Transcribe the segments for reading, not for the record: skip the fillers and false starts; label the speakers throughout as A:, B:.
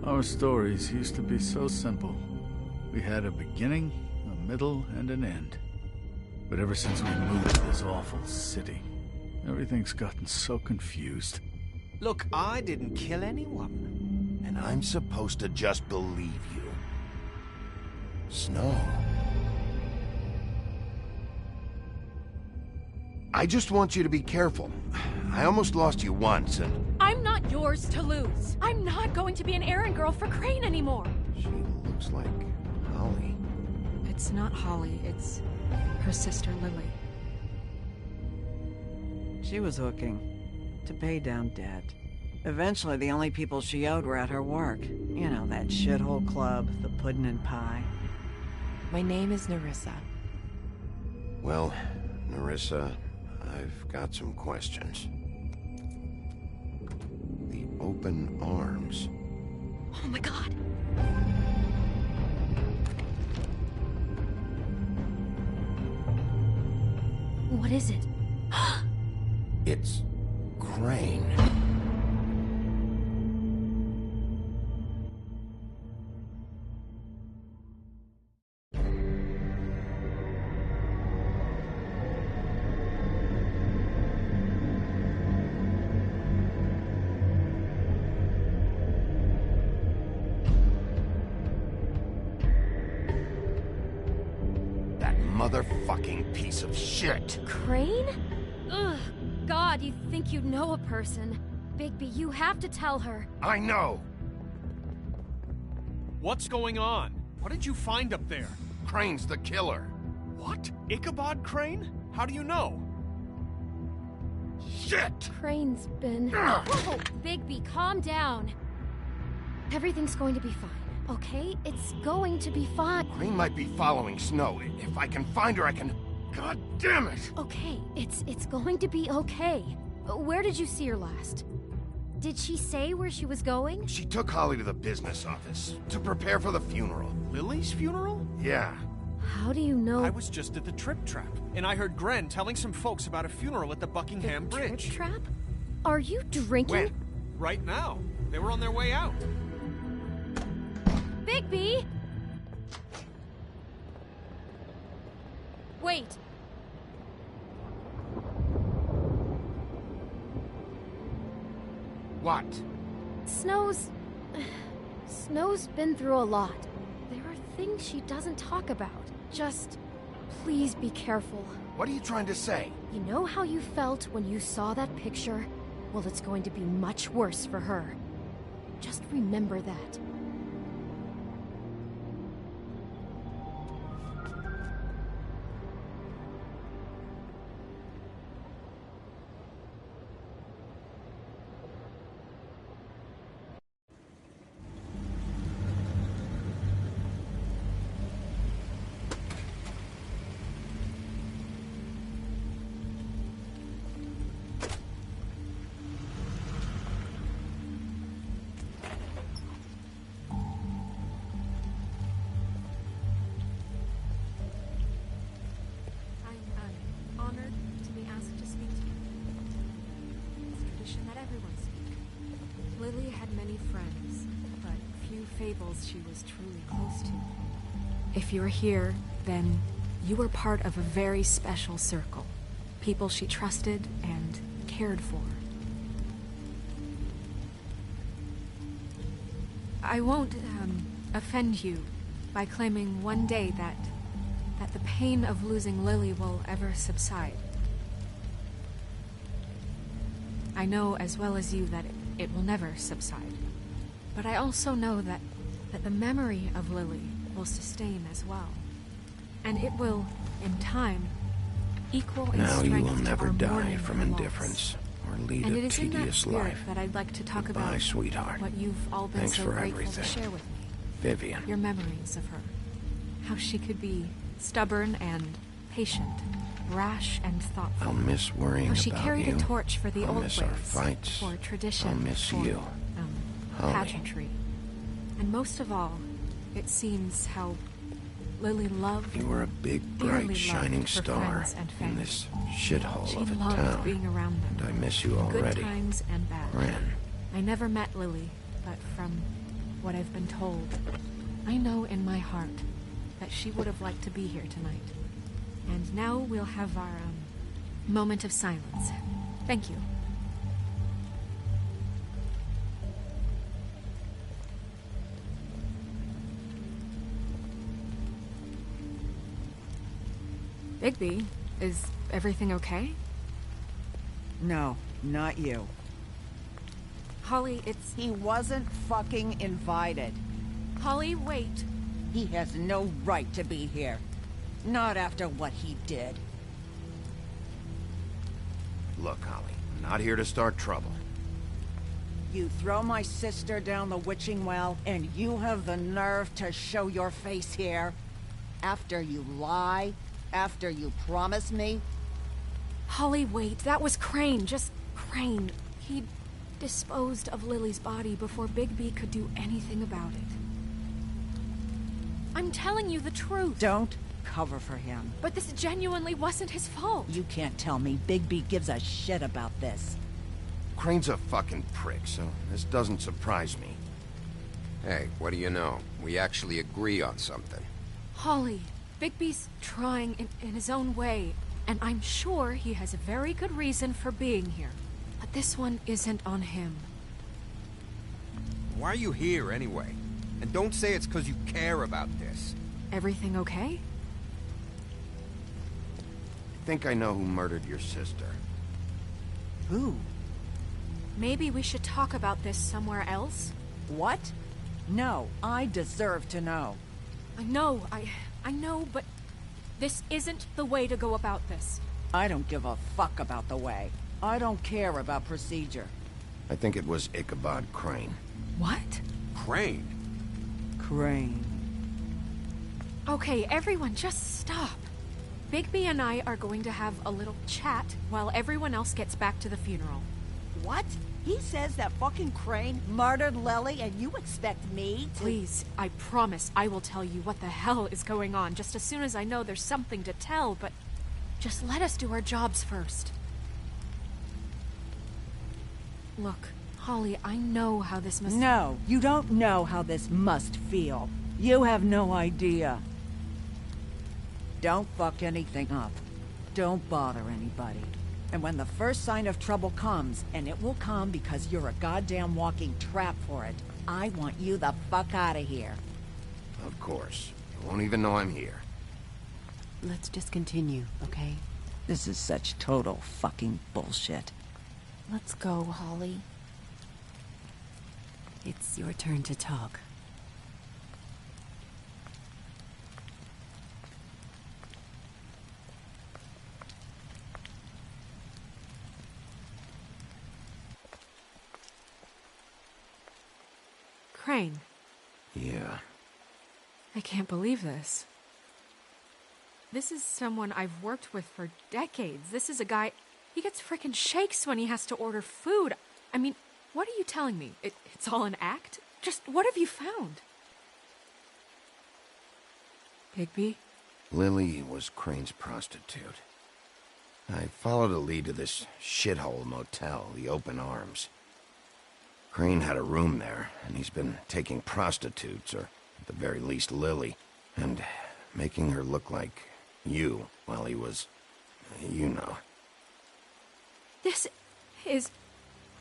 A: Our stories used to be so simple. We had a beginning, a middle, and an end. But ever since we moved to this awful city, everything's gotten so confused.
B: Look, I didn't kill anyone.
C: And I'm supposed to just believe you. Snow. I just want you to be careful. I almost lost you once, and...
D: I'm not yours to lose. I'm not going to be an errand girl for Crane anymore.
C: She looks like Holly.
E: It's not Holly, it's her sister Lily.
F: She was hooking to pay down debt. Eventually, the only people she owed were at her work. You know, that shithole club, the Puddin' and Pie.
E: My name is Nerissa.
C: Well, Nerissa, I've got some questions. The open arms.
D: Oh my god. What is it?
C: It's Crane. Motherfucking piece of shit.
D: Crane? Ugh, God, you think you know a person. Bigby, you have to tell her.
C: I know.
B: What's going on? What did you find up there?
C: Crane's the killer.
B: What? Ichabod Crane? How do you know?
C: Shit!
D: Crane's been... Whoa, Bigby, calm down. Everything's going to be fine. Okay? It's going to be fine.
C: Crane might be following Snow. If I can find her, I can... God damn it!
D: Okay, it's going to be okay. Where did you see her last? Did she say where she was going?
C: She took Holly to the business office to prepare for the funeral.
B: Lily's funeral?
C: Yeah.
D: How do you know?
B: I was just at the Trip Trap, and I heard Gren telling some folks about a funeral at the Buckingham Bridge.
D: Trip Trap? Are you drinking?
C: When?
B: Right now. They were on their way out.
D: Bigby! Wait.
C: What?
D: Snow's been through a lot. There are things she doesn't talk about. Just, please be careful.
C: What are you trying to say?
D: You know how you felt when you saw that picture? Well, it's going to be much worse for her. Just remember that.
E: Lily had many friends, but few fables she was truly close to. If you're here, then you were part of a very special circle. People she trusted and cared for. I won't offend you by claiming one day that the pain of losing Lily will ever subside. I know as well as you that it will never subside. But I also know that the memory of Lily will sustain as well. And it will, in time, equal in
C: Now
E: strength
C: you will
E: to
C: never
E: our
C: die
E: mourning
C: from
E: her loss.
C: indifference or lead
E: And
C: a
E: it is in that
C: tedious
E: spirit
C: life.
E: that I'd like to talk
C: Goodbye,
E: about
C: sweetheart.
E: what you've all been
C: Thanks
E: so
C: for
E: grateful
C: everything.
E: to share with me.
C: Vivian.
E: Your memories of her. How she could be stubborn and patient, rash and thoughtful.
C: I'll miss worrying
E: How she
C: about
E: carried
C: you.
E: a torch for the
C: I'll
E: old
C: miss
E: ways,
C: our fights.
E: for tradition,
C: I'll miss
E: for,
C: you. Holly.
E: pageantry. And most of all, it seems how Lily loved.
C: You were a big,
E: dearly
C: bright, shining
E: loved her
C: star
E: friends and
C: in
E: family.
C: this shithole
E: She
C: of a
E: loved
C: town.
E: being around them.
C: And I miss you
E: Good
C: already.
E: times and bad.
C: Ren.
E: I never met Lily, but from what I've been told, I know in my heart that she would have liked to be here tonight. And now we'll have our moment of silence. Thank you. Bigby, is everything okay?
F: No, not you.
E: Holly, it's...
F: He wasn't fucking invited.
E: Holly, wait.
F: He has no right to be here. Not after what he did.
C: Look, Holly, I'm not here to start trouble.
F: You throw my sister down the witching well, and you have the nerve to show your face here? After you lie? After you promise me?
E: Holly, wait. That was Crane. Just Crane. He disposed of Lily's body before Bigby could do anything about it. I'm telling you the truth.
F: Don't cover for him.
E: But this genuinely wasn't his fault.
F: You can't tell me Bigby gives a shit about this.
C: Crane's a fucking prick, so this doesn't surprise me.
G: Hey, what do you know? We actually agree on something.
E: Holly, Bigby's trying in his own way, and I'm sure he has a very good reason for being here. But this one isn't on him.
G: Why are you here anyway? And don't say it's because you care about this.
E: Everything okay?
C: I think I know who murdered your sister.
F: Who?
E: Maybe we should talk about this somewhere else?
F: What? No, I deserve to know.
E: I know, but this isn't the way to go about this.
F: I don't give a fuck about the way. I don't care about procedure.
C: I think it was Ichabod Crane.
E: What?
G: Crane?
F: Crane.
E: Okay, everyone, just stop. Bigby and I are going to have a little chat while everyone else gets back to the funeral.
F: What? He says that fucking Crane murdered Lily and you expect me to—
E: Please, I promise I will tell you what the hell is going on just as soon as I know there's something to tell, but just let us do our jobs first. Look, Holly, I know how this must—
F: No, you don't know how this must feel. You have no idea. Don't fuck anything up. Don't bother anybody. And when the first sign of trouble comes, and it will come because you're a goddamn walking trap for it, I want you the fuck out of here.
C: Of course. You won't even know I'm here.
H: Let's just continue, okay?
F: This is such total fucking bullshit.
H: Let's go, Holly. It's your turn to talk.
E: Crane,
C: Yeah.
E: I can't believe this. This is someone I've worked with for decades. This is a guy... He gets frickin' shakes when he has to order food. I mean, what are you telling me? It's all an act? Just what have you found? Bigby?
C: Lily was Crane's prostitute. I followed a lead to this shithole motel, the Open Arms. Crane had a room there, and he's been taking prostitutes, or at the very least Lily, and making her look like you while he was... you know.
E: This is...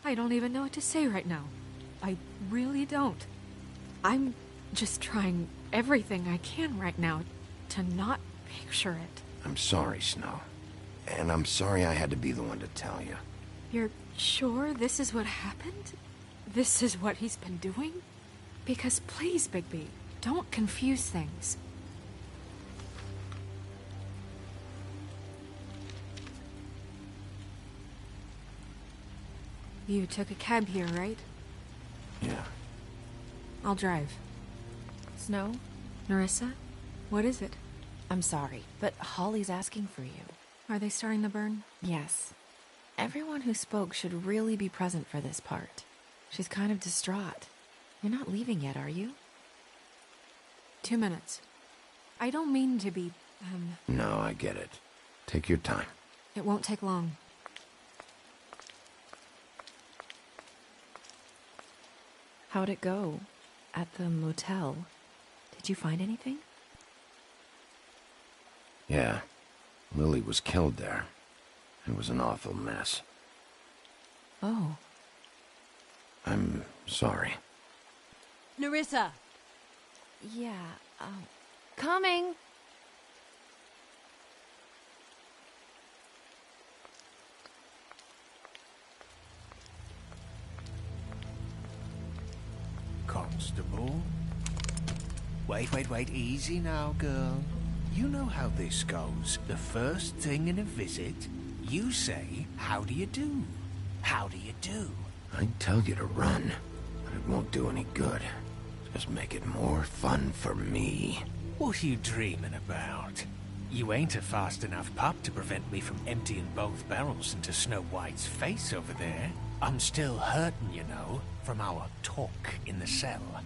E: I don't even know what to say right now. I really don't. I'm just trying everything I can right now to not picture it.
C: I'm sorry, Snow. And I'm sorry I had to be the one to tell you.
E: You're sure this is what happened? This is what he's been doing? Because please, Bigby, don't confuse things. You took a cab here, right?
C: Yeah.
E: I'll drive.
H: Snow?
E: Nerissa? What is it?
H: I'm sorry, but Holly's asking for you.
E: Are they starting the burn?
H: Yes. Everyone who spoke should really be present for this part. She's kind of distraught. You're not leaving yet, are you?
E: 2 minutes. I don't mean to be,
C: No, I get it. Take your time.
E: It won't take long.
H: How'd it go? At the motel? Did you find anything?
C: Yeah. Lily was killed there. It was an awful mess.
H: Oh.
C: I'm sorry.
F: Nerissa!
H: Yeah,
D: Coming!
I: Constable? Wait, easy now, girl. You know how this goes. The first thing in a visit, you say, how do you do? How do you do?
C: I'd tell you to run, but it won't do any good. Just make it more fun for me.
I: What are you dreaming about? You ain't a fast enough pup to prevent me from emptying both barrels into Snow White's face over there. I'm still hurting, you know, from our talk in the cell.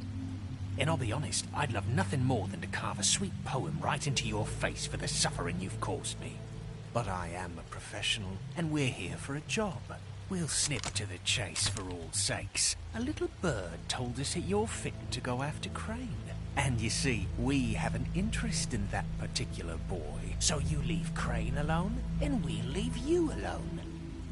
I: And I'll be honest, I'd love nothing more than to carve a sweet poem right into your face for the suffering you've caused me. But I am a professional, and we're here for a job. We'll snip to the chase for all sakes. A little bird told us that you're fitting to go after Crane. And you see, we have an interest in that particular boy. So you leave Crane alone, and we'll leave you alone.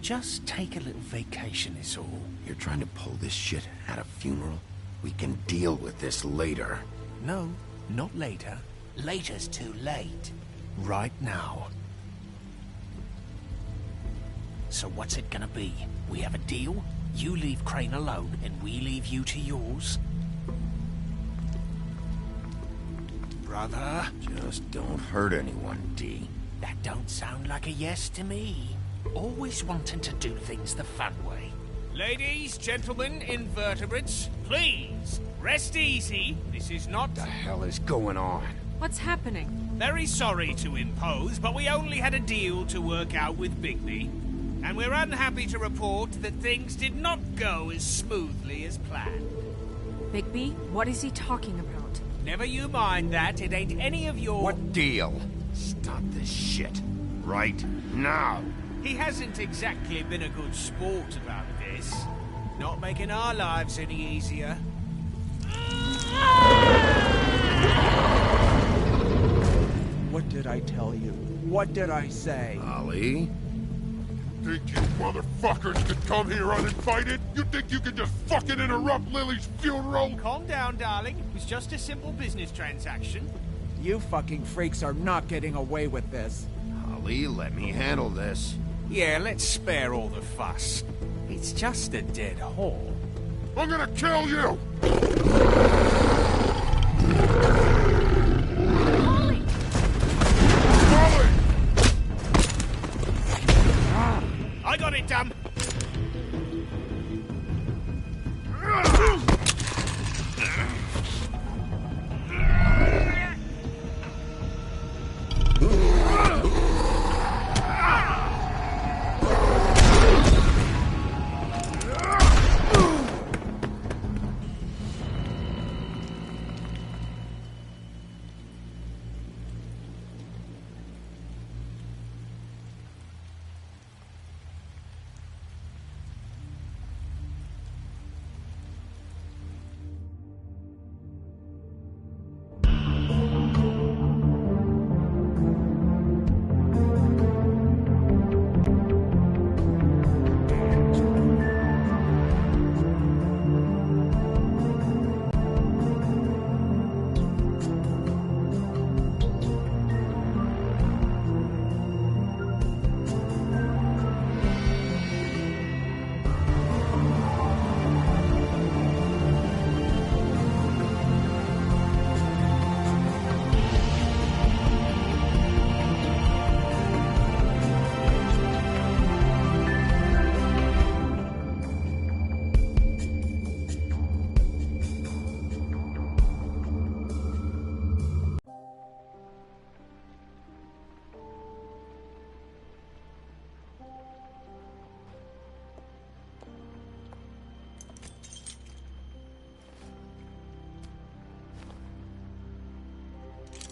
I: Just take a little vacation is all.
C: You're trying to pull this shit at a funeral? We can deal with this later.
I: No, not later. Later's too late. Right now. So what's it gonna be? We have a deal? You leave Crane alone, and we leave you to yours? Brother?
C: Just don't hurt anyone, D.
I: That don't sound like a yes to me. Always wanting to do things the fun way. Ladies, gentlemen, invertebrates, please, rest easy. This is not...
C: The hell is going on?
E: What's happening?
I: Very sorry to impose, but we only had a deal to work out with Bigby. And we're unhappy to report that things did not go as smoothly as planned.
E: Bigby, what is he talking about?
I: Never you mind that, it ain't any of your...
C: What deal? Stop this shit. Right now.
I: He hasn't exactly been a good sport about this. Not making our lives any easier.
J: What did I tell you? What did I say?
C: Ollie?
K: Think you motherfuckers could come here uninvited? You think you can just fucking interrupt Lily's funeral?
I: Calm down, darling. It was just a simple business transaction.
J: You fucking freaks are not getting away with this.
C: Ollie, let me handle this.
I: Yeah, let's spare all the fuss. It's just a dead hole.
K: I'm gonna kill you!
D: Holly!
K: Holly!
I: I got it, dumb!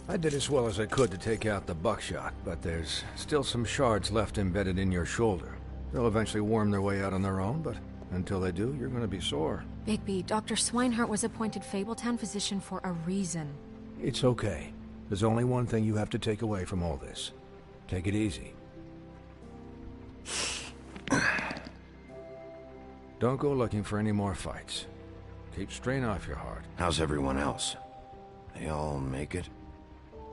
L: I did as well as I could to take out the buckshot, but there's still some shards left embedded in your shoulder. They'll eventually worm their way out on their own, but until they do, you're gonna be sore.
E: Bigby, Dr. Swinehart was appointed Fabletown physician for a reason.
L: It's okay. There's only one thing you have to take away from all this. Take it easy. Don't go looking for any more fights. Keep strain off your heart.
C: How's everyone else? They all make it?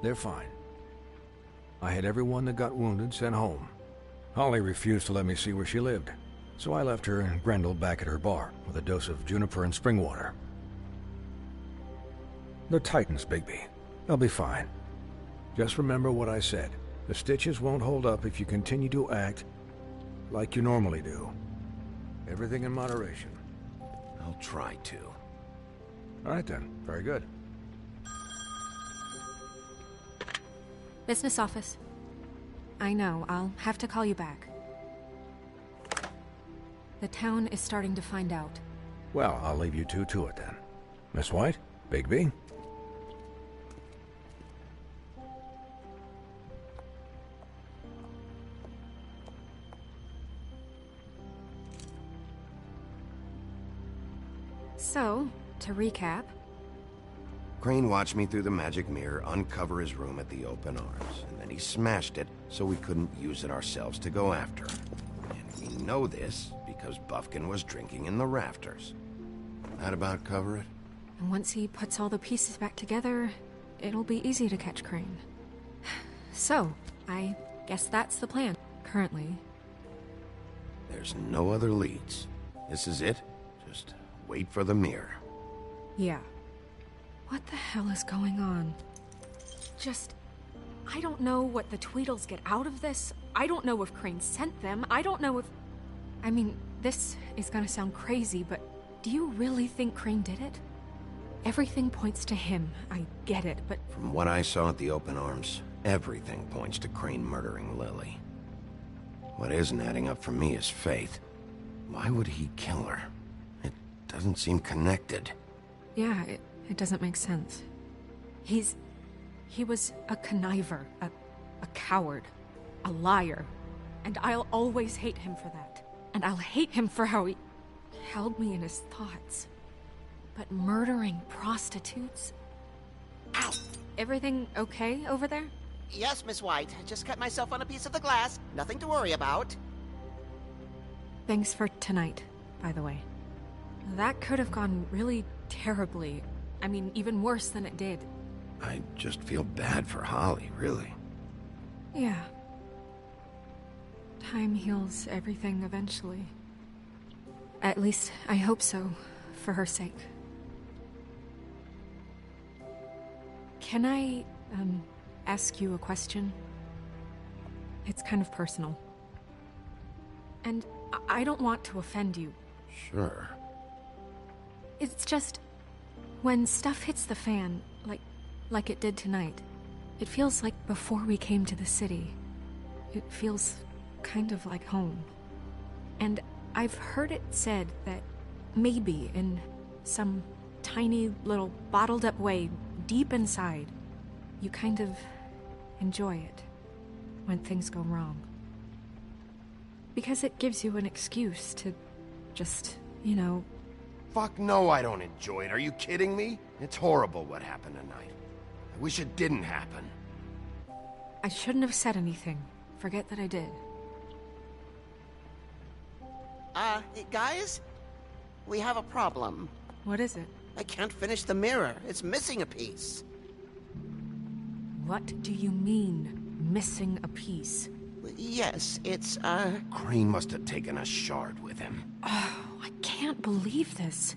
L: They're fine. I had everyone that got wounded sent home. Holly refused to let me see where she lived, so I left her and Grendel back at her bar with a dose of juniper and spring water. They're Titans, Bigby. They'll be fine. Just remember what I said. The stitches won't hold up if you continue to act like you normally do. Everything in moderation.
C: I'll try to.
L: All right then. Very good.
E: Business office. I know, I'll have to call you back. The town is starting to find out.
L: Well, I'll leave you two to it then. Miss White? Bigby?
E: So, to recap...
C: Crane watched me through the magic mirror uncover his room at the open arms, and then he smashed it so we couldn't use it ourselves to go after him. And we know this because Bufkin was drinking in the rafters. That about cover it?
E: And once he puts all the pieces back together, it'll be easy to catch Crane. So, I guess that's the plan, currently.
C: There's no other leads. This is it. Just wait for the mirror.
E: Yeah. What the hell is going on? I don't know what the Tweedles get out of this. I don't know if Crane sent them. I don't know if... I mean, this is gonna sound crazy, but do you really think Crane did it? Everything points to him. I get it, but...
C: From what I saw at the open arms, everything points to Crane murdering Lily. What isn't adding up for me is Faith. Why would he kill her? It doesn't seem connected.
E: Yeah, it doesn't make sense. He was a conniver, a coward, a liar. And I'll always hate him for that. And I'll hate him for how he held me in his thoughts. But murdering prostitutes? Ow! Everything okay over there?
M: Yes, Miss White. I just cut myself on a piece of the glass. Nothing to worry about.
E: Thanks for tonight, by the way. That could have gone really terribly. I mean, even worse than it did.
C: I just feel bad for Holly, really.
E: Yeah. Time heals everything eventually. At least, I hope so, for her sake. Can I, ask you a question? It's kind of personal. And I don't want to offend you.
C: Sure.
E: It's just... when stuff hits the fan, like it did tonight, it feels like before we came to the city. It feels kind of like home. And I've heard it said that maybe in some tiny little bottled up way deep inside, you kind of enjoy it when things go wrong. Because it gives you an excuse to just, you know...
C: Fuck no, I don't enjoy it. Are you kidding me? It's horrible what happened tonight. I wish it didn't happen.
E: I shouldn't have said anything. Forget that I did.
M: Guys? We have a problem.
E: What is it?
M: I can't finish the mirror. It's missing a piece.
E: What do you mean, missing a piece?
M: Yes, it's,
C: Crane must have taken a shard with him.
E: Oh, I can't believe this.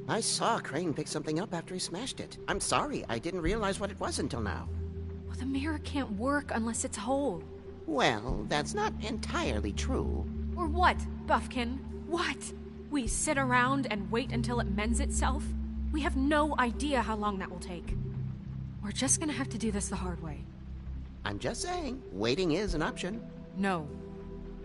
M: I saw Crane pick something up after he smashed it. I'm sorry, I didn't realize what it was until now.
E: Well, the mirror can't work unless it's whole.
M: Well, that's not entirely true.
E: Or what, Buffkin? What? We sit around and wait until it mends itself? We have no idea how long that will take. We're just gonna have to do this the hard way.
M: I'm just saying, waiting is an option.
E: No.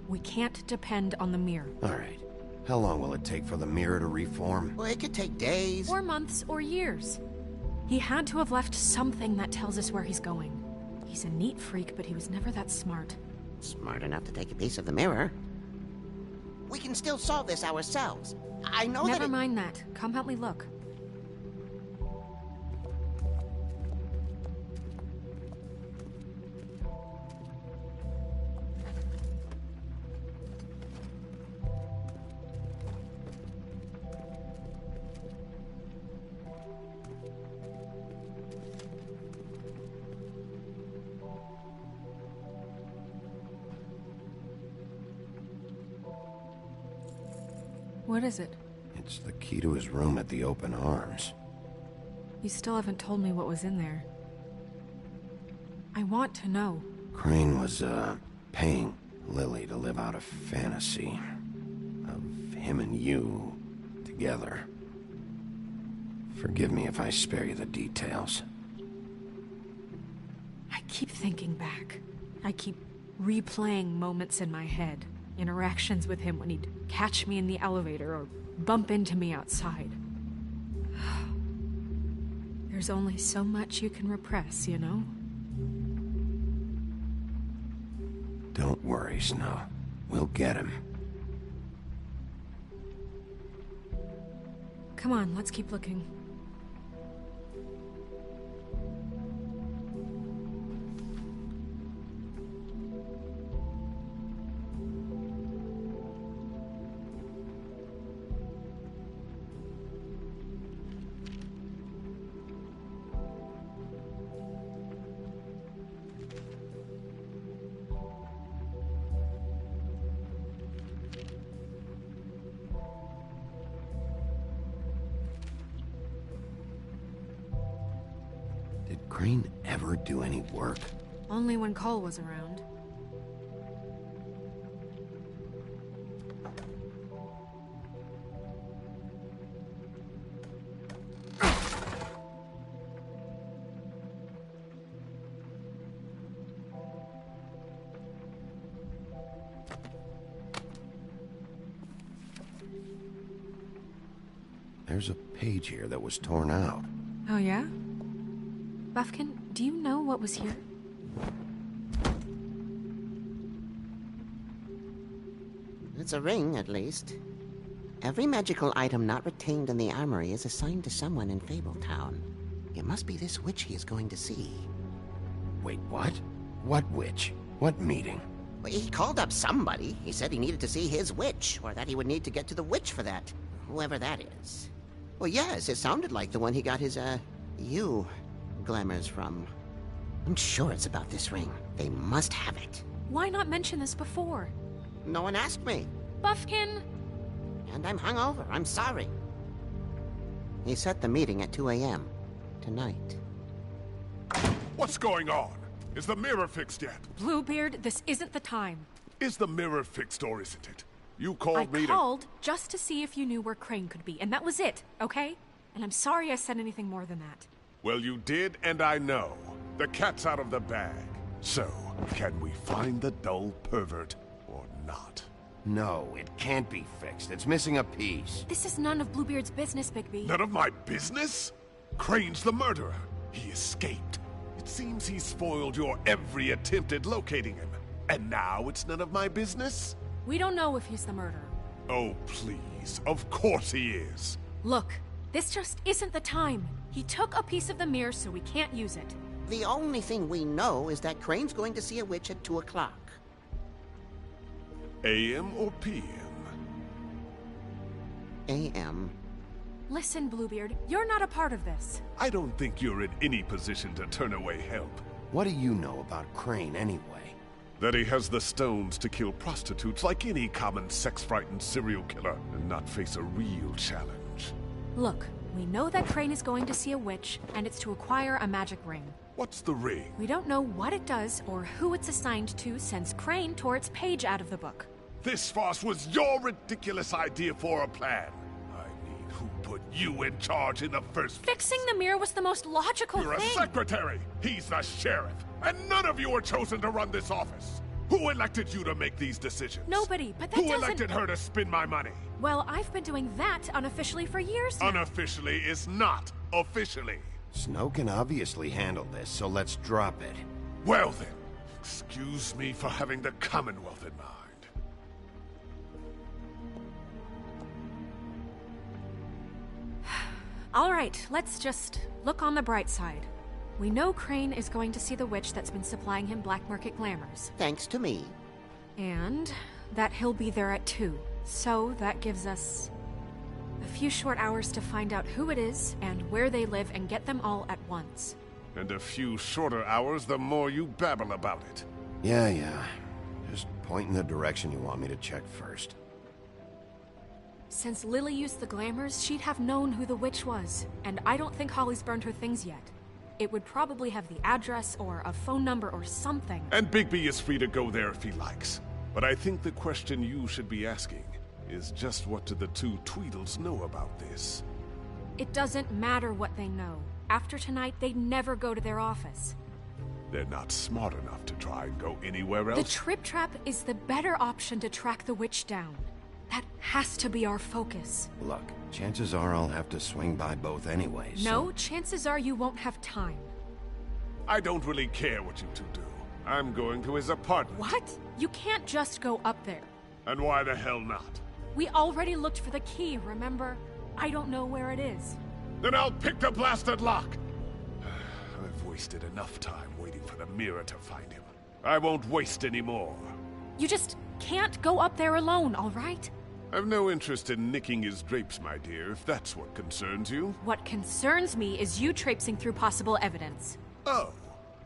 E: We can't depend on the mirror.
C: All right. How long will it take for the mirror to reform?
M: Well, it could take days.
E: Or months or years. He had to have left something that tells us where he's going. He's a neat freak, but he was never that smart.
M: Smart enough to take a piece of the mirror. We can still solve this ourselves. I know that.
E: Never mind that. Come help me look. What is it?
C: It's the key to his room at the Open Arms.
E: You still haven't told me what was in there. I want to know.
C: Crane was, paying Lily to live out a fantasy of him and you together. Forgive me if I spare you the details.
E: I keep thinking back. I keep replaying moments in my head. Interactions with him when he'd catch me in the elevator or bump into me outside. There's only so much you can repress, you know?
C: Don't worry, Snow. We'll get him.
E: Come on, let's keep looking.
C: Did Crane ever do any work?
E: Only when Cole was around.
C: There's a page here that was torn out.
E: Oh, yeah? Buffkin, do you know what was here?
M: It's a ring, at least. Every magical item not retained in the armory is assigned to someone in Fabletown. It must be this witch he is going to see.
C: Wait, what? What witch? What meeting?
M: Well, he called up somebody. He said he needed to see his witch, or that he would need to get to the witch for that. Whoever that is. Well, yes, it sounded like the one he got his, you glamours from. I'm sure it's about this ring. They must have it.
E: Why not mention this before?
M: No one asked me.
E: Buffkin!
M: And I'm hungover. I'm sorry. He set the meeting at 2 a.m. tonight.
K: What's going on? Is the mirror fixed yet?
E: Bluebeard, this isn't the time.
K: Is the mirror fixed or isn't it? You called me
E: I called just to see if you knew where Crane could be, and that was it, okay? And I'm sorry I said anything more than that.
K: Well, you did, and I know. The cat's out of the bag. So, can we find the dull pervert or not?
C: No, it can't be fixed. It's missing a piece.
E: This is none of Bluebeard's business, Bigby.
K: None of my business? Crane's the murderer. He escaped. It seems he spoiled your every attempt at locating him. And now it's none of my business?
E: We don't know if he's the murderer.
K: Oh, please. Of course he is.
E: Look, this just isn't the time. He took a piece of the mirror, so we can't use it.
M: The only thing we know is that Crane's going to see a witch at 2 o'clock.
K: AM or PM?
M: AM.
E: Listen, Bluebeard, you're not a part of this.
K: I don't think you're in any position to turn away help.
C: What do you know about Crane, anyway?
K: That he has the stones to kill prostitutes like any common sex-frightened serial killer and not face a real challenge.
E: Look, we know that Crane is going to see a witch, and it's to acquire a magic ring.
K: What's the ring?
E: We don't know what it does or who it's assigned to since Crane tore its page out of the book.
K: This farce was your ridiculous idea for a plan. I mean, who put you in charge in the first place?
E: Fixing the mirror was the most logical
K: You're
E: thing.
K: a secretary! He's the sheriff! And none of you were chosen to run this office! Who elected you to make these decisions?
E: Nobody, but that
K: Who
E: doesn't...
K: elected her to spend my money?
E: Well, I've been doing that unofficially for years now.
K: Unofficially is not officially.
C: Snow can obviously handle this, so let's drop it.
K: Well then, excuse me for having the Commonwealth in mind.
E: All right, let's just look on the bright side. We know Crane is going to see the witch that's been supplying him black market glamours.
M: Thanks to me.
E: And that he'll be there at 2. So that gives us a few short hours to find out who it is and where they live and get them all at once.
K: And a few shorter hours the more you babble about it.
C: Yeah. Just point in the direction you want me to check first.
E: Since Lily used the glamours, she'd have known who the witch was. And I don't think Holly's burned her things yet. It would probably have the address or a phone number or something.
K: And Bigby is free to go there if he likes. But I think the question you should be asking is just what do the two Tweedles know about this?
E: It doesn't matter what they know. After tonight, they'd never go to their office.
K: They're not smart enough to try and go anywhere else?
E: The Trip Trap is the better option to track the witch down. That has to be our focus.
C: Look, chances are I'll have to swing by both anyways.
E: No, chances are you won't have time.
K: I don't really care what you two do. I'm going to his apartment.
E: What? You can't just go up there.
K: And why the hell not?
E: We already looked for the key, remember? I don't know where it is.
K: Then I'll pick the blasted lock! I've wasted enough time waiting for the mirror to find him. I won't waste any more.
E: You just can't go up there alone, all right?
K: I've no interest in nicking his drapes, my dear, if that's what concerns you.
E: What concerns me is you traipsing through possible evidence.
K: Oh,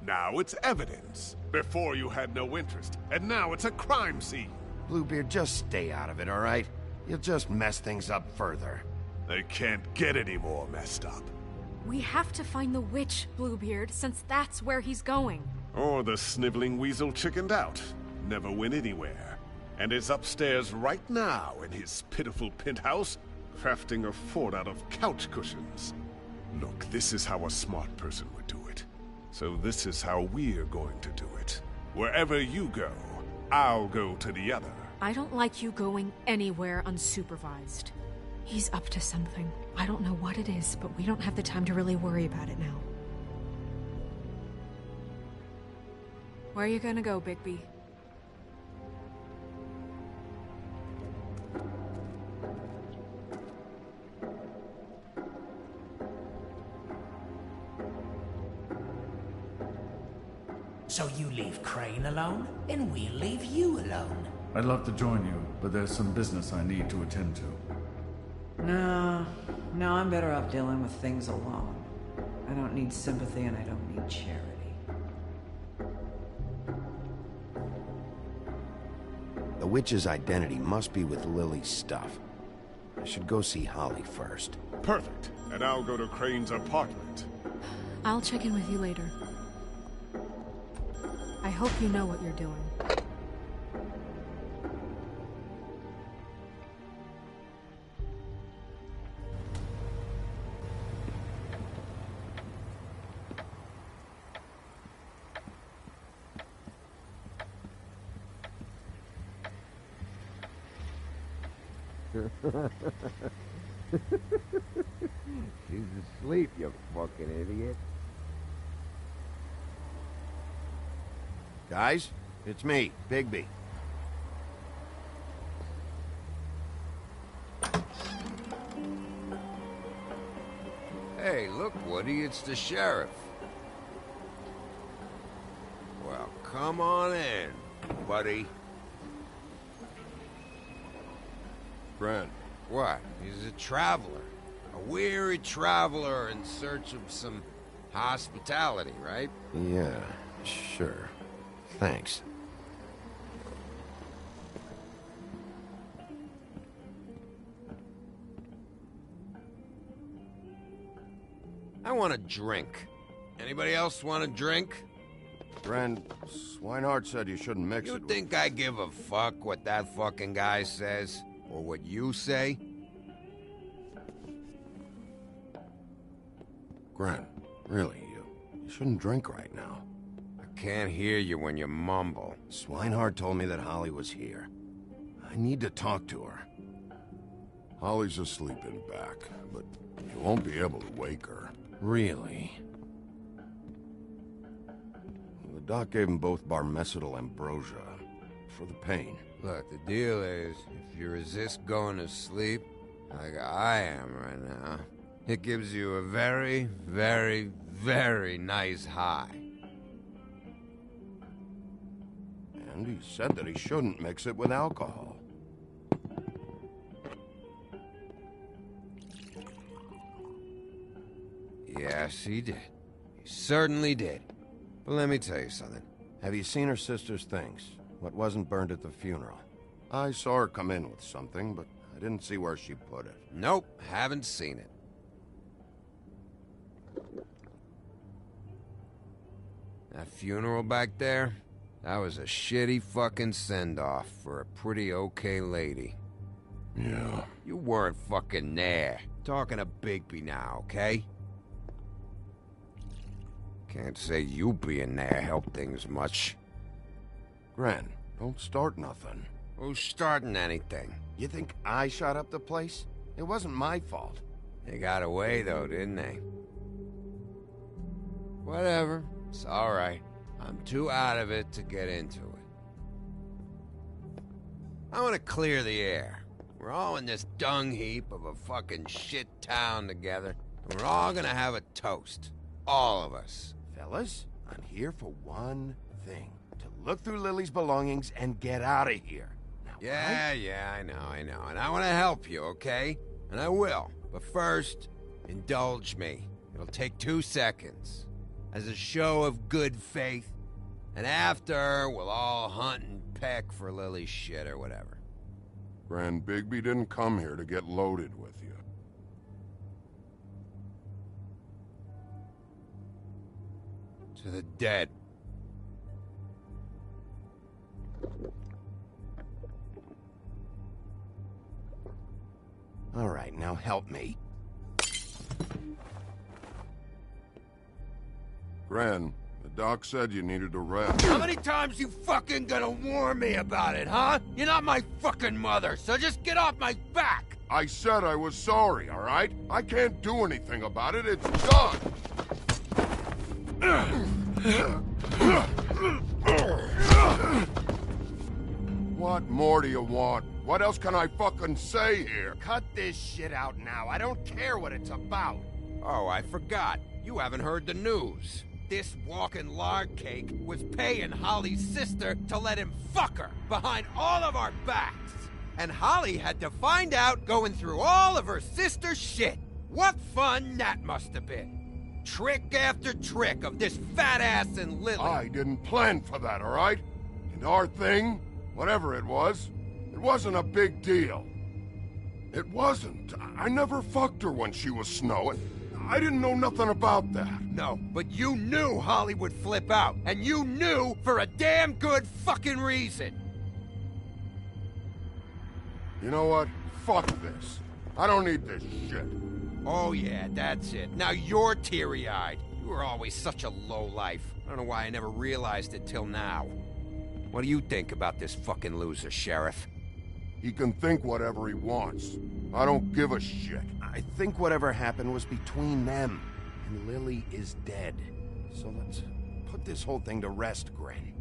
K: now it's evidence. Before you had no interest, and now it's a crime scene.
C: Bluebeard, just stay out of it, all right? You'll just mess things up further.
K: They can't get any more messed up.
E: We have to find the witch, Bluebeard, since that's where he's going.
K: Or the sniveling weasel chickened out. Never went anywhere. And is upstairs right now in his pitiful penthouse, crafting a fort out of couch cushions. Look, this is how a smart person would do it. So this is how we're going to do it. Wherever you go, I'll go to the other.
E: I don't like you going anywhere unsupervised. He's up to something. I don't know what it is, but we don't have the time to really worry about it now. Where are you gonna go, Bigby?
I: So you leave Crane alone, and we'll leave you alone.
A: I'd love to join you, but there's some business I need to attend to.
F: No, I'm better off dealing with things alone. I don't need sympathy and I don't need charity.
C: The witch's identity must be with Lily's stuff. I should go see Holly first.
K: Perfect. And I'll go to Crane's apartment.
E: I'll check in with you later. I hope you know what you're doing.
N: She's asleep, you fucking idiot.
C: Guys, it's me, Bigby.
N: Hey, look, Woody, it's the sheriff. Well, come on in, buddy.
C: Brent.
N: What? He's a traveler. A weary traveler in search of some hospitality, right?
C: Yeah, sure. Thanks.
N: I want a drink. Anybody else want a drink?
C: Bren, Swinehart said you shouldn't mix
N: You
C: it.
N: think I give a fuck what that fucking guy says? Or what you say?
C: Gren, really, you shouldn't drink right now.
N: I can't hear you when you mumble.
C: Swinehart told me that Holly was here. I need to talk to her.
K: Holly's asleep in back, but you won't be able to wake her.
I: Really?
C: The doc gave them both Barmecidal ambrosia for the pain.
N: Look, the deal is, if you resist going to sleep, like I am right now, it gives you a very, very, very nice high.
C: And he said that he shouldn't mix it with alcohol.
N: Yes, he did. He certainly did. But let me tell you something.
C: Have you seen her sister's things? What wasn't burned at the funeral? I saw her come in with something, but I didn't see where she put it.
N: Nope, haven't seen it. That funeral back there, that was a shitty fucking send-off for a pretty okay lady.
C: Yeah.
N: You weren't fucking there. Talking to Bigby now, okay? Can't say you being there helped things much.
C: Gren, don't start nothing.
N: Who's starting anything?
C: You think I shot up the place? It wasn't my fault.
N: They got away, though, didn't they? Whatever. It's alright. I'm too out of it to get into it. I want to clear the air. We're all in this dung heap of a fucking shit town together, and we're all gonna have a toast. All of us.
C: Fellas, I'm here for one thing. To look through Lily's belongings and get out of here. Now,
N: Yeah, I know. And I want to help you, okay? And I will. But first, indulge me. It'll take 2 seconds. As a show of good faith. And after, we'll all hunt and peck for Lily's shit or whatever.
O: Grand Bigby didn't come here to get loaded with you.
N: To the dead.
C: All right, now help me.
O: Gran, the doc said you needed a rest.
N: How many times you fucking gonna warn me about it, huh? You're not my fucking mother, so just get off my back!
O: I said I was sorry, all right? I can't do anything about it. It's done! What more do you want? What else can I fucking say here?
C: Cut this shit out now. I don't care what it's about.
N: Oh, I forgot. You haven't heard the news. This walking lard cake was paying Holly's sister to let him fuck her behind all of our backs. And Holly had to find out going through all of her sister's shit. What fun that must have been. Trick after trick of this fat ass and Lily.
O: I didn't plan for that, all right? And our thing, whatever it wasn't a big deal. It wasn't. I never fucked her when she was snowing. I didn't know nothing about that.
N: No, but you knew Holly would flip out. And you knew for a damn good fucking reason.
O: You know what? Fuck this. I don't need this shit.
N: Oh yeah, that's it. Now you're teary-eyed. You were always such a lowlife. I don't know why I never realized it till now. What do you think about this fucking loser, Sheriff?
O: He can think whatever he wants. I don't give a shit.
C: I think whatever happened was between them. And Lily is dead. So let's put this whole thing to rest, Gren.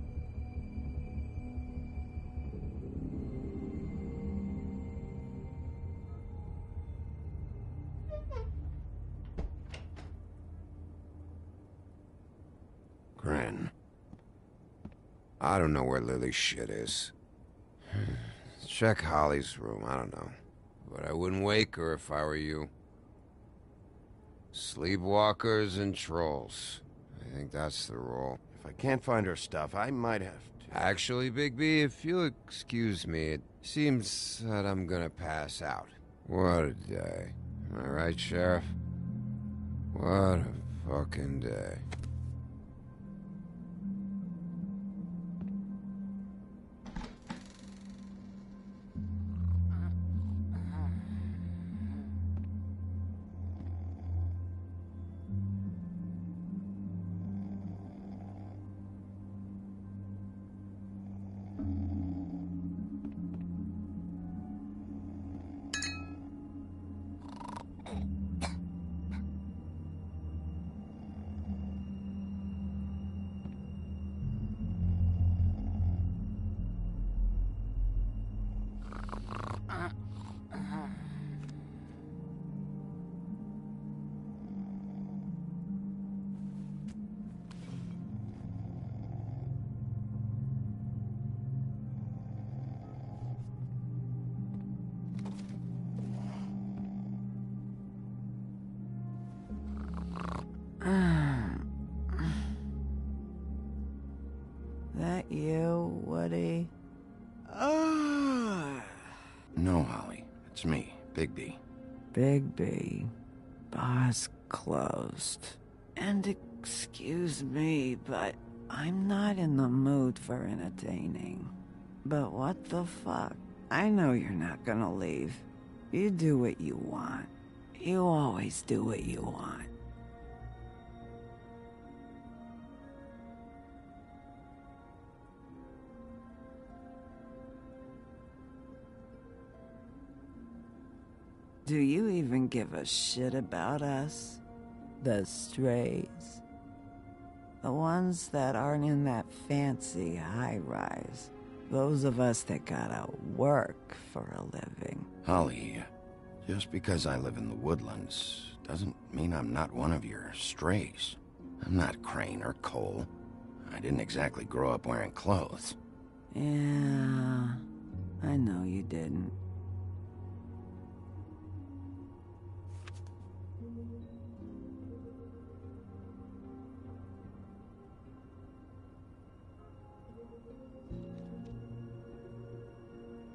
C: Gren.
N: I don't know where Lily's shit is. Check Holly's room, I don't know. But I wouldn't wake her if I were you. Sleepwalkers and trolls. I think that's the rule.
C: If I can't find her stuff, I might have to...
N: Actually, Bigby, if you'll excuse me, it seems that I'm gonna pass out. What a day. Am I right, Sheriff? What a fucking day.
F: that you, Woody?
C: No, Holly. It's me, Bigby.
F: Bigby. Bar's closed. And excuse me, but I'm not in the mood for entertaining. But what the fuck? I know you're not gonna leave. You do what you want. You always do what you want. Do you even give a shit about us? The strays? The ones that aren't in that fancy high-rise. Those of us that gotta work for a living.
C: Holly, just because I live in the woodlands doesn't mean I'm not one of your strays. I'm not Crane or Cole. I didn't exactly grow up wearing clothes.
F: Yeah, I know you didn't.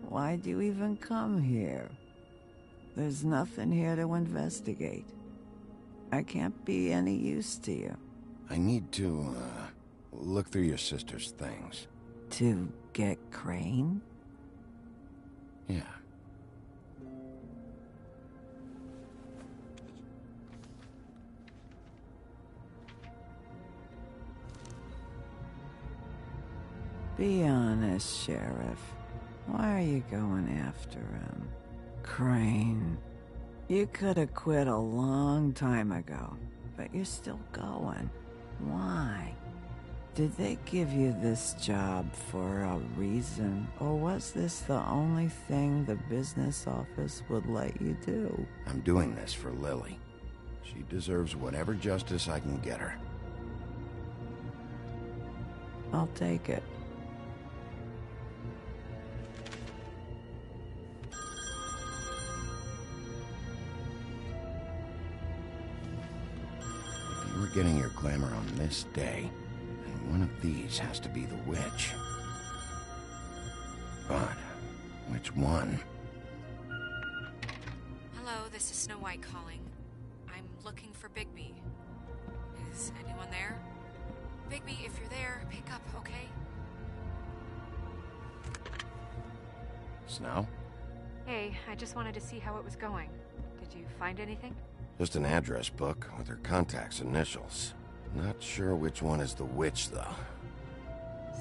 F: Why'd you even come here? There's nothing here to investigate. I can't be any use to you.
C: I need to, look through your sister's things.
F: To get Crane?
C: Yeah.
F: Be honest, Sheriff. Why are you going after him? Crane. You could have quit a long time ago, but you're still going. Why? Did they give you this job for a reason, or was this the only thing the business office would let you do?
C: I'm doing this for Lily. She deserves whatever justice I can get her.
F: I'll take it.
C: We're getting your glamour on this day, and one of these has to be the witch. But which one?
E: Hello, this is Snow White calling. I'm looking for Bigby. Is anyone there? Bigby, if you're there, pick up, okay?
C: Snow?
E: Hey, I just wanted to see how it was going. Did you find anything?
C: Just an address book with her contact's initials. Not sure which one is the witch, though.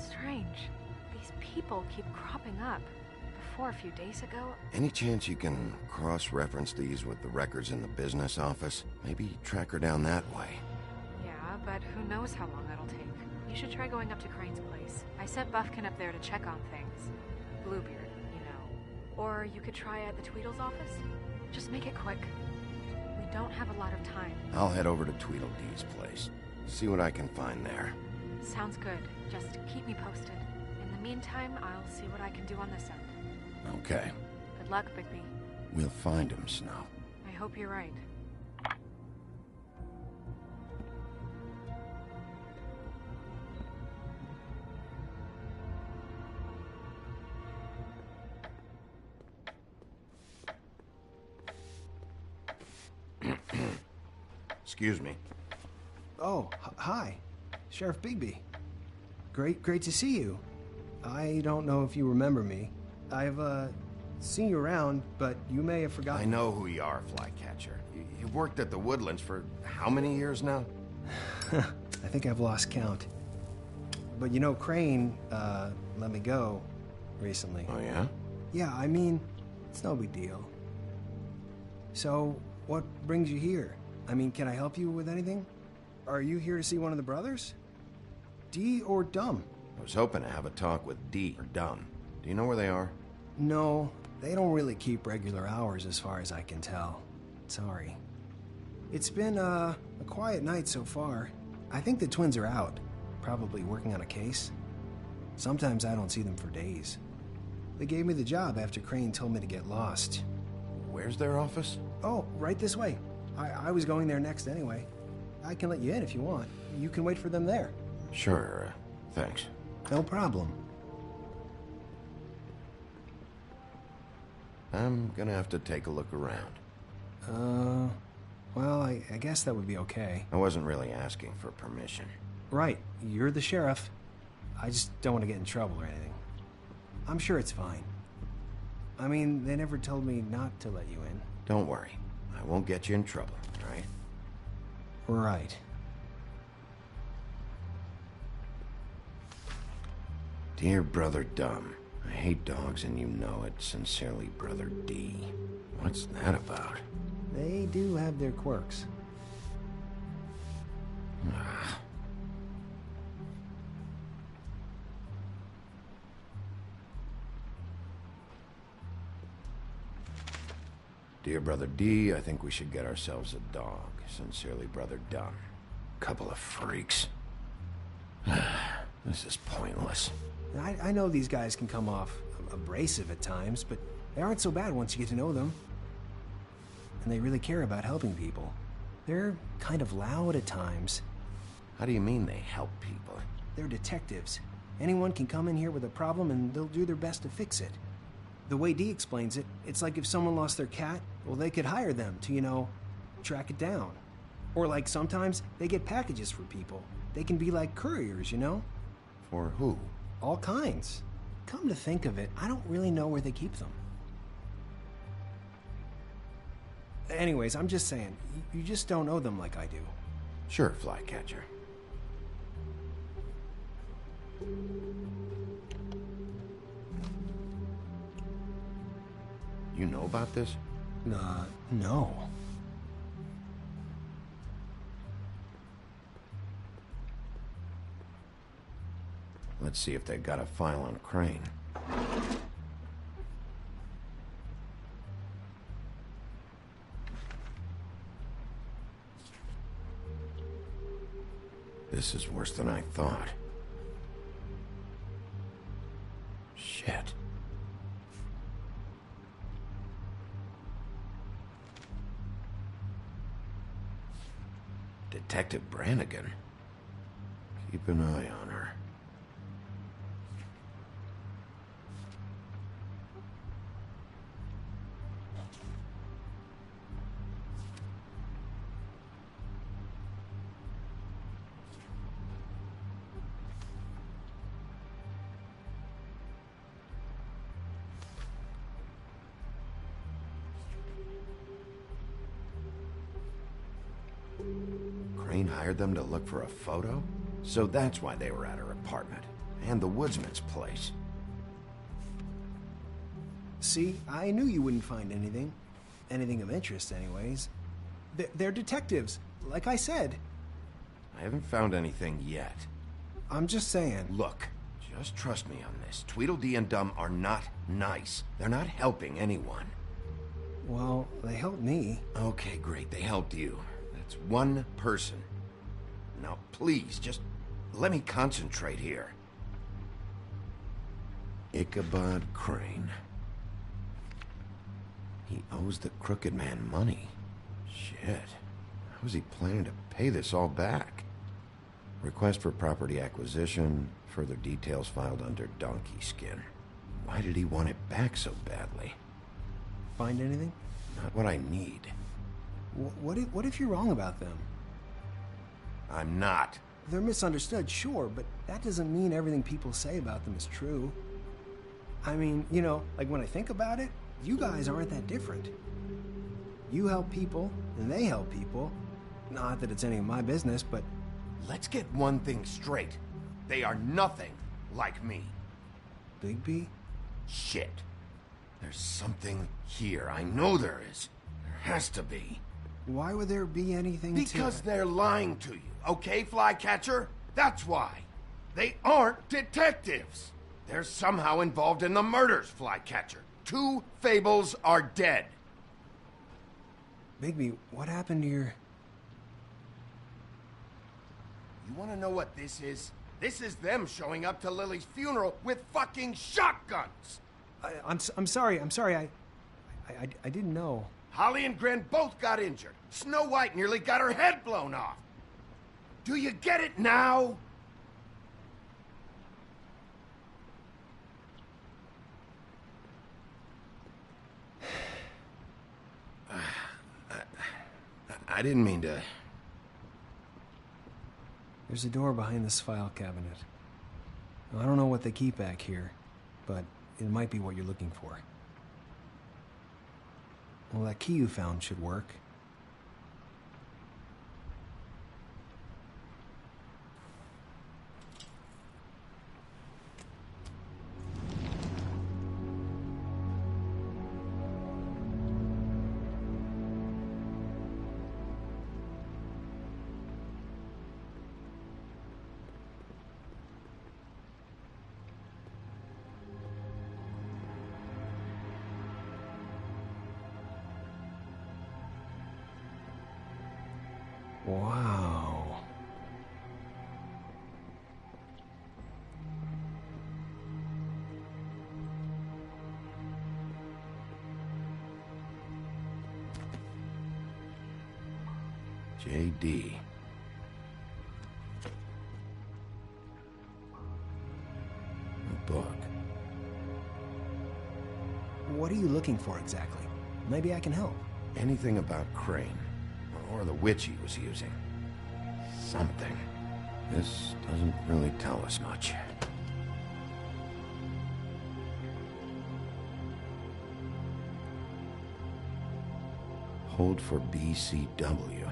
E: Strange. These people keep cropping up. Before, a few days ago...
C: Any chance you can cross-reference these with the records in the business office? Maybe track her down that way.
E: Yeah, but who knows how long that'll take. You should try going up to Crane's place. I sent Buffkin up there to check on things. Bluebeard, you know. Or you could try at the Tweedle's office. Just make it quick. We don't have a lot of time.
C: I'll head over to Tweedledee's place. See what I can find there.
E: Sounds good. Just keep me posted. In the meantime, I'll see what I can do on this end.
C: Okay.
E: Good luck, Bigby.
C: We'll find him, Snow.
E: I hope you're right.
C: Excuse me.
P: Oh, hi. Sheriff Bigby. Great to see you. I don't know if you remember me. I've, seen you around, but you may have forgotten.
C: I know who you are, Flycatcher. You've worked at the Woodlands for how many years now?
P: I think I've lost count. But you know, Crane, let me go recently.
C: Oh, yeah?
P: Yeah, I mean, it's no big deal. So, what brings you here? I mean, can I help you with anything? Are you here to see one of the brothers? D or Dumb?
C: I was hoping to have a talk with D or Dumb. Do you know where they are?
P: No, they don't really keep regular hours as far as I can tell. Sorry. It's been, a quiet night so far. I think the twins are out, probably working on a case. Sometimes I don't see them for days. They gave me the job after Crane told me to get lost.
C: Where's their office?
P: Oh, right this way. I was going there next anyway. I can let you in if you want. You can wait for them there.
C: Sure, thanks.
P: No problem.
C: I'm gonna have to take a look around.
P: Well, I guess that would be okay.
C: I wasn't really asking for permission.
P: Right, you're the sheriff. I just don't want to get in trouble or anything. I'm sure it's fine. I mean, they never told me not to let you in.
C: Don't worry. I won't get you in trouble, all right?
P: Right.
C: Dear Brother Dumb, I hate dogs and you know it. Sincerely, Brother D. What's that about?
P: They do have their quirks.
C: Ah. Dear Brother D, I think we should get ourselves a dog. Sincerely, Brother Dumb. Couple of freaks. This is pointless.
P: I know these guys can come off abrasive at times, but they aren't so bad once you get to know them. And they really care about helping people. They're kind of loud at times.
C: How do you mean they help people?
P: They're detectives. Anyone can come in here with a problem and they'll do their best to fix it. The way Dee explains it, it's like if someone lost their cat, well, they could hire them to, you know, track it down. Or like sometimes they get packages for people. They can be like couriers, you know?
C: For who?
P: All kinds. Come to think of it, I don't really know where they keep them. Anyways, I'm just saying, you just don't know them like I do.
C: Sure, Flycatcher. You know about this?
P: No.
C: Let's see if they got a file on Crane. This is worse than I thought. Shit. Detective Brannigan. Keep an eye on her. Crane hired them to look for a photo? So that's why they were at her apartment. And the woodsman's place.
P: See, I knew you wouldn't find anything. Anything of interest, anyways. They're detectives, like I said.
C: I haven't found anything yet.
P: I'm just saying.
C: Look, just trust me on this. Tweedledee and Dumb are not nice. They're not helping anyone.
P: Well, they helped me.
C: Okay, great. They helped you. That's one person. Now, please, just let me concentrate here. Ichabod Crane. He owes the Crooked Man money. Shit. How is he planning to pay this all back? Request for property acquisition. Further details filed under Donkey Skin. Why did he want it back so badly?
P: Find anything?
C: Not what I need.
P: What if you're wrong about them?
C: I'm not.
P: They're misunderstood, sure, but that doesn't mean everything people say about them is true. I mean, you know, like when I think about it, you guys aren't that different. You help people, and they help people. Not that it's any of my business, but...
C: Let's get one thing straight. They are nothing like me.
P: Bigby?
C: Shit. There's something here. I know there is. There has to be.
P: Why would there be anything
C: Because they're lying to you, okay, Flycatcher? That's why. They aren't detectives. They're somehow involved in the murders, Flycatcher. 2 Fables are dead.
P: Bigby, what happened to your...
C: You want to know what this is? This is them showing up to Lily's funeral with fucking shotguns!
P: I'm sorry, I didn't know.
C: Holly and Gren both got injured. Snow White nearly got her head blown off. Do you get it now? I didn't mean to...
P: There's a door behind this file cabinet. I don't know what they keep back here, but it might be what you're looking for. Well, that key you found should work. Wow.
C: J.D. A book.
P: What are you looking for exactly? Maybe I can help.
C: Anything about Crane. Or the witch he was using. Something. This doesn't really tell us much. Hold for BCW.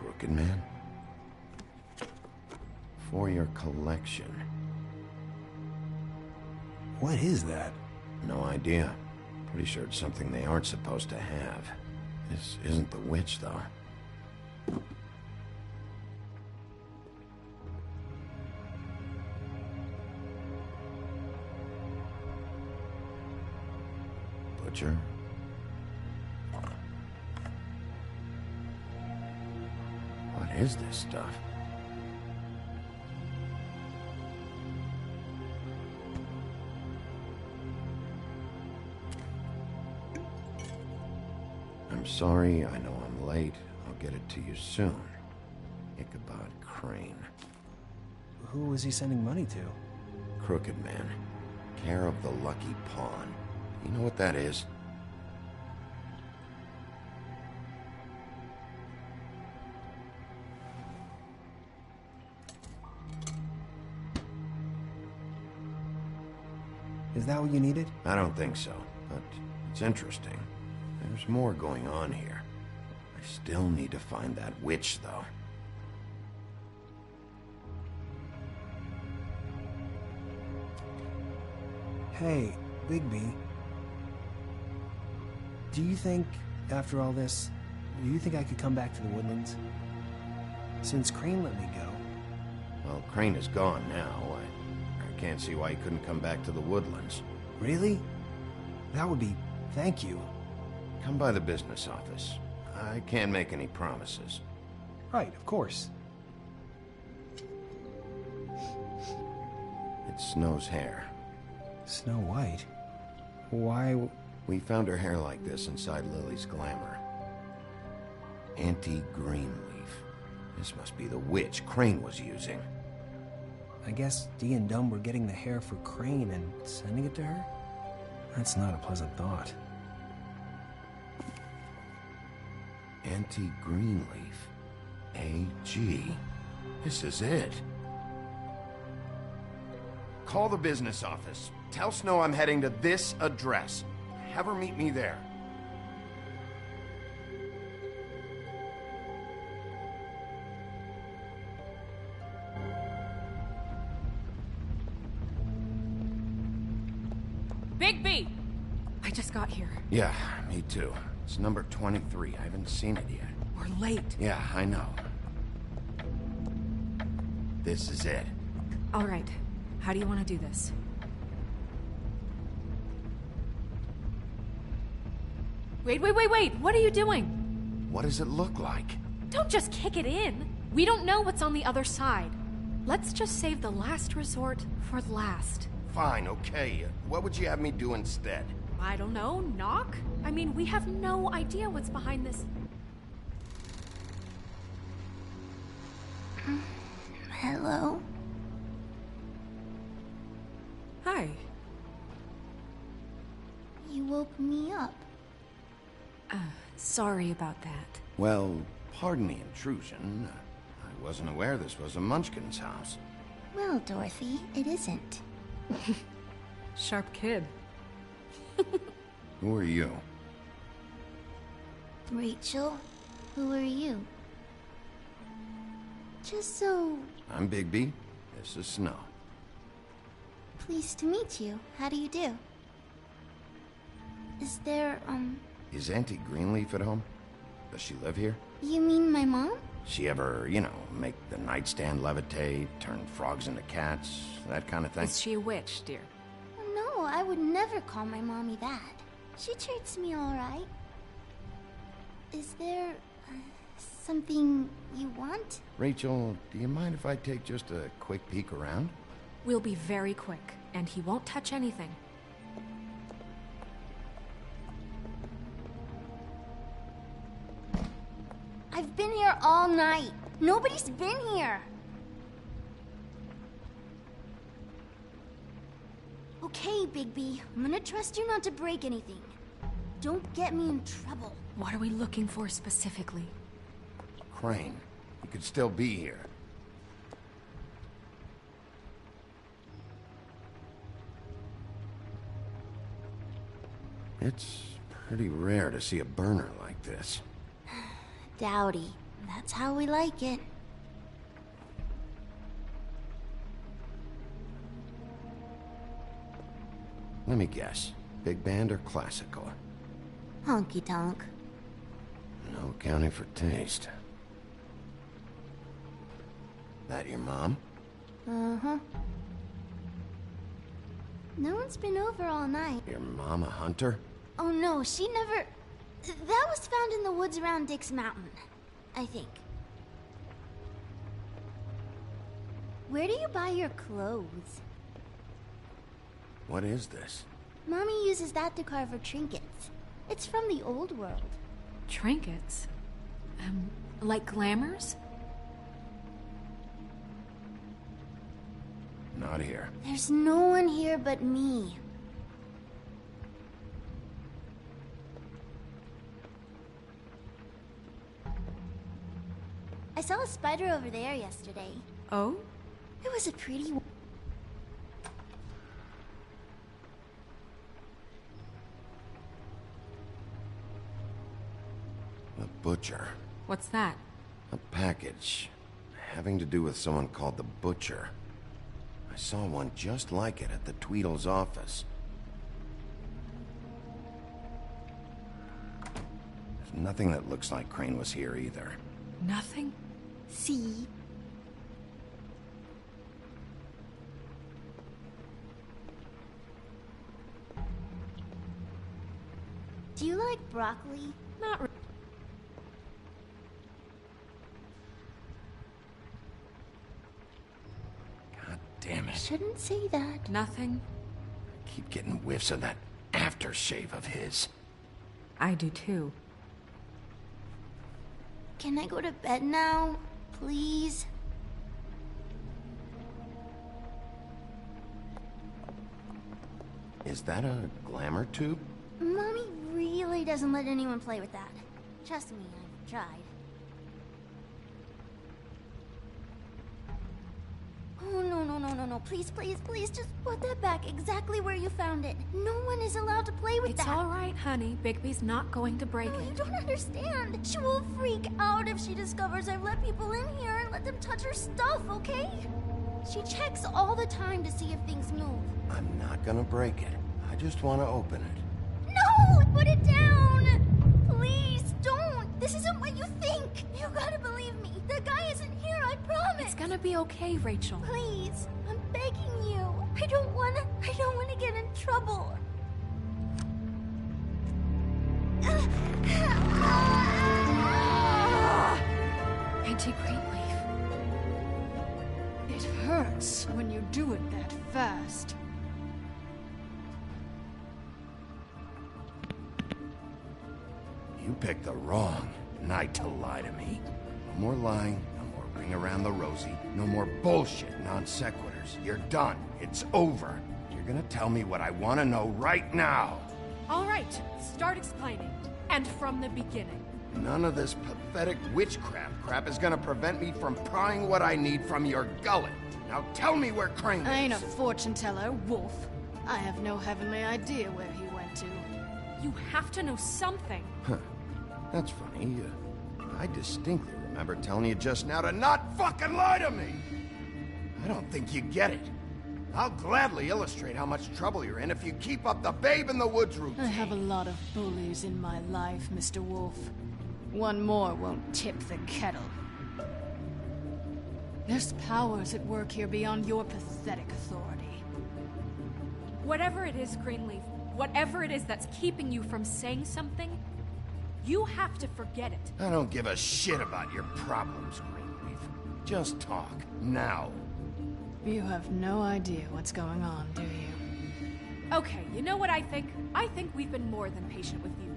C: Crooked Man? For your collection.
P: What is that?
C: No idea. Pretty sure it's something they aren't supposed to have. This isn't the witch, though. Butcher? What is this stuff? I'm sorry, I know I'm late. I'll get it to you soon. Ichabod Crane.
P: Who was he sending money to?
C: Crooked Man. Care of the Lucky Pawn. You know what that is?
P: Is that what you needed?
C: I don't think so, but it's interesting. There's more going on here. I still need to find that witch, though.
P: Hey, Bigby. Do you think, after all this, do you think I could come back to the Woodlands? Since Crane let me go.
C: Well, Crane is gone now. I can't see why he couldn't come back to the Woodlands.
P: Really? That would be... thank you.
C: Come by the business office. I can't make any promises.
P: Right, of course.
C: It's Snow's hair.
P: Snow White? Why...
C: We found her hair like this inside Lily's glamour. Auntie Greenleaf. This must be the witch Crane was using.
P: I guess Dee and Dumb were getting the hair for Crane and sending it to her? That's not a pleasant thought.
C: Auntie Greenleaf. A.G. This is it. Call the business office. Tell Snow I'm heading to this address. Have her meet me there.
E: Bigby! I just got here.
C: Yeah, me too. It's number 23. I haven't seen it yet.
E: We're late.
C: Yeah, I know. This is it.
E: All right. How do you want to do this? Wait! What are you doing?
C: What does it look like?
D: Don't just kick it in. We don't know what's on the other side. Let's just save the last resort for last.
C: Fine, okay. What would you have me do instead?
E: I don't know, knock? I mean, we have no idea what's behind this.
Q: Hello?
E: Hi.
Q: You woke me up.
E: Sorry about that.
C: Well, pardon the intrusion. I wasn't aware this was a Munchkin's house.
Q: Well, Dorothy, it isn't.
E: Sharp kid.
C: Who are you?
Q: Rachel, who are you? Just so...
C: I'm Bigby. This is Snow.
Q: Pleased to meet you. How do you do? Is there,
C: Is Auntie Greenleaf at home? Does she live here?
Q: You mean my mom?
C: She ever, you know, make the nightstand levitate, turn frogs into cats, that kind of thing?
E: Is she a witch, dear?
Q: No, I would never call my mommy that. She treats me all right. Is there something you want?
C: Rachel, do you mind if I take just a quick peek around?
E: We'll be very quick, and he won't touch anything.
Q: I've been here all night. Nobody's been here. Okay, Bigby. I'm gonna trust you not to break anything. Don't get me in trouble.
E: What are we looking for specifically?
C: Crane, he could still be here. It's pretty rare to see a burner like this.
Q: Dowdy. That's how we like it.
C: Let me guess. Big band or classical?
Q: Honky tonk.
C: No accounting for taste. That your mom?
Q: Uh-huh. No one's been over all night.
C: Your mom a hunter?
Q: Oh no, she never... That was found in the woods around Dick's Mountain, I think. Where do you buy your clothes?
C: What is this?
Q: Mommy uses that to carve her trinkets. It's from the old world.
E: Trinkets? Like glamours?
C: Not here.
Q: There's no one here but me. I saw a spider over there yesterday.
E: Oh?
Q: It was a pretty one.
C: The Butcher.
E: What's that?
C: A package. Having to do with someone called the Butcher. I saw one just like it at the Tweedle's office. There's nothing that looks like Crane was here either.
E: Nothing?
Q: See? Do you like broccoli?
E: Not really.
C: God damn it.
Q: Shouldn't say that.
E: Nothing?
C: I keep getting whiffs of that aftershave of his.
E: I do too.
Q: Can I go to bed now? Please?
C: Is that a glamour tube?
Q: Mommy really doesn't let anyone play with that. Trust me, I've tried. Oh, no. Please, just put that back exactly where you found it. No one is allowed to play with that.
E: It's all right, honey. Bigby's not going to break
Q: No,
E: it.
Q: you don't understand. She will freak out if she discovers I've let people in here and let them touch her stuff, okay? She checks all the time to see if things move.
C: I'm not gonna break it. I just want to open it.
Q: No! Put it down! Please, don't! This isn't what you think! You gotta believe me. The guy isn't here, I promise!
E: It's gonna be okay, Rachel.
Q: Please, I'm begging you. I don't wanna get in trouble.
E: Auntie Greenleaf.
R: It hurts when you do it that fast.
C: You picked the wrong night to lie to me. No more lying, no more ring around the rosy, no more bullshit non sequiturs. You're done. It's over. You're gonna tell me what I want to know right now.
E: All right, start explaining. And from the beginning.
C: None of this pathetic witchcraft crap is gonna prevent me from prying what I need from your gullet. Now tell me where Crane is.
R: I ain't a fortune teller, Wolf. I have no heavenly idea where he went to.
E: You have to know something.
C: Huh. That's funny. I distinctly remember telling you just now to not fucking lie to me! I don't think you get it. I'll gladly illustrate how much trouble you're in if you keep up the Babe in the Woods routine.
R: I have a lot of bullies in my life, Mr. Wolf. One more won't tip the kettle. There's powers at work here beyond your pathetic authority.
E: Whatever it is, Greenleaf, whatever it is that's keeping you from saying something, you have to forget it.
C: I don't give a shit about your problems, Greenleaf. Just talk, now.
R: You have no idea what's going on, do you?
E: Okay, you know what I think? I think we've been more than patient with you.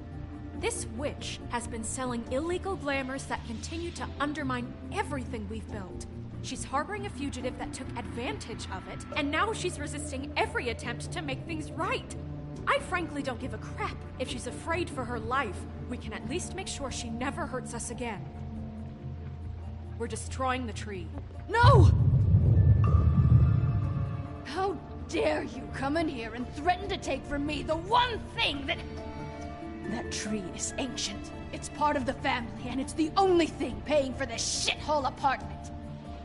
E: This witch has been selling illegal glamours that continue to undermine everything we've built. She's harboring a fugitive that took advantage of it, and now she's resisting every attempt to make things right. I frankly don't give a crap if she's afraid for her life. We can at least make sure she never hurts us again. We're destroying the tree.
R: No! How dare you come in here and threaten to take from me the one thing that... That tree is ancient. It's part of the family, and it's the only thing paying for this shithole apartment.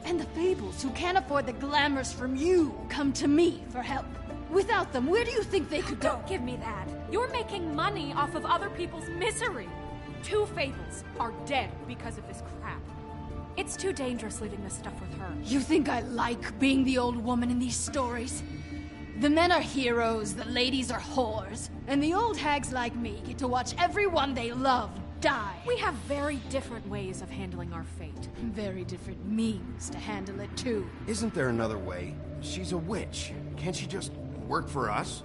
R: And the Fables, who can't afford the glamours from you, come to me for help. Without them, where do you think they could go?
E: Don't give me that. You're making money off of other people's misery. 2 Fables are dead because of this crap. It's too dangerous leaving this stuff with her.
R: You think I like being the old woman in these stories? The men are heroes, the ladies are whores, and the old hags like me get to watch everyone they love die.
E: We have very different ways of handling our fate.
R: Very different means to handle it, too.
C: Isn't there another way? She's a witch. Can't she just work for us?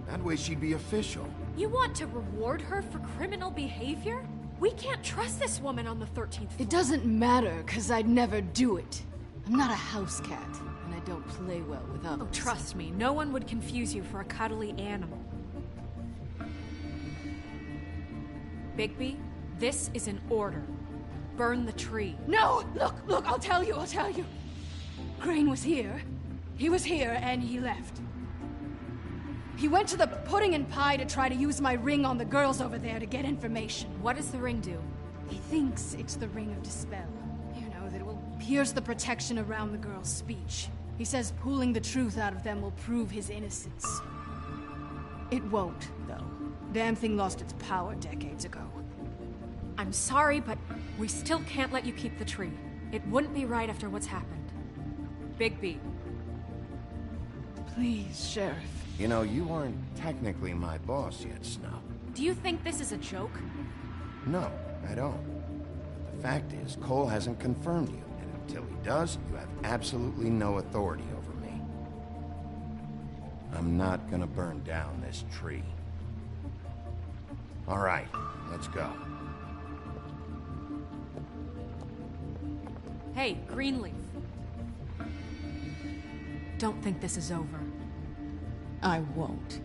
C: That way she'd be official.
E: You want to reward her for criminal behavior? We can't trust this woman on the 13th floor.
R: It doesn't matter, because I'd never do it. I'm not a house cat, and I don't play well with others.
E: Oh, trust me, no one would confuse you for a cuddly animal. Bigby, this is an order. Burn the tree.
R: No! Look, I'll tell you. Crane was here. He was here, and he left. He went to the Pudding and Pie to try to use my ring on the girls over there to get information.
E: What does the ring do?
R: He thinks it's the Ring of Dispel. You know, that it will pierce the protection around the girls' speech. He says pulling the truth out of them will prove his innocence. It won't, though. Damn thing lost its power decades ago.
E: I'm sorry, but we still can't let you keep the tree. It wouldn't be right after what's happened. Bigby.
R: Please, Sheriff.
C: You know, you aren't technically my boss yet, Snow.
E: Do you think this is a joke?
C: No, I don't. But the fact is, Cole hasn't confirmed you, and until he does, you have absolutely no authority over me. I'm not gonna burn down this tree. All right, let's go.
E: Hey, Greenleaf. Don't think this is over.
R: I won't.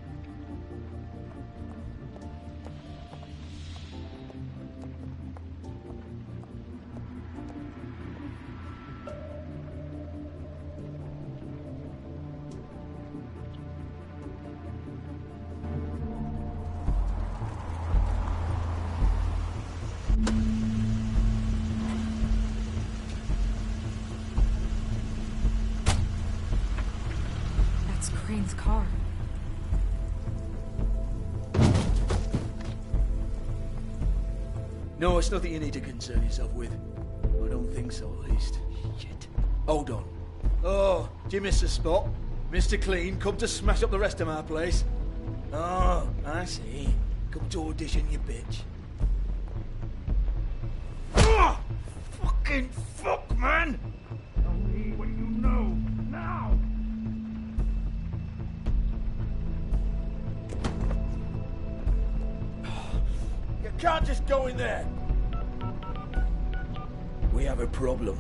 E: That's Crane's car.
S: No, it's nothing you need to concern yourself with. I don't think so, at least. Shit. Hold on. Oh, do you miss the spot? Mr. Clean, come to smash up the rest of my place. Oh, I see. Come to audition, you bitch. Oh, fucking fuck, man! Tell me what you know, now! You can't can't just go in there. We have a problem.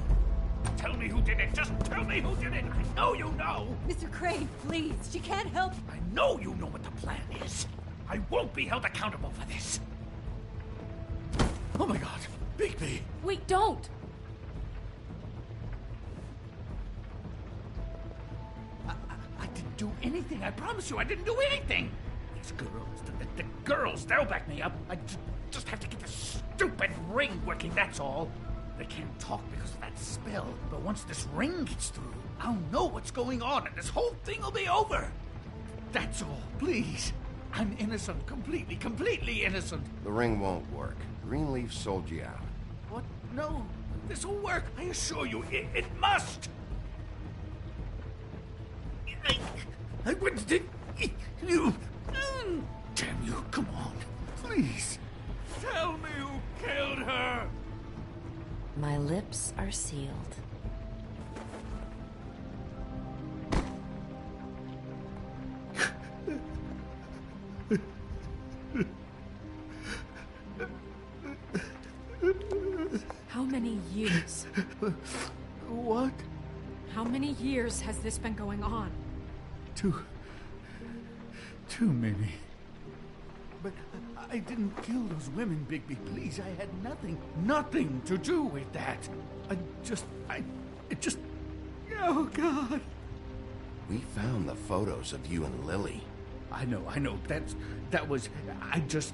I: Tell me who did it. Just tell me who did it. I know you know.
F: Mr. Crane, please. She can't help.
I: I know you know what the plan is. I won't be held accountable for this.
S: Oh my God, Bigby.
E: Wait, don't.
I: I didn't do anything. I promise you, I didn't do anything. These girls, the girls, they'll back me up. I just have to get this stupid ring working, that's all. They can't talk because of that spell, but once this ring gets through, I'll know what's going on and this whole thing will be over. That's all, please. I'm innocent, completely innocent.
C: The ring won't work. Greenleaf sold you out.
I: What? No, this will work. I assure you, it must. I wouldn't think you. Damn you! Come on, please. Tell me who killed her.
H: My lips are sealed.
E: How many years?
A: What?
E: How many years has this been going on?
A: Two, maybe.
I: But I didn't kill those women, Bigby. Please, I had nothing to do with that. It just... Oh, God.
C: We found the photos of you and Lily.
I: I know. That was... I just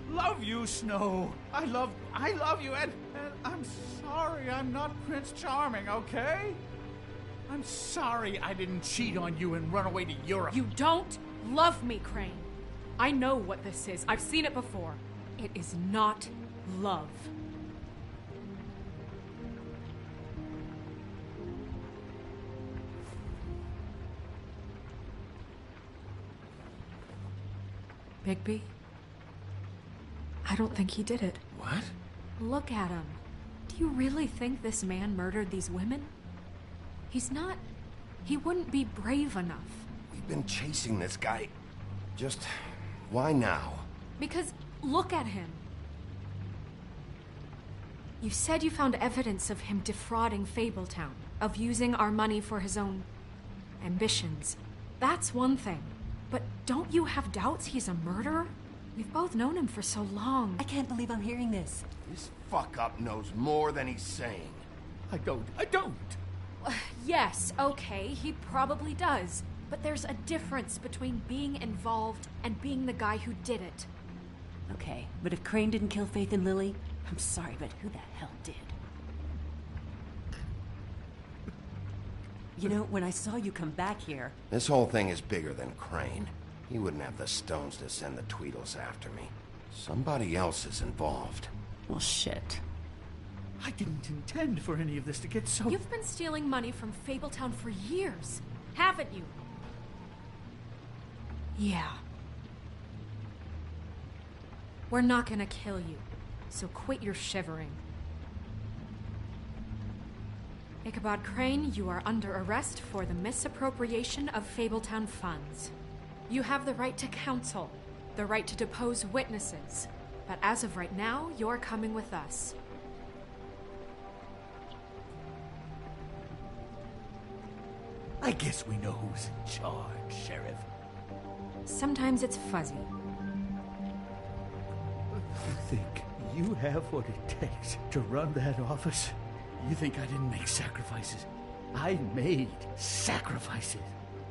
I: love you, Snow. I love you, and I'm sorry I'm not Prince Charming, okay? I'm sorry I didn't cheat on you and run away to Europe.
E: You don't love me, Crane. I know what this is. I've seen it before. It is not love. Bigby? I don't think he did it.
C: What?
E: Look at him. Do you really think this man murdered these women? He's not... He wouldn't be brave enough.
C: We've been chasing this guy. Just... why now?
E: Because look at him. You said you found evidence of him defrauding Fabletown, of using our money for his own ambitions. That's one thing. But don't you have doubts he's a murderer? We've both known him for so long.
F: I can't believe I'm hearing this.
C: This fuck-up knows more than he's saying.
I: I don't.
E: Yes, okay, he probably does. But there's a difference between being involved and being the guy who did it.
F: Okay, but if Crane didn't kill Faith and Lily, I'm sorry, but who the hell did? You know, when I saw you come back here...
C: This whole thing is bigger than Crane. He wouldn't have the stones to send the Tweedles after me. Somebody else is involved.
F: Well, shit.
I: I didn't intend for any of this to get so...
E: You've been stealing money from Fabletown for years, haven't you? Yeah. We're not gonna kill you, so quit your shivering. Ichabod Crane, you are under arrest for the misappropriation of Fabletown funds. You have the right to counsel, the right to depose witnesses, but as of right now, you're coming with us.
I: I guess we know who's in charge, Sheriff.
E: Sometimes it's fuzzy.
I: You think you have what it takes to run that office? You think I didn't make sacrifices? I made sacrifices.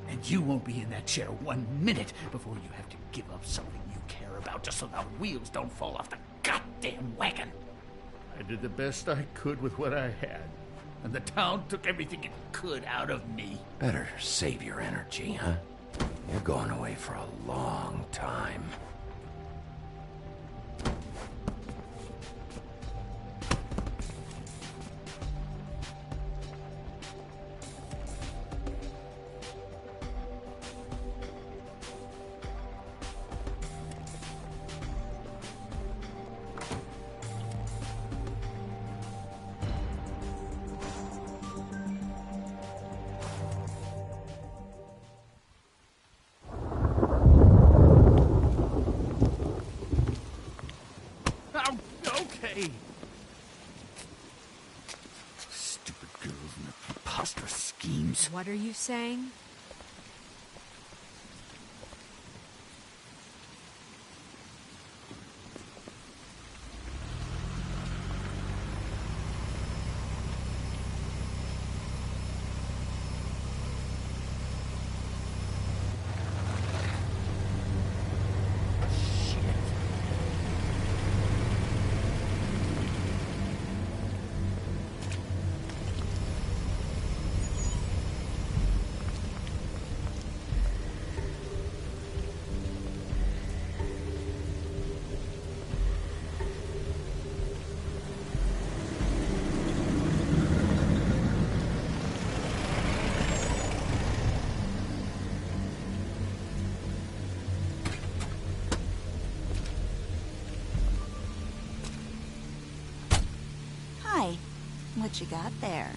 I: And you won't be in that chair 1 minute before you have to give up something you care about just so the wheels don't fall off the goddamn wagon. I did the best I could with what I had. And the town took everything it could out of me.
C: Better save your energy, huh? You're going away for a long time.
I: preposterous schemes.
E: What are you saying?
T: Hi. What you got there?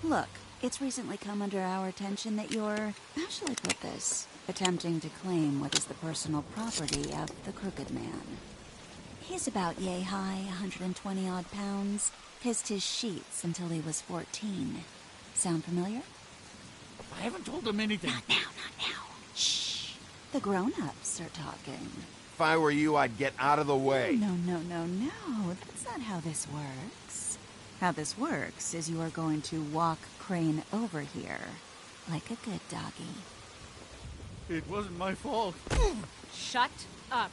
T: Look, it's recently come under our attention that you're, how shall I put this, attempting to claim what is the personal property of the Crooked Man. He's about yay high, 120-odd pounds, pissed his sheets until he was 14. Sound familiar?
A: I haven't told him anything.
T: Not now. Shh. The grown-ups are talking.
C: If I were you, I'd get out of the way.
T: No. That's not how this works. How this works is you are going to walk Crane over here, like a good doggy.
A: It wasn't my fault.
D: Shut up.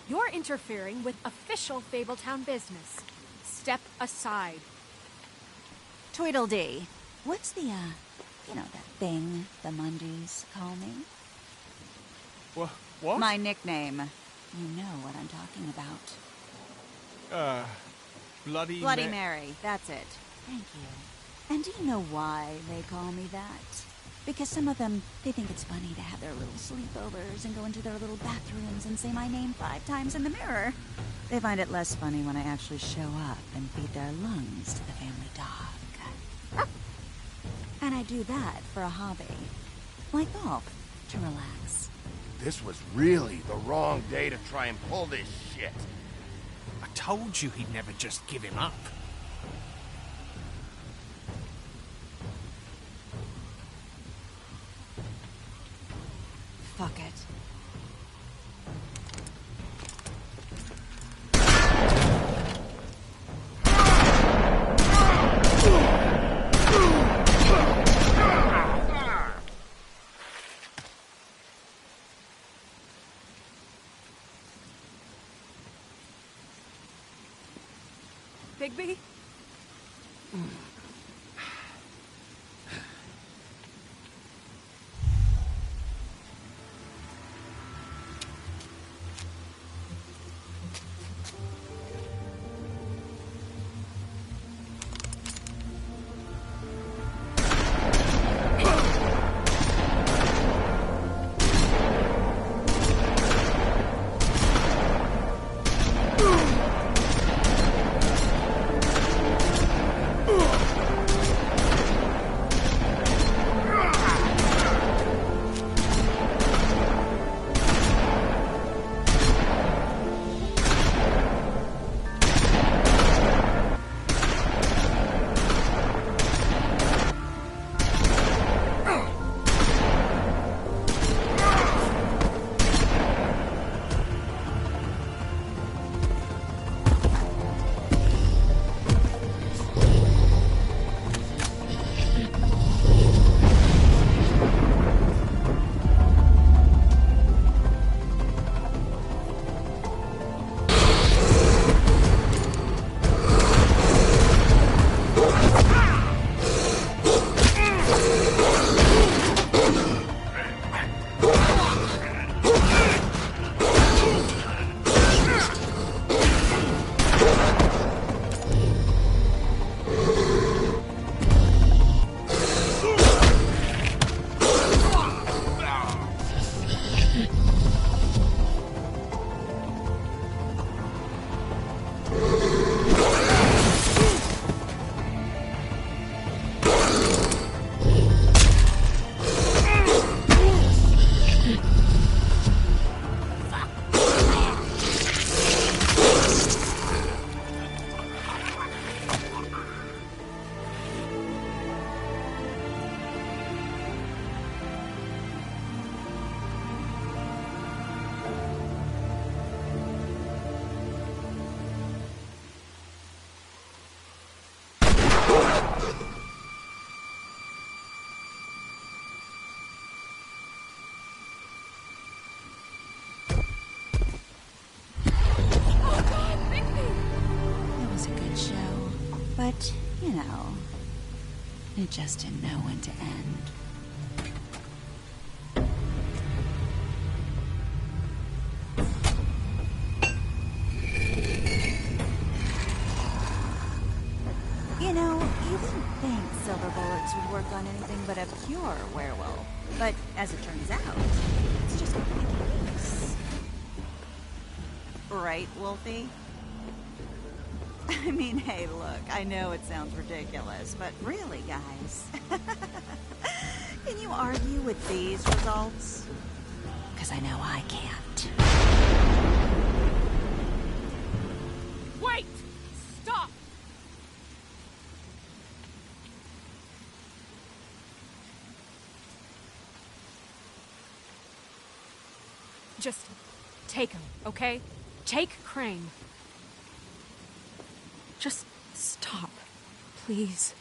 D: You're interfering with official Fabletown business. Step aside.
T: Tweedledee. What's the, that thing the Mundys call me?
B: What?
T: My nickname. You know what I'm talking about. Bloody Mary, that's it. Thank you. And do you know why they call me that? Because some of them, they think it's funny to have their little sleepovers and go into their little bathrooms and say my name 5 times in the mirror. They find it less funny when I actually show up and feed their lungs to the family dog. And I do that for a hobby. Like golf, to relax.
C: This was really the wrong day to try and pull this shit.
I: I told you he'd never just give him up.
T: Fuck it.
E: Bigby?
T: It just didn't know when to end. You know, you didn't think silver bullets would work on anything but a pure werewolf. But as it turns out, it's just not the case. Right, Wolfie? I mean, hey, look, I know it sounds ridiculous, but really, guys, can you argue with these results? Because I know I can't.
R: Wait! Stop! Just take him, okay? Take Crane. Just stop, please.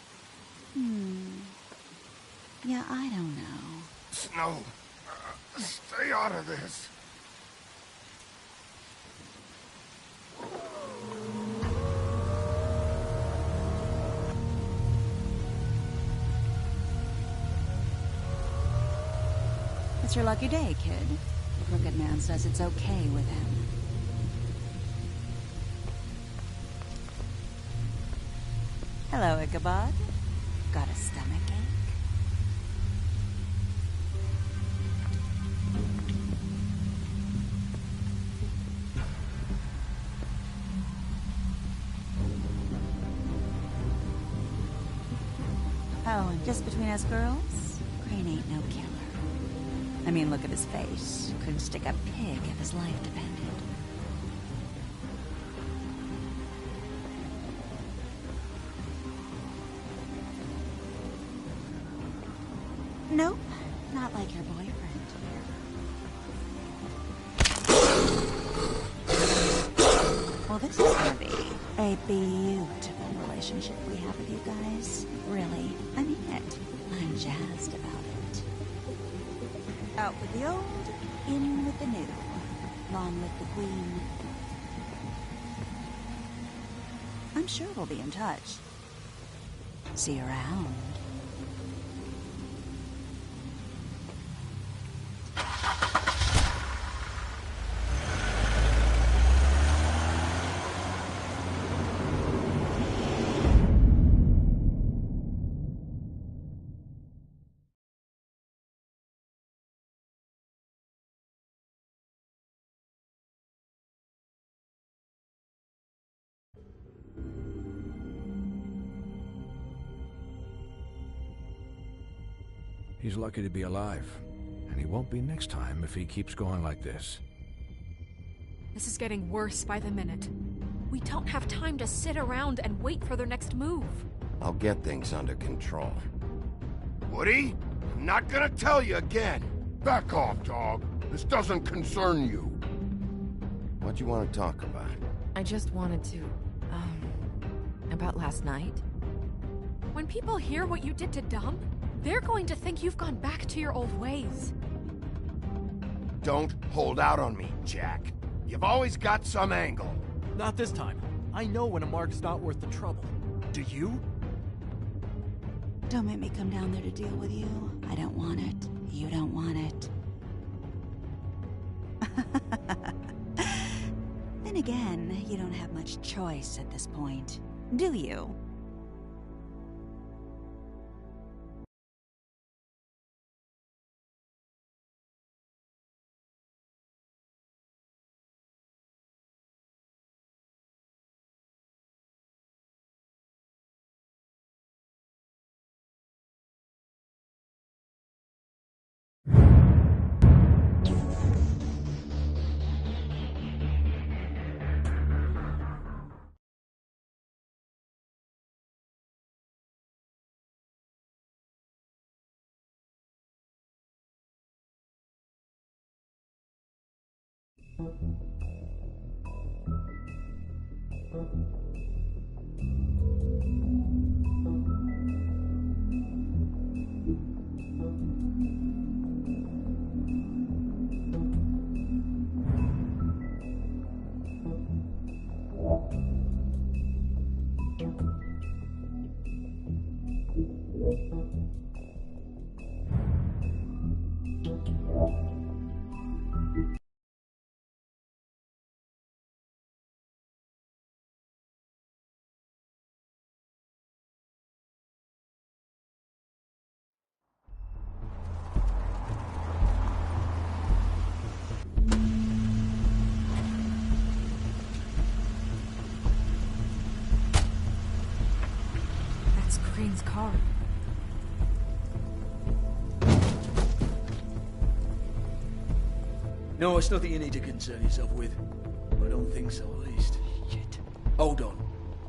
T: Yeah, I don't know.
O: Snow, stay out of this.
T: It's your lucky day, kid. The Crooked Man says it's okay with him. Hello, Ichabod. Got a stomachache? Oh, and just between us girls, Crane ain't no killer. I mean, look at his face. Couldn't stick a pig if his life depended. Nope, not like your boyfriend here. Well, this is gonna be a beautiful relationship we have with you guys. Really, I mean it. I'm jazzed about it. Out with the old, in with the new. Long live the Queen. I'm sure we'll be in touch. See you around.
L: He's lucky to be alive, and he won't be next time if he keeps going like this.
R: This is getting worse by the minute. We don't have time to sit around and wait for their next move.
C: I'll get things under control.
O: Woody, I'm not gonna tell you again. Back off, dog. This doesn't concern you.
C: What do you want to talk about?
H: I just wanted to, about last night.
R: When people hear what you did to Dom, they're going to think you've gone back to your old ways.
O: Don't hold out on me, Jack. You've always got some angle.
B: Not this time. I know when a mark's not worth the trouble. Do you?
T: Don't make me come down there to deal with you. I don't want it. You don't want it. Then again, you don't have much choice at this point, do you?
E: hard.
S: No, it's nothing you need to concern yourself with. I don't think so, at least. Shit. Hold on.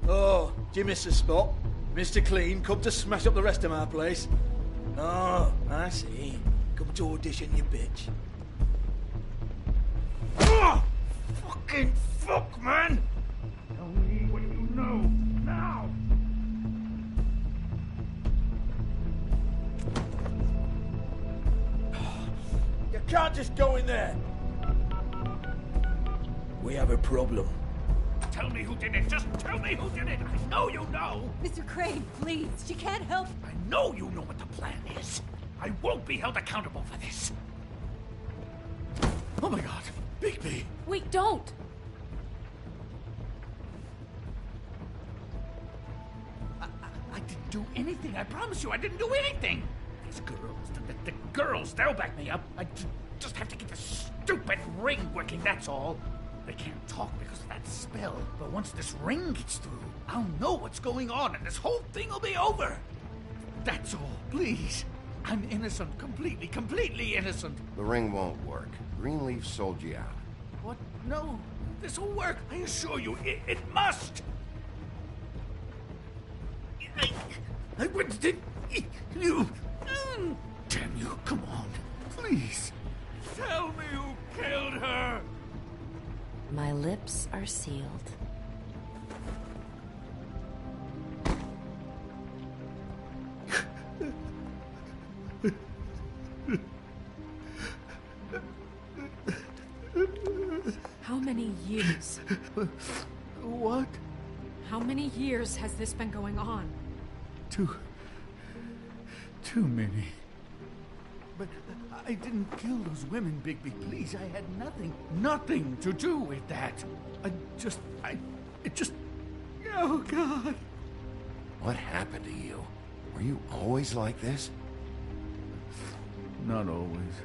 S: Oh, do you miss the spot? Mr. Clean, come to smash up the rest of my place. Oh, I see. Come to audition, you bitch. Oh! Fucking fuck, man! Tell me what you know, now! You can't just go in there! We have a problem.
I: Tell me who did it. Just tell me who did it. I know you know.
F: Mr. Crane, please. She can't help.
I: I know you know what the plan is. I won't be held accountable for this.
A: Oh my God, Bigby.
E: Wait, don't.
I: I didn't do anything. I promise you, I didn't do anything. These girls, the girls, they'll back me up. I just have to get the stupid ring working, that's all. They can't talk because of that spell, but once this ring gets through, I'll know what's going on and this whole thing will be over. That's all, please. I'm innocent, completely innocent.
C: The ring won't work. Greenleaf sold you out.
I: What? No, this'll work. I assure you, it must. I wouldn't. You. Damn you, come on, please. Tell me who killed her.
H: My lips are sealed.
E: How many years?
A: What?
E: How many years has this been going on?
A: Too many.
I: But I didn't kill those women, Bigby. Please, I had nothing to do with that. It just... Oh, God.
C: What happened to you? Were you always like this?
A: Not always.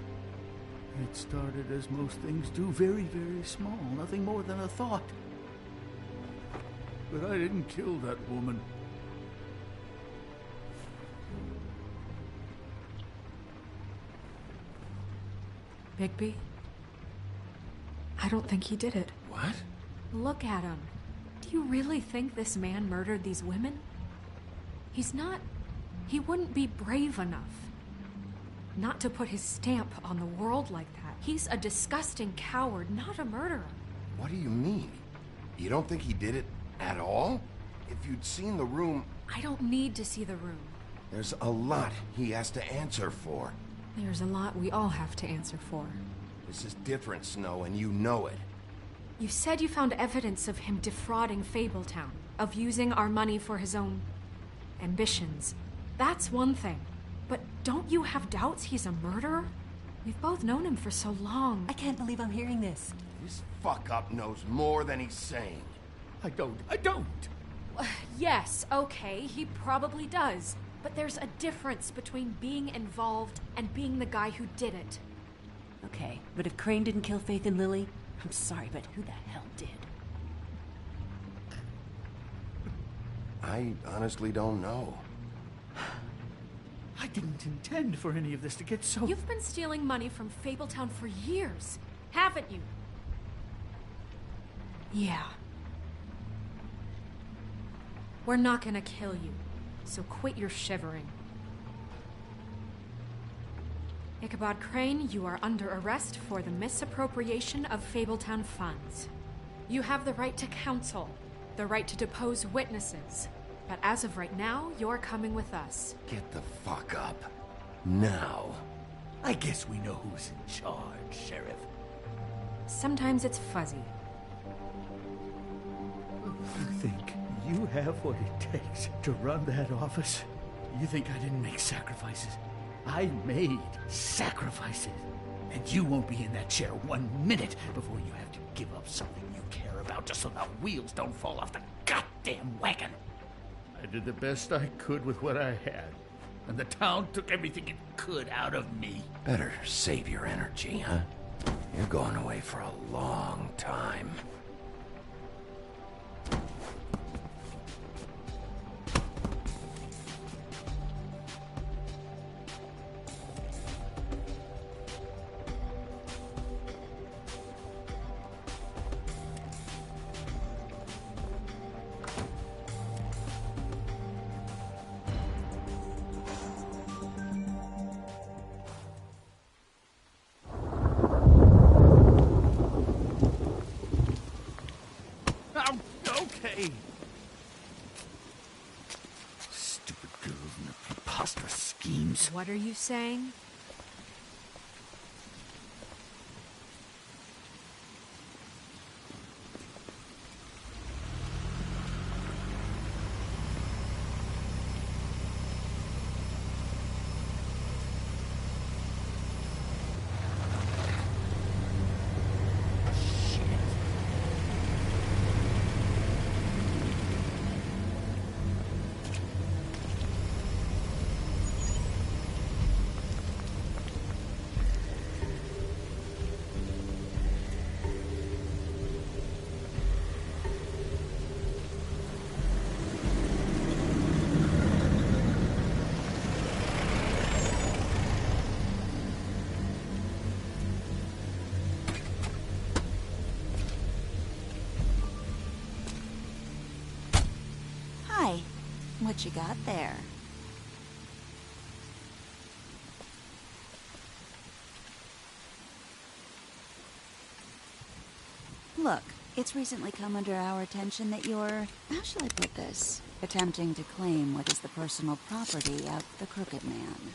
A: It started as most things do, very, very small. Nothing more than a thought. But I didn't kill that woman.
E: Bigby? I don't think he did it.
C: What?
E: Look at him. Do you really think this man murdered these women? He's not... He wouldn't be brave enough. Not to put his stamp on the world like that. He's a disgusting coward, not a murderer.
C: What do you mean? You don't think he did it at all? If you'd seen the room...
E: I don't need to see the room.
C: There's a lot he has to answer for.
E: There's a lot we all have to answer for.
C: This is different, Snow, and you know it.
E: You said you found evidence of him defrauding Fabletown, of using our money for his own ambitions. That's one thing. But don't you have doubts he's a murderer? We've both known him for so long.
F: I can't believe I'm hearing this.
C: This fuck-up knows more than he's saying.
I: I don't.
E: Yes, okay, he probably does. But there's a difference between being involved and being the guy who did it.
F: Okay, but if Crane didn't kill Faith and Lily, I'm sorry, but who the hell did?
C: I honestly don't know.
I: I didn't intend for any of this to get so...
E: You've been stealing money from Fabletown for years, haven't you? Yeah. We're not gonna kill you, so quit your shivering. Ichabod Crane, you are under arrest for the misappropriation of Fabletown funds. You have the right to counsel, the right to depose witnesses. But as of right now, you're coming with us.
C: Get the fuck up. Now.
I: I guess we know who's in charge, Sheriff.
E: Sometimes it's fuzzy.
I: You think you have what it takes to run that office? You think I didn't make sacrifices? I made sacrifices. And you won't be in that chair 1 minute before you have to give up something you care about just so the wheels don't fall off the goddamn wagon. I did the best I could with what I had, and the town took everything it could out of me.
C: Better save your energy, huh? You're going away for a long time.
E: What are you saying?
T: What you got there? Look, it's recently come under our attention that you're, how shall I put this, attempting to claim what is the personal property of the Crooked Man.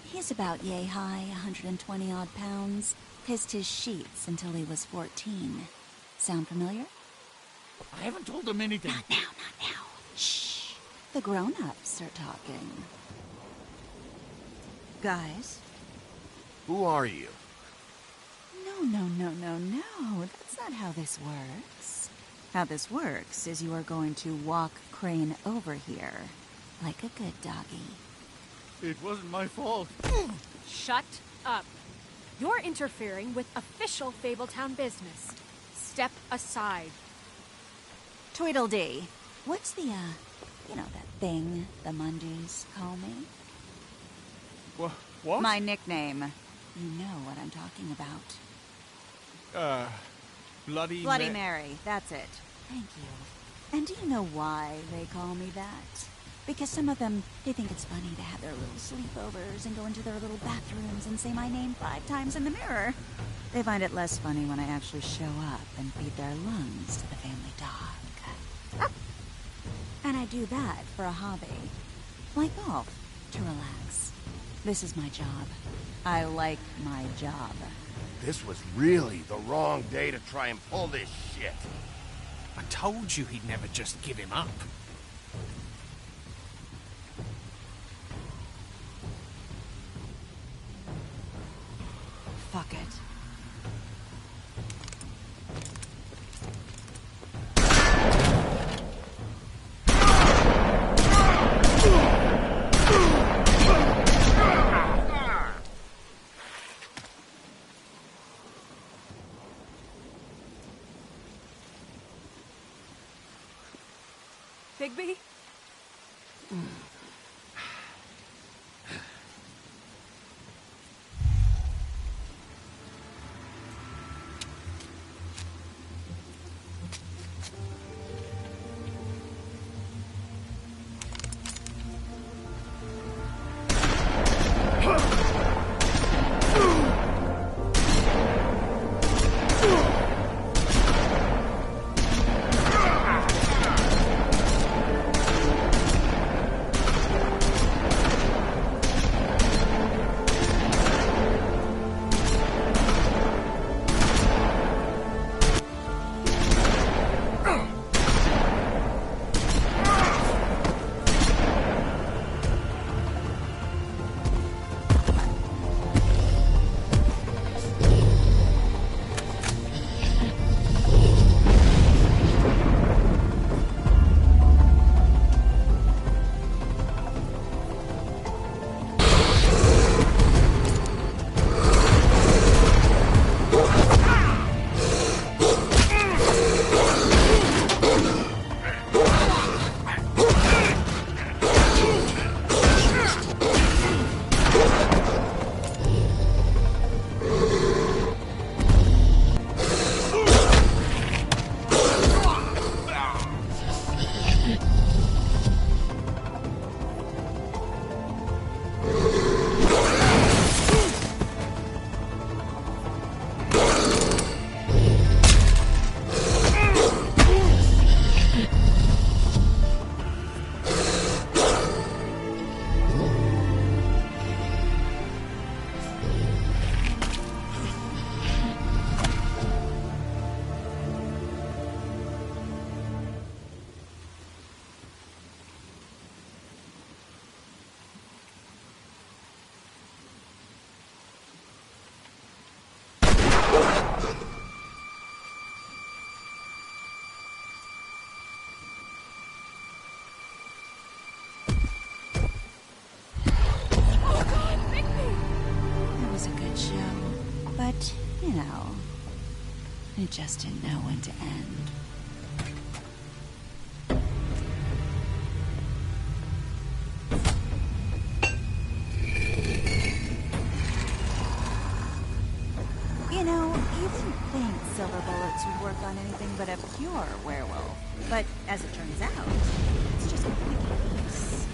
T: He's about yay high, 120 odd pounds, pissed his sheets until he was 14. Sound familiar?
A: I haven't told him anything.
T: Not now. Shh. The grown-ups are talking. Guys?
C: Who are you?
T: No. That's not how this works. How this works is you are going to walk Crane over here, like a good doggy.
A: It wasn't my fault.
E: Shut up. You're interfering with official Fabletown business. Step aside.
T: Tweedledee. What's the, you know that thing the Mundies call me?
B: What?
T: My nickname. You know what I'm talking about. Bloody Mary, that's it. Thank you. And do you know why they call me that? Because some of them, they think it's funny to have their little sleepovers and go into their little bathrooms and say my name 5 times in the mirror. They find it less funny when I actually show up and feed their lungs to the family dog. And I do that for a hobby. Like golf, to relax. This is my job. I like my job.
O: This was really the wrong day to try and pull this shit.
I: I told you he'd never just give him up.
T: Fuck it.
E: Bigby?
T: You know, it just didn't know when to end. You know, you didn't think silver bullets would work on anything but a pure werewolf. But as it turns out, it's just not the case.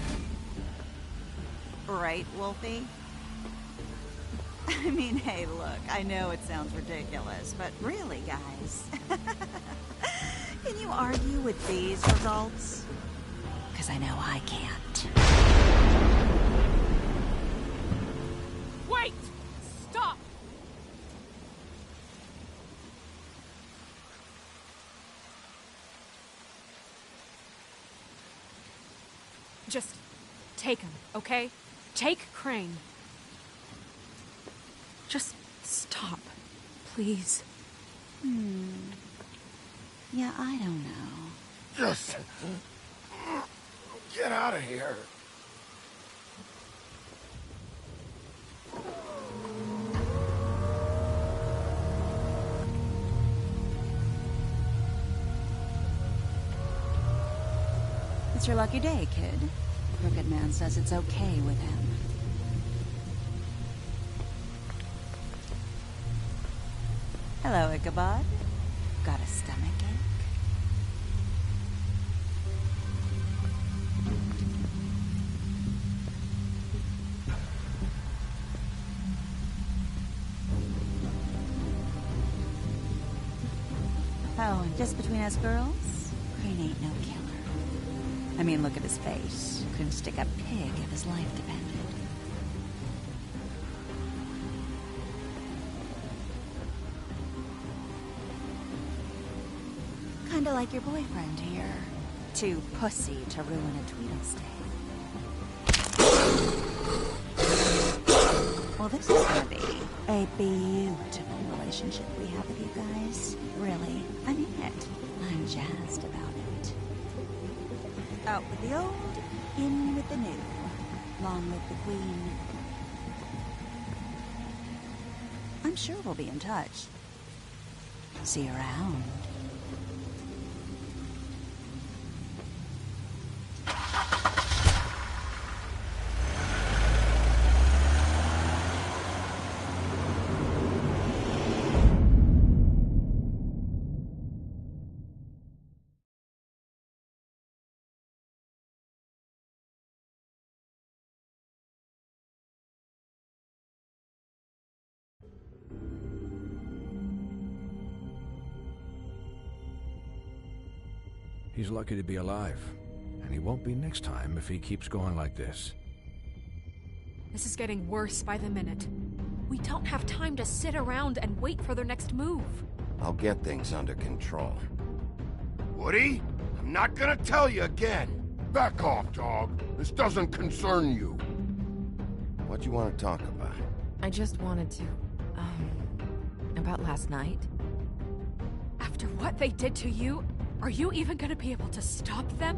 T: Right, Wolfie? I mean, hey, look, I know it sounds ridiculous, but really, guys, can you argue with these results? Because I know I can't.
E: Wait! Stop! Just take him, okay? Take Crane. Just stop, please.
T: Yeah, I don't know.
O: Just get out of here.
T: It's your lucky day, kid. Crooked Man says it's okay with him. Hello, Ichabod. Got a stomachache? Oh, and just between us girls, Crane ain't no killer. I mean, look at his face. Couldn't stick a pig if his life depended. Kinda like your boyfriend here. Too pussy to ruin a Tweedle stay. Well, this is gonna be a beautiful relationship we have with you guys. Really, I mean it. I'm jazzed about it. Out with the old, in with the new. Long live the Queen. I'm sure we'll be in touch. See you around.
L: He's lucky to be alive, and he won't be next time if he keeps going like this.
E: This is getting worse by the minute. We don't have time to sit around and wait for their next move.
C: I'll get things under control.
O: Woody, I'm not gonna tell you again. Back off, dog. This doesn't concern you.
C: What do you want to talk about?
H: I just wanted to, about last night.
E: After what they did to you, are you even gonna be able to stop them?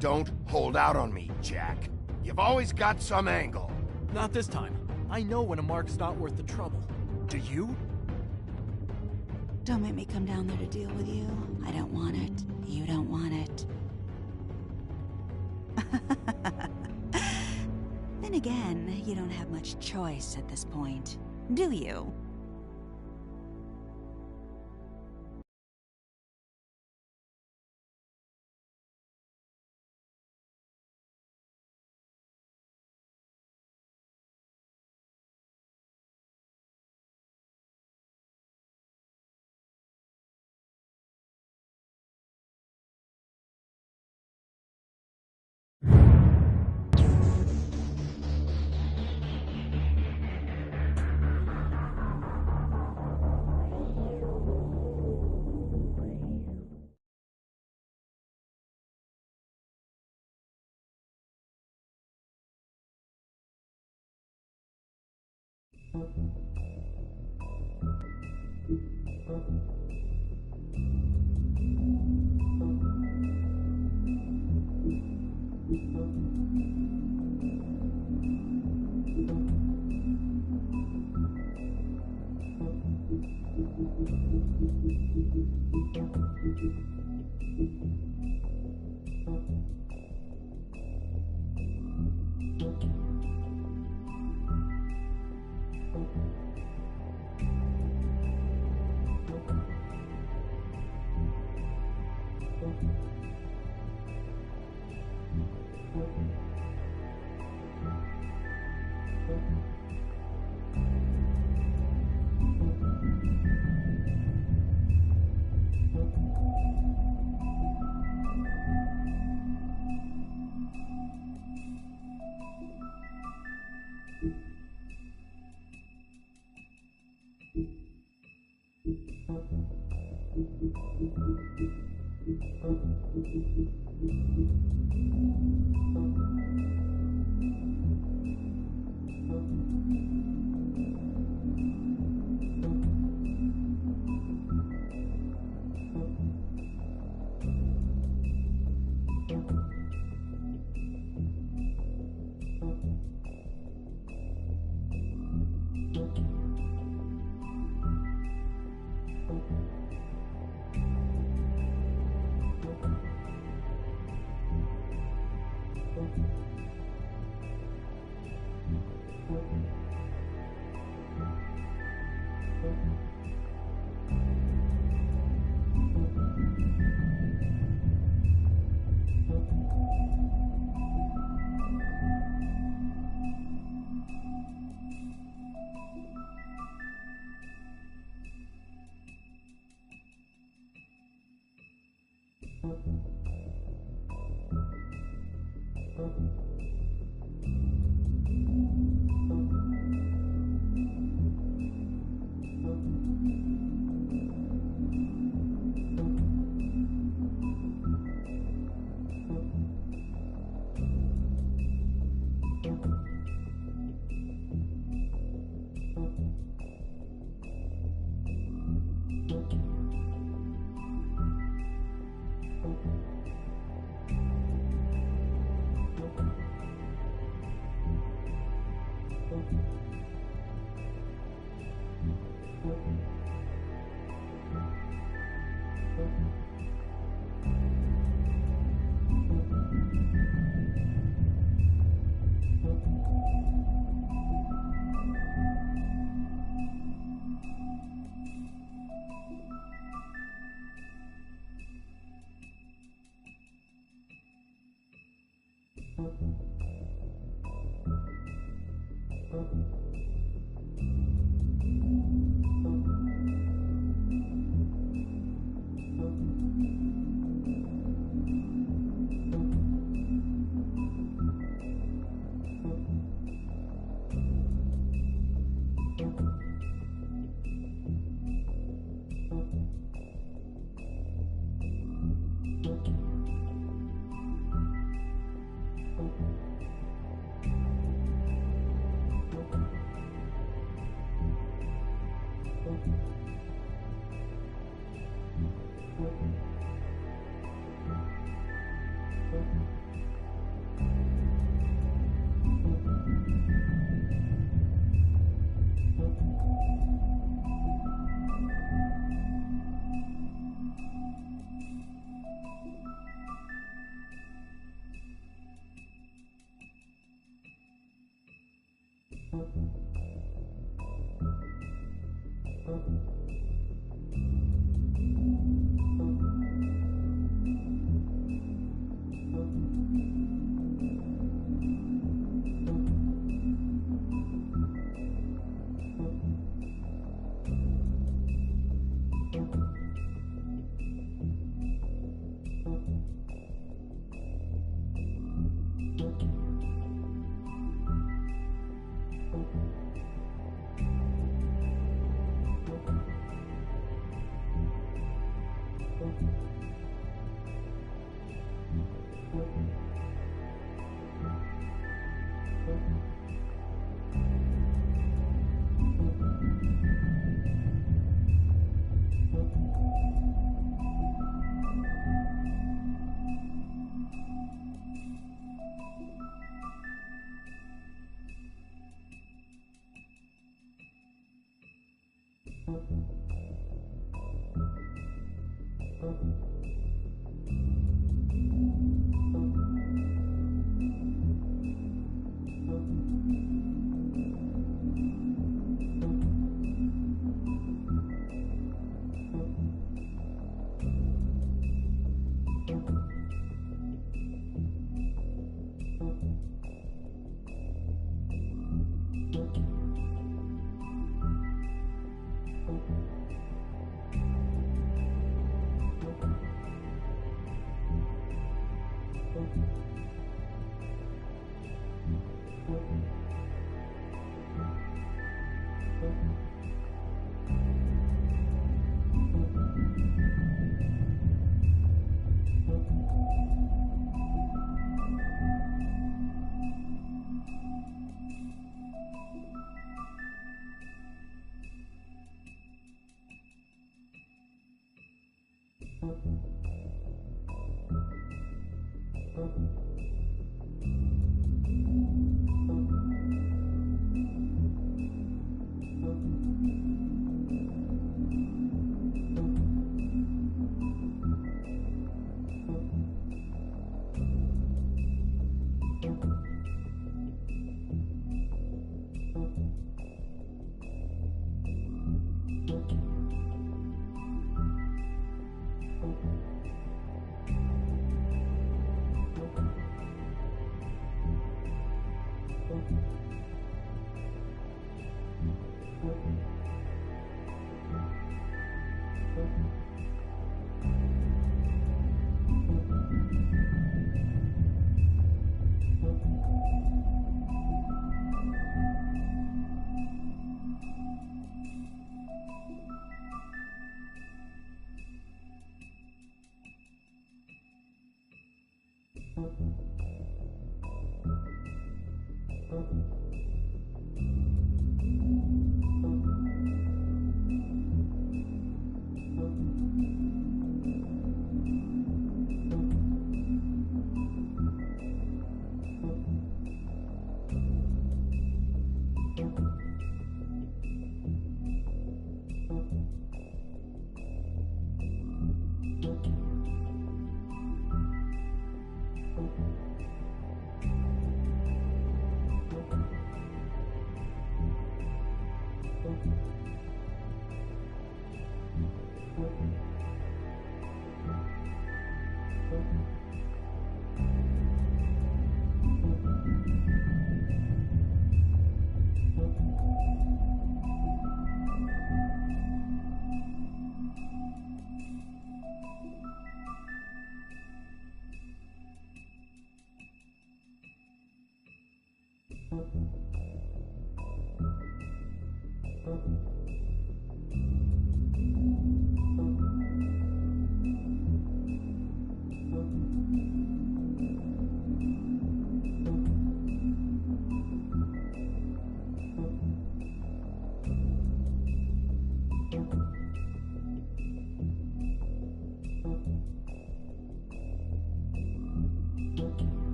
O: Don't hold out on me, Jack. You've always got some angle.
B: Not this time. I know when a mark's not worth the trouble. Do you?
T: Don't make me come down there to deal with you. I don't want it. You don't want it. Then again, you don't have much choice at this point, do you?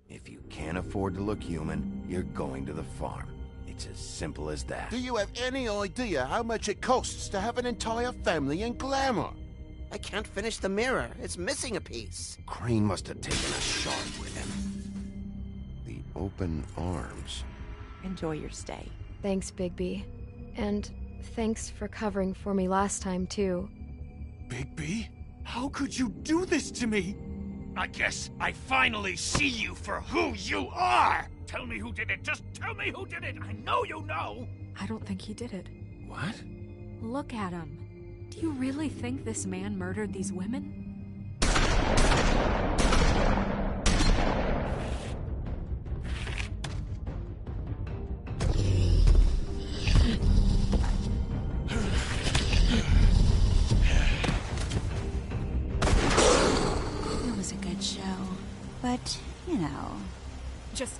C: If you can't afford to look human, you're going to the farm. It's as simple as that.
U: Do you have any idea how much it costs to have an entire family in Glamour?
M: I can't finish the mirror. It's missing a piece.
C: Crane must have taken a shard with him. The open arms.
H: Enjoy your stay.
D: Thanks, Bigby. And thanks for covering for me last time, too.
B: Bigby? How could you do this to me?
I: I guess I finally see you for who you are! Tell me who did it! Just tell me who did it! I know you know!
E: I don't think he did it.
C: What?
E: Look at him. Do you really think this man murdered these women?
T: But, you know...
E: Just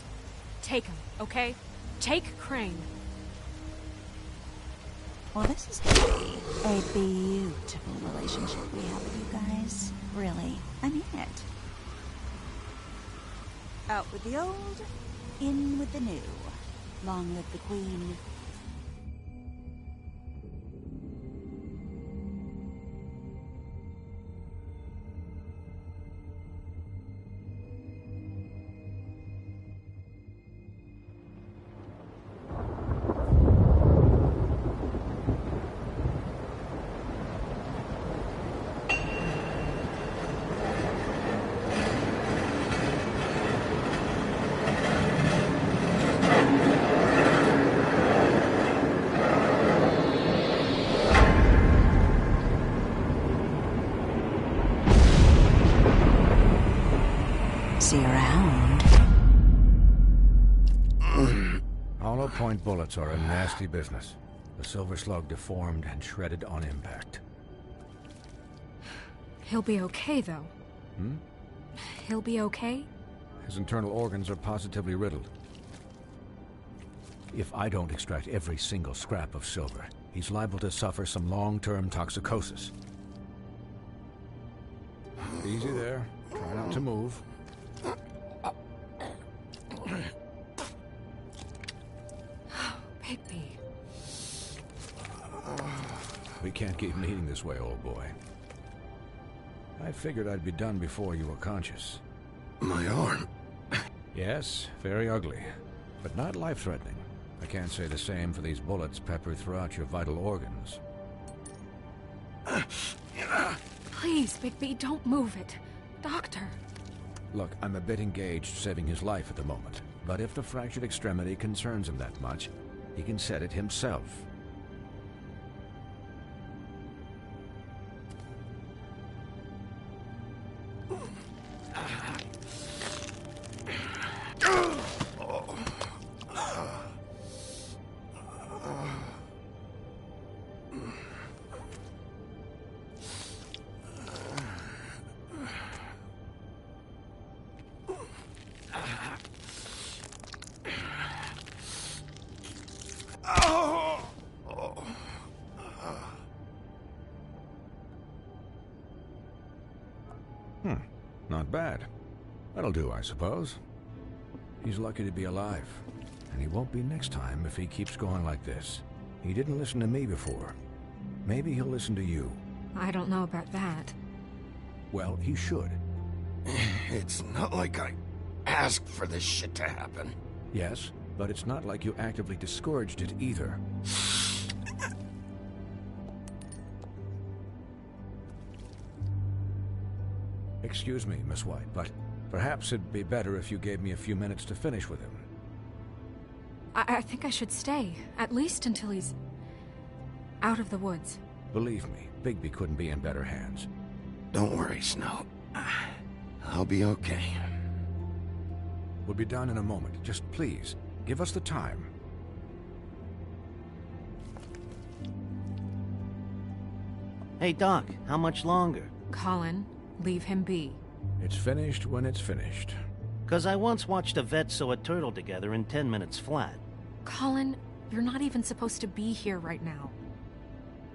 E: take him, okay? Take Crane.
T: Well, this is gonna be a beautiful relationship we have with you guys. Really. I mean it. Out with the old, in with the new. Long live the Queen. See you around.
L: Hollow point bullets are a nasty business. The Silver Slug deformed and shredded on impact.
E: He'll be okay, though. He'll be okay?
L: His internal organs are positively riddled. If I don't extract every single scrap of silver, he's liable to suffer some long-term toxicosis. Easy there. Try not to move.
E: Bigby.
L: We can't keep meeting this way, old boy. I figured I'd be done before you were conscious.
C: My arm.
L: Yes, very ugly, but not life-threatening. I can't say the same for these bullets peppered throughout your vital organs.
E: Please, Bigby, don't move it. Doctor.
L: Look, I'm a bit engaged saving his life at the moment, but if the fractured extremity concerns him that much, he can set it himself. Not bad. That'll do, I suppose. He's lucky to be alive. And he won't be next time if he keeps going like this. He didn't listen to me before. Maybe he'll listen to you.
E: I don't know about that.
L: Well, he should.
C: It's not like I asked for this shit to happen.
L: Yes, but it's not like you actively discouraged it either. Excuse me, Miss White, but perhaps it'd be better if you gave me a few minutes to finish with him.
E: I think I should stay, at least until he's out of the woods.
L: Believe me, Bigby couldn't be in better hands.
C: Don't worry, Snow. I'll be okay.
L: We'll be done in a moment. Just please, give us the time.
G: Hey, Doc, how much longer?
E: Colin, leave him be.
L: It's finished when it's finished.
G: 'Cause I once watched a vet sew a turtle together in 10 minutes flat.
E: Colin, you're not even supposed to be here right now.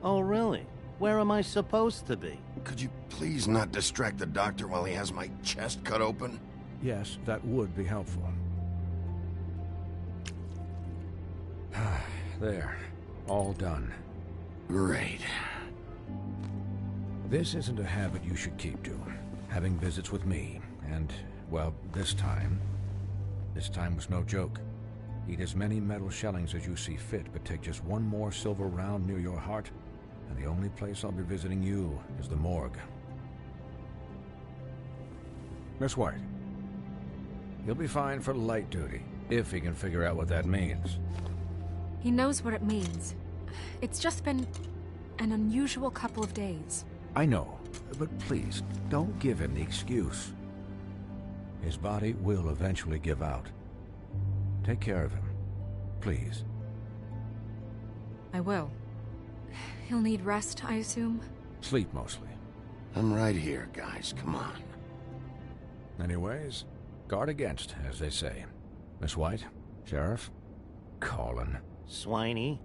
G: Oh, really? Where am I supposed to be?
C: Could you please not distract the doctor while he has my chest cut open?
L: Yes, that would be helpful. There. All done.
C: Great.
L: This isn't a habit you should keep to. Having visits with me. And, well, this time was no joke. Eat as many metal shellings as you see fit, but take just one more silver round near your heart, and the only place I'll be visiting you is the morgue. Miss White. He'll be fine for light duty, if he can figure out what that means.
E: He knows what it means. It's just been an unusual couple of days.
L: I know, but please, don't give him the excuse. His body will eventually give out. Take care of him, please.
E: I will. He'll need rest, I assume?
L: Sleep, mostly.
C: I'm right here, guys. Come on.
L: Anyways, Guard against, as they say. Miss White? Sheriff? Colin.
G: Swiney.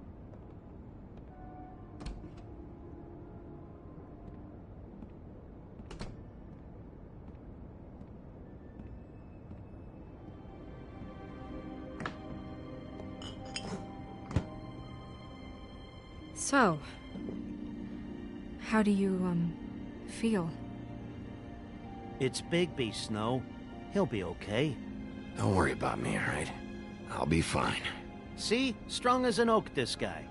E: So, how do you, feel?
G: It's Bigby, Snow. He'll be okay.
C: Don't worry about me, all right? I'll be fine.
G: See? Strong as an oak, this guy.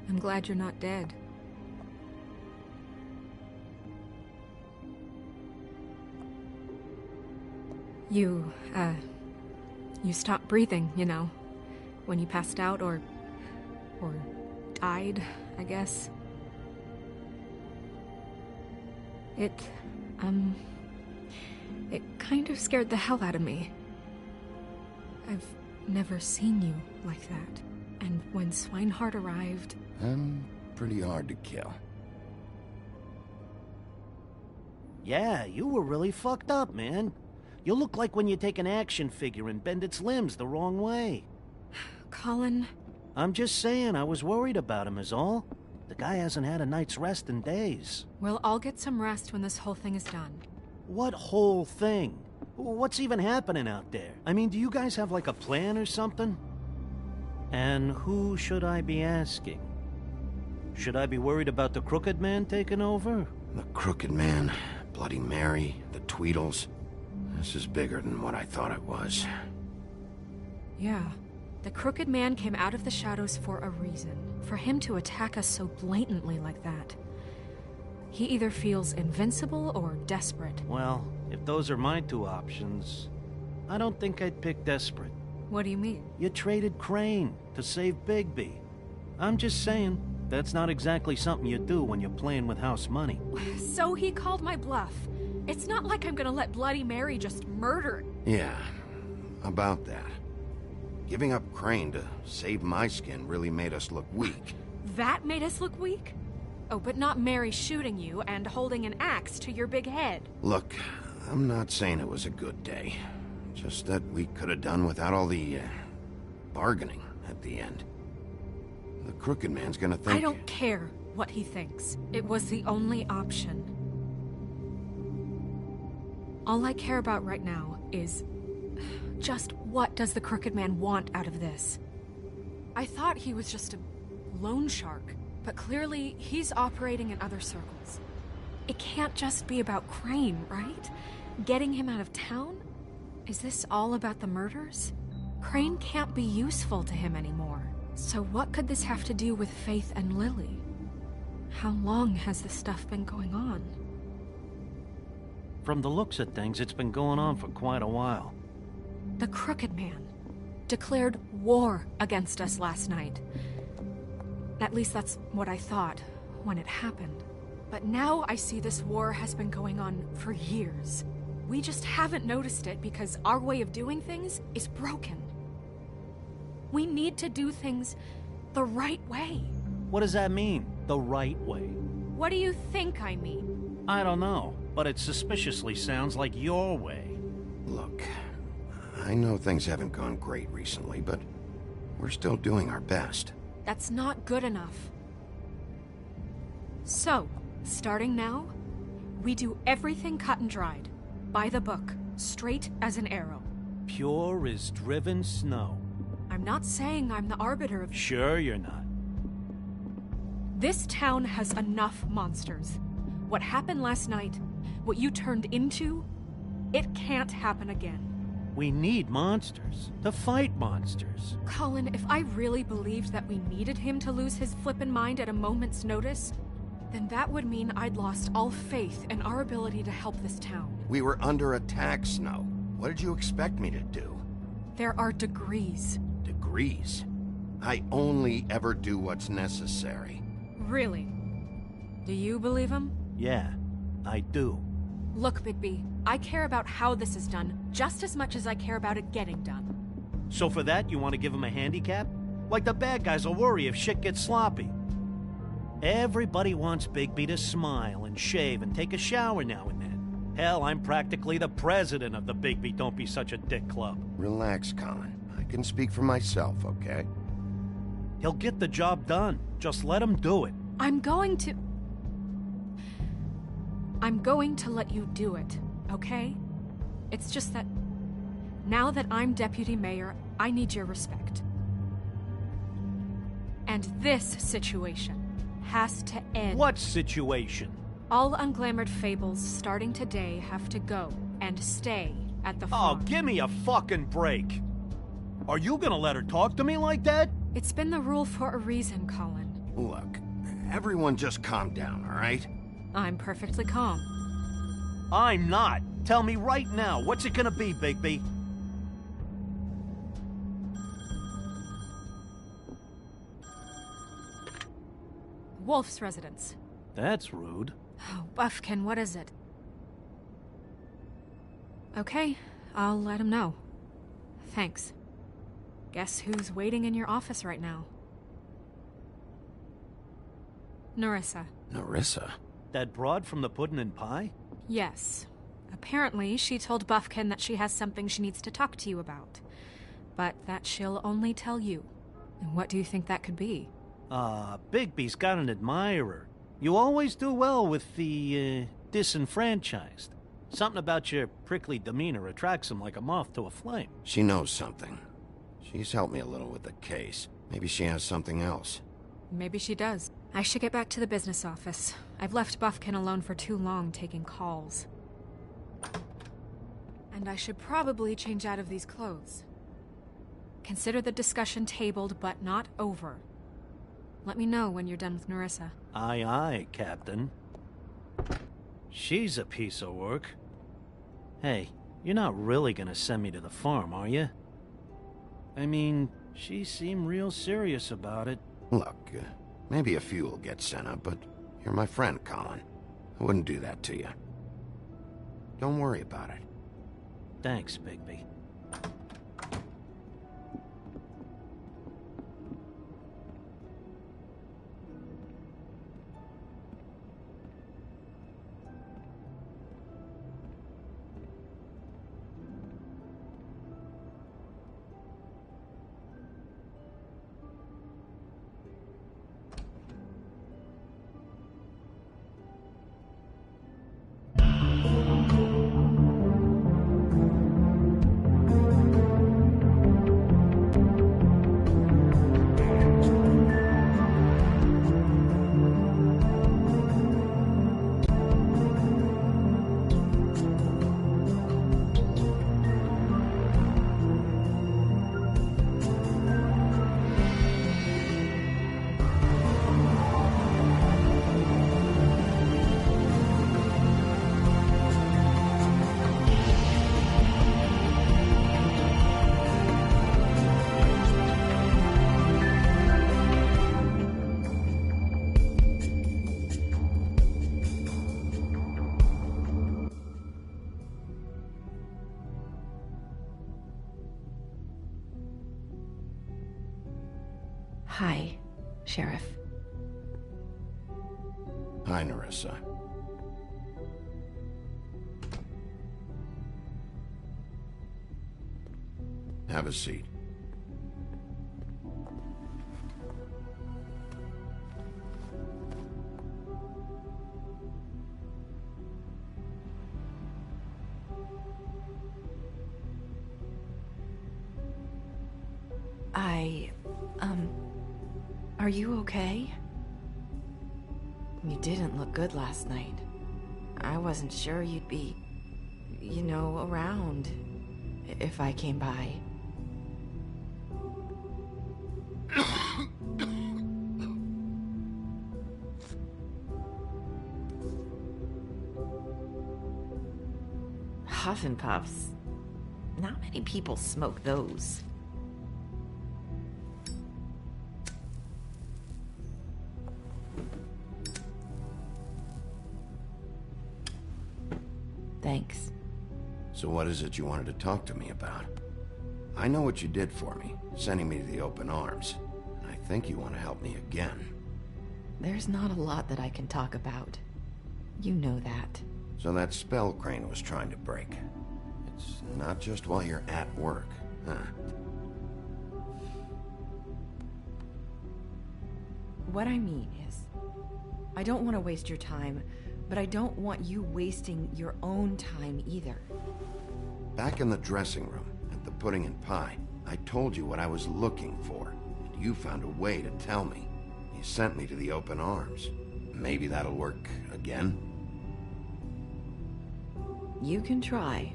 E: I'm glad you're not dead. You stopped breathing, you know, when you passed out or died, I guess. It kind of scared the hell out of me. I've never seen you like that. And when Swinehart arrived...
C: I'm pretty hard to kill.
G: Yeah, you were really fucked up, man. You look like when you take an action figure and bend its limbs the wrong way.
E: Colin...
G: I'm just saying, I was worried about him is all. The guy hasn't had a night's rest in days.
E: We'll all get some rest when this whole thing is done.
G: What whole thing? What's even happening out there? I mean, do you guys have like a plan or something? And who should I be asking? Should I be worried about the Crooked Man taking over?
C: The Crooked Man, Bloody Mary, the Tweedles. This is bigger than what I thought it was.
E: Yeah. The Crooked Man came out of the shadows for a reason. For him to attack us so blatantly like that. He either feels invincible or desperate.
G: Well, if those are my two options, I don't think I'd pick desperate.
E: What do you mean?
G: You traded Crane to save Bigby. I'm just saying, that's not exactly something you do when you're playing with house money.
E: So he called my bluff. It's not like I'm gonna let Bloody Mary just murder...
C: Yeah, about that. Giving up Crane to save my skin really made us look weak.
E: That made us look weak? Oh, but not Mary shooting you and holding an axe to your big head.
C: Look, I'm not saying it was a good day. Just that we could have done without all the, bargaining at the end. The Crooked Man's gonna think...
E: I don't care what he thinks. It was the only option. All I care about right now is... just what does the Crooked Man want out of this? I thought he was just a loan shark, but clearly he's operating in other circles. It can't just be about Crane, right? Getting him out of town? Is this all about the murders? Crane can't be useful to him anymore. So what could this have to do with Faith and Lily? How long has this stuff been going on?
G: From the looks of things, it's been going on for quite a while.
E: The Crooked Man declared war against us last night. At least that's what I thought when it happened. But now I see this war has been going on for years. We just haven't noticed it because our way of doing things is broken. We need to do things the right way.
G: What does that mean, the right way?
E: What do you think I mean?
G: I don't know, but it suspiciously sounds like your way.
C: Look, I know things haven't gone great recently, but we're still doing our best.
E: That's not good enough. So, starting now, we do everything cut and dried. By the book, straight as an arrow.
G: Pure as driven snow.
E: I'm not saying I'm the arbiter of...
G: Sure you're not.
E: This town has enough monsters. What happened last night, what you turned into, it can't happen again.
G: We need monsters. To fight monsters.
E: Colin, if I really believed that we needed him to lose his flippin' mind at a moment's notice, then that would mean I'd lost all faith in our ability to help this town.
C: We were under attack, Snow. What did you expect me to do?
E: There are degrees.
C: Degrees? I only ever do what's necessary.
E: Really? Do you believe him?
G: Yeah, I do.
E: Look, Bigby, I care about how this is done just as much as I care about it getting done.
G: So for that, you want to give him a handicap? Like the bad guys will worry if shit gets sloppy. Everybody wants Bigby to smile and shave and take a shower now and then. Hell, I'm practically the president of the Bigby Don't Be Such a Dick Club.
C: Relax, Colin. I can speak for myself, okay?
G: He'll get the job done. Just let him do it.
E: I'm going to let you do it, okay? It's just that now that I'm deputy mayor, I need your respect. And this situation has to end.
G: What situation?
E: All unglamored fables starting today have to go and stay at the farm.
G: Oh, give me a fucking break. Are you gonna let her talk to me like that?
E: It's been the rule for a reason, Colin.
C: Look, everyone just calm down, all right?
E: I'm perfectly calm.
G: I'm not. Tell me right now, what's it gonna be, Bigby?
E: Wolf's residence.
G: That's rude.
E: Oh, Buffkin, what is it? Okay, I'll let him know. Thanks. Guess who's waiting in your office right now? Nerissa.
C: Nerissa?
G: That broad from the Puddin' and Pie?
E: Yes. Apparently, she told Buffkin that she has something she needs to talk to you about. But that she'll only tell you. And what do you think that could be?
G: Bigby's got an admirer. You always do well with the, disenfranchised. Something about your prickly demeanor attracts him like a moth to a flame.
C: She knows something. She's helped me a little with the case. Maybe she has something else.
E: Maybe she does. I should get back to the business office. I've left Buffkin alone for too long taking calls. And I should probably change out of these clothes. Consider the discussion tabled, but not over. Let me know when you're done with Nerissa.
G: Aye, aye, Captain. She's a piece of work. Hey, you're not really gonna send me to the farm, are you? I mean, she seemed real serious about it.
C: Look, maybe a few will get sent up, but you're my friend, Colin. I wouldn't do that to you. Don't worry about it.
G: Thanks, Bigby.
H: Hi, Sheriff.
C: Hi, Nerissa. Have a seat.
H: Are you okay? You didn't look good last night. I wasn't sure you'd be, around if I came by. Huff and Puffs. Not many people smoke those. Thanks.
C: So what is it you wanted to talk to me about? I know what you did for me, sending me to the open arms. And I think you want to help me again.
H: There's not a lot that I can talk about. You know that.
C: So that spell Crane was trying to break. It's not just while you're at work, huh?
H: What I mean is, I don't want to waste your time, but I don't want you wasting your own time either.
C: Back in the dressing room, at the Pudding and Pie, I told you what I was looking for, and you found a way to tell me. You sent me to the Open Arms. Maybe that'll work again?
H: You can try.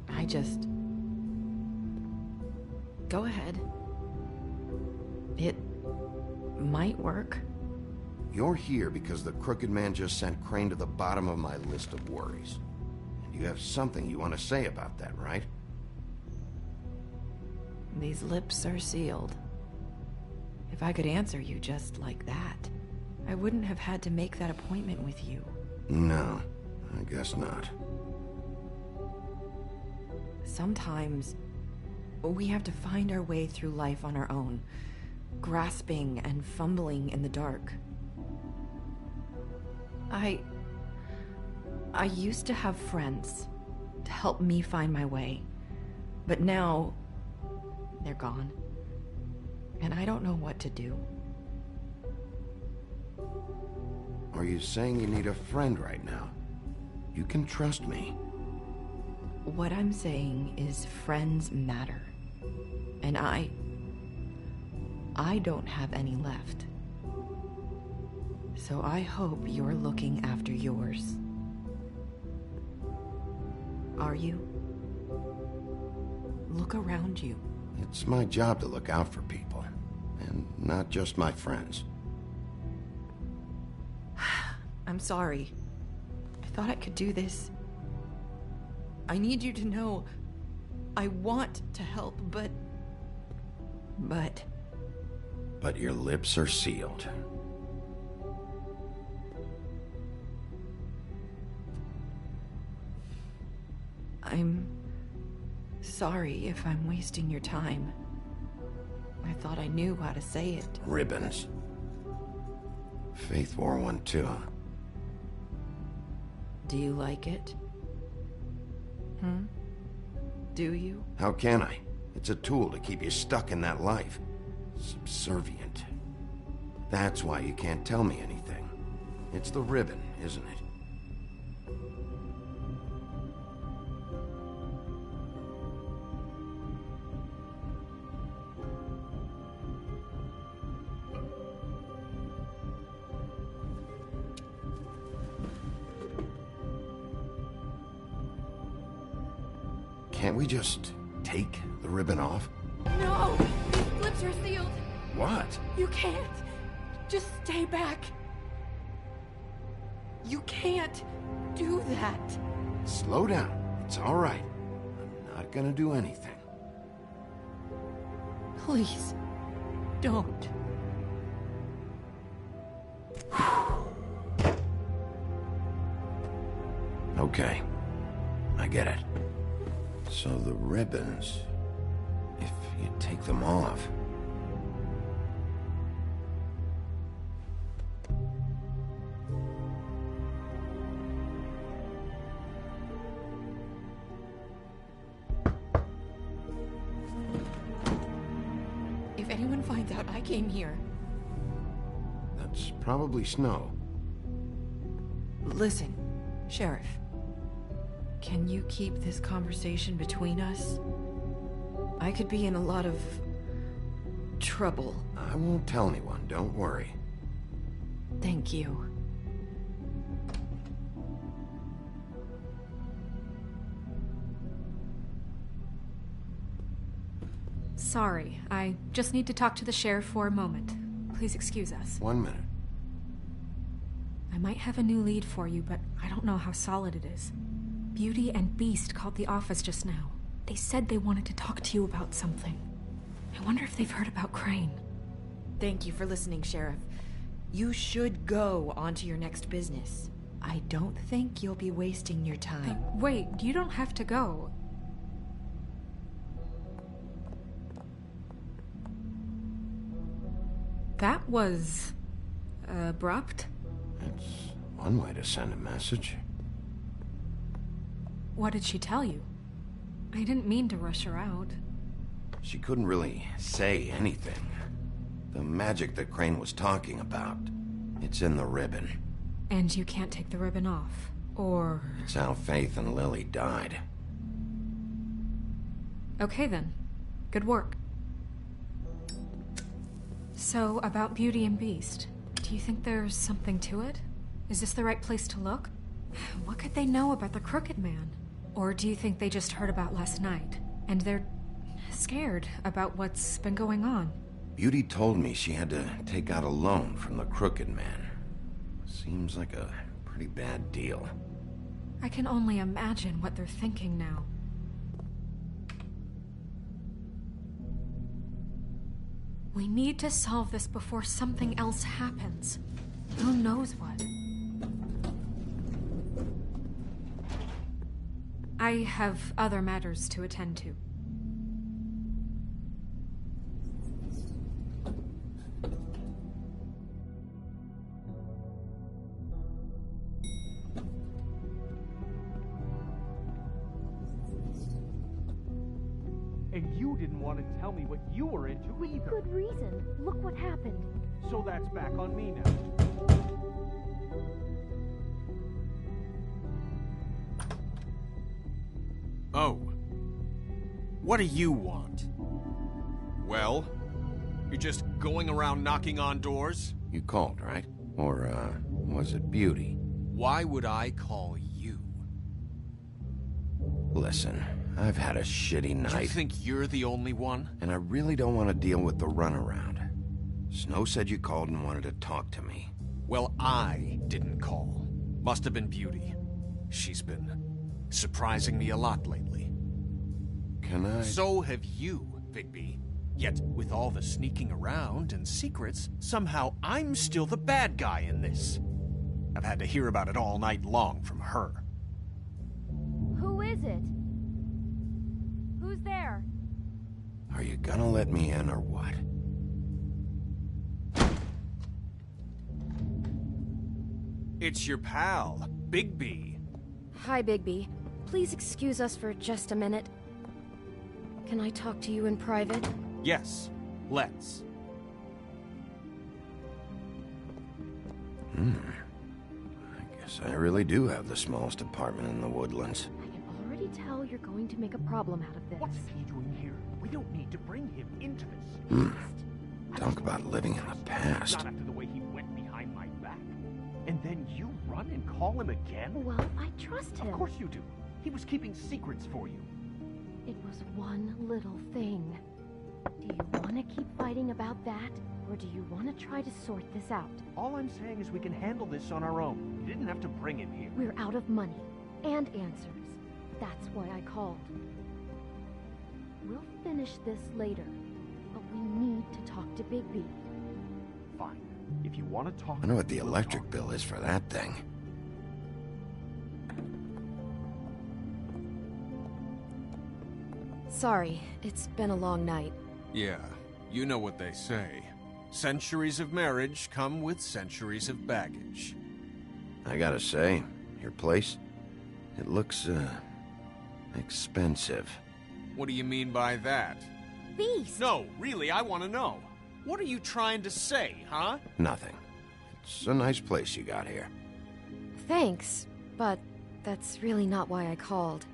H: I just... Go ahead. It might work.
C: You're here because the Crooked Man just sent Crane to the bottom of my list of worries. And you have something you want to say about that, right?
H: These lips are sealed. If I could answer you just like that, I wouldn't have had to make that appointment with you.
C: No, I guess not.
H: Sometimes, we have to find our way through life on our own, grasping and fumbling in the dark. I used to have friends to help me find my way, but now they're gone, and I don't know what to do.
C: Are you saying you need a friend right now? You can trust me.
H: What I'm saying is friends matter, and I don't have any left. So I hope you're looking after yours. Are you? Look around you.
C: It's my job to look out for people, and not just my friends.
H: I'm sorry. I thought I could do this. I need you to know I want to help, but
C: your lips are sealed.
H: I'm sorry if I'm wasting your time. I thought I knew how to say it.
C: Ribbons. Faith wore one too.
H: Do you like it? Do you?
C: How can I? It's a tool to keep you stuck in that life. Subservient. That's why you can't tell me anything. It's the ribbon, isn't it? Can't we just take the ribbon off?
R: No! These lips are sealed.
C: What?
R: You can't. Just stay back. You can't do that.
C: Slow down. It's all right. I'm not gonna do anything.
R: Please, don't.
C: Okay. I get it. So the ribbons, if you take them off...
H: If anyone finds out I came here...
C: That's probably Snow.
H: Listen, Sheriff. Can you keep this conversation between us? I could be in a lot of... trouble.
C: I won't tell anyone, don't worry.
H: Thank you.
E: Sorry, I just need to talk to the sheriff for a moment. Please excuse us.
C: 1 minute.
E: I might have a new lead for you, but I don't know how solid it is. Beauty and Beast called the office just now. They said they wanted to talk to you about something. I wonder if they've heard about Crane.
H: Thank you for listening, Sheriff. You should go on to your next business. I don't think you'll be wasting your time.
E: Wait, you don't have to go. That was... abrupt?
C: It's one way to send a message.
E: What did she tell you? I didn't mean to rush her out.
C: She couldn't really say anything. The magic that Crane was talking about, it's in the ribbon.
E: And you can't take the ribbon off, or...
C: It's how Faith and Lily died.
E: Okay then. Good work. So, about Beauty and Beast, do you think there's something to it? Is this the right place to look? What could they know about the Crooked Man? Or do you think they just heard about last night, and they're scared about what's been going on?
C: Beauty told me she had to take out a loan from the Crooked Man. Seems like a pretty bad deal.
E: I can only imagine what they're thinking now. We need to solve this before something else happens. Who knows what? I have other matters to attend to.
B: And you didn't want to tell me what you were into either.
D: Good reason. Look what happened.
B: So that's back on me now. Oh. What do you want? Well, you're just going around knocking on doors?
C: You called, right? Or, was it Beauty?
B: Why would I call you?
C: Listen, I've had a shitty night.
B: Do you think you're the only one?
C: And I really don't want to deal with the runaround. Snow said you called and wanted to talk to me.
B: Well, I didn't call. Must have been Beauty. She's been surprising me a lot lately.
C: Can I?
B: So have you, Bigby. Yet, with all the sneaking around and secrets, somehow I'm still the bad guy in this. I've had to hear about it all night long from her.
D: Who is it? Who's there?
C: Are you gonna let me in or what?
B: It's your pal, Bigby.
D: Hi, Bigby. Please excuse us for just a minute. Can I talk to you in private?
B: Yes, let's.
C: I guess I really do have the smallest apartment in the Woodlands.
D: I can already tell you're going to make a problem out of this.
B: What's he doing here? We don't need to bring him into this.
C: Talk about living in the past.
B: Not after the way he went behind my back. And then you run and call him again?
D: Well, I trust him.
B: Of course you do. He was keeping secrets for you.
D: It was one little thing. Do you want to keep fighting about that? Or do you want to try to sort this out?
B: All I'm saying is we can handle this on our own. You didn't have to bring him here.
D: We're out of money and answers. That's why I called. We'll finish this later, but we need to talk to Bigby.
B: Fine. If you want to talk...
C: I wonder what the electric bill is for that thing.
D: Sorry, it's been a long night.
B: Yeah, you know what they say. Centuries of marriage come with centuries of baggage.
C: I gotta say, your place, it looks, expensive.
B: What do you mean by that?
D: Beast!
B: No, really, I want to know. What are you trying to say, huh?
C: Nothing. It's a nice place you got here.
D: Thanks, but that's really not why I called.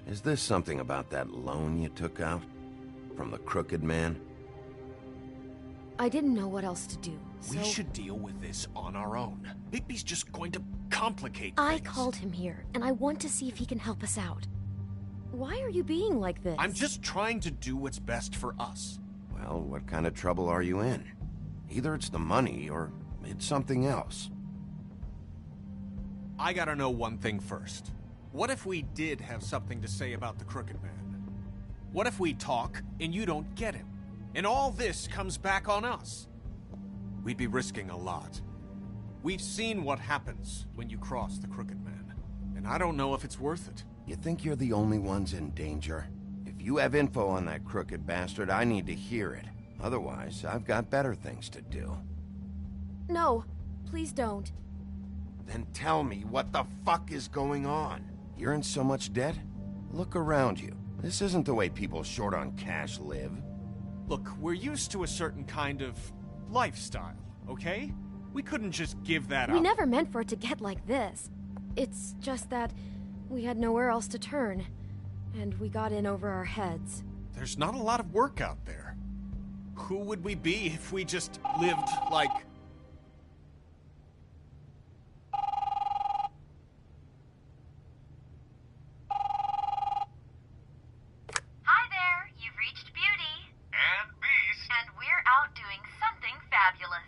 C: Is this something about that loan you took out? From the Crooked Man?
D: I didn't know what else to do, so...
B: We should deal with this on our own. Bigby's just going to complicate things.
D: I called him here, and I want to see if he can help us out. Why are you being like this?
B: I'm just trying to do what's best for us.
C: Well, what kind of trouble are you in? Either it's the money, or it's something else.
B: I gotta know one thing first. What if we did have something to say about the Crooked Man? What if we talk, and you don't get him? And all this comes back on us? We'd be risking a lot. We've seen what happens when you cross the Crooked Man, and I don't know if it's worth it.
C: You think you're the only ones in danger? If you have info on that crooked bastard, I need to hear it. Otherwise, I've got better things to do.
D: No, please don't.
C: Then tell me what the fuck is going on. You're in so much debt? Look around you. This isn't the way people short on cash live.
B: Look, we're used to a certain kind of lifestyle, okay? We couldn't just give that up.
D: We never meant for it to get like this. It's just that we had nowhere else to turn, and we got in over our heads.
B: There's not a lot of work out there. Who would we be if we just lived like...
J: Hi there, you've reached Beauty. And Beast. And we're out doing something fabulous.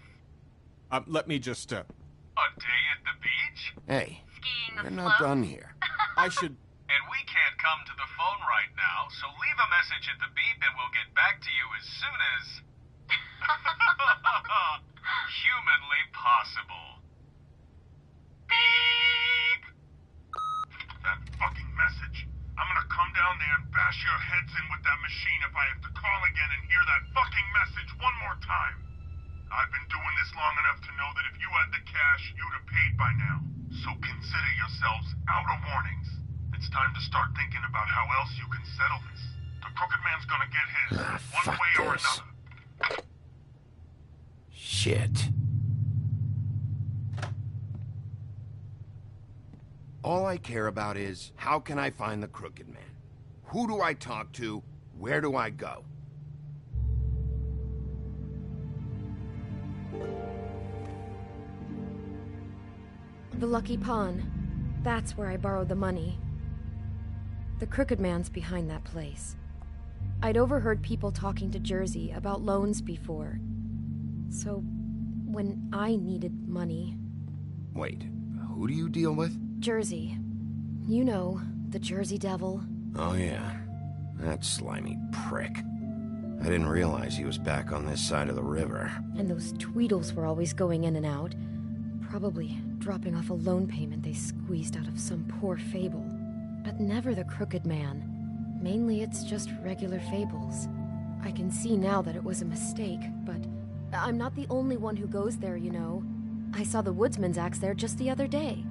B: Let me just,
J: A day at the beach?
C: Hey,
J: Skiing the
C: we're not
J: slopes?
C: done here.
B: I should...
J: And we can't come to the phone right now, so leave a message at the beep and we'll get back to you as soon as... humanly possible. Beep!
O: That fucking message. I'm gonna come down there and bash your heads in with that machine if I have to call again and hear that fucking message one more time. I've been doing this long enough to know that if you had the cash, you'd have paid by now. So consider yourselves out of warnings. It's time to start thinking about how else you can settle this. The Crooked Man's gonna get his, one way or another.
C: Shit. All I care about is, how can I find the Crooked Man? Who do I talk to? Where do I go?
D: The Lucky Pawn. That's where I borrowed the money. The Crooked Man's behind that place. I'd overheard people talking to Jersey about loans before. So, when I needed money...
C: Wait, who do you deal with?
D: Jersey. You know, the Jersey Devil.
C: Oh yeah, that slimy prick. I didn't realize he was back on this side of the river.
D: And those Tweedles were always going in and out. Probably dropping off a loan payment they squeezed out of some poor fable. But never the Crooked Man. Mainly it's just regular fables. I can see now that it was a mistake, but I'm not the only one who goes there, you know. I saw the Woodsman's axe there just the other day.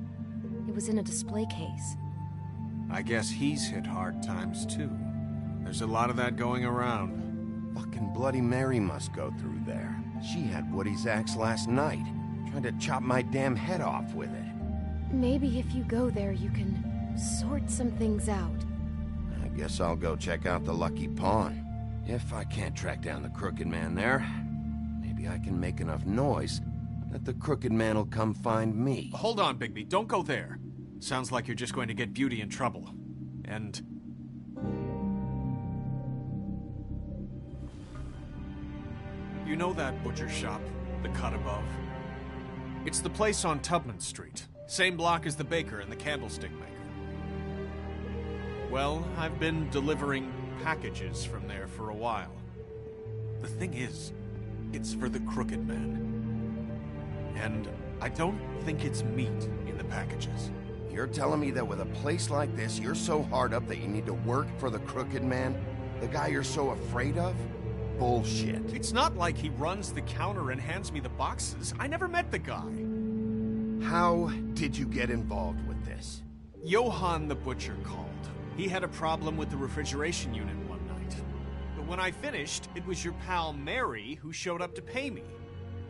D: It was in a display case.
B: I guess he's hit hard times, too. There's a lot of that going around.
C: Fucking Bloody Mary must go through there. She had Woody's axe last night. Trying to chop my damn head off with it.
D: Maybe if you go there, you can sort some things out.
C: I guess I'll go check out the Lucky Pawn. If I can't track down the Crooked Man there, maybe I can make enough noise that the Crooked Man will come find me.
B: Hold on, Bigby. Don't go there. Sounds like you're just going to get Beauty in trouble. And... You know that butcher shop, the cut above? It's the place on Tubman Street. Same block as the baker and the candlestick maker. Well, I've been delivering packages from there for a while. The thing is, it's for the Crooked Man. And I don't think it's meat in the packages.
C: You're telling me that with a place like this, you're so hard up that you need to work for the Crooked Man? The guy you're so afraid of? Bullshit.
B: It's not like he runs the counter and hands me the boxes. I never met the guy.
C: How did you get involved with this?
B: Johann the butcher called. He had a problem with the refrigeration unit one night. But when I finished, it was your pal Mary who showed up to pay me.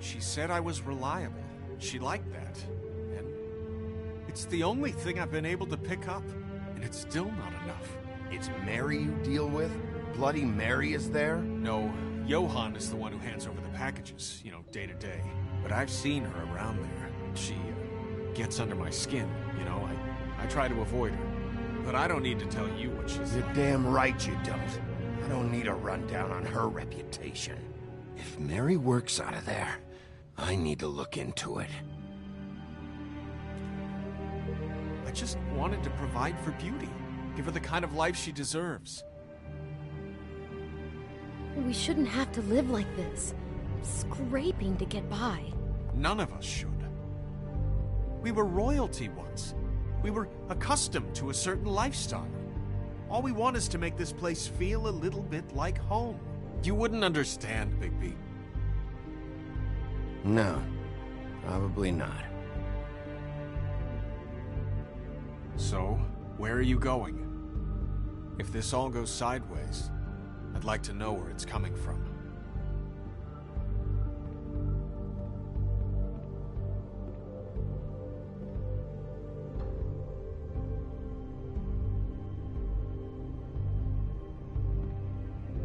B: She said I was reliable. She liked that. And it's the only thing I've been able to pick up. And it's still not enough.
C: It's Mary you deal with? Bloody Mary is there?
B: No, Johann is the one who hands over the packages, you know, day to day. But I've seen her around there. She gets under my skin, you know. I try to avoid her. But I don't need to tell you what she's
C: You're
B: like.
C: damn right you don't. I don't need a rundown on her reputation. If Mary works out of there, I need to look into it.
B: I just wanted to provide for Beauty. Give her the kind of life she deserves.
D: We shouldn't have to live like this. Scraping to get by.
B: None of us should. We were royalty once. We were accustomed to a certain lifestyle. All we want is to make this place feel a little bit like home. You wouldn't understand, Bigby.
C: No. Probably not.
B: So, where are you going? If this all goes sideways, I'd like to know where it's coming from.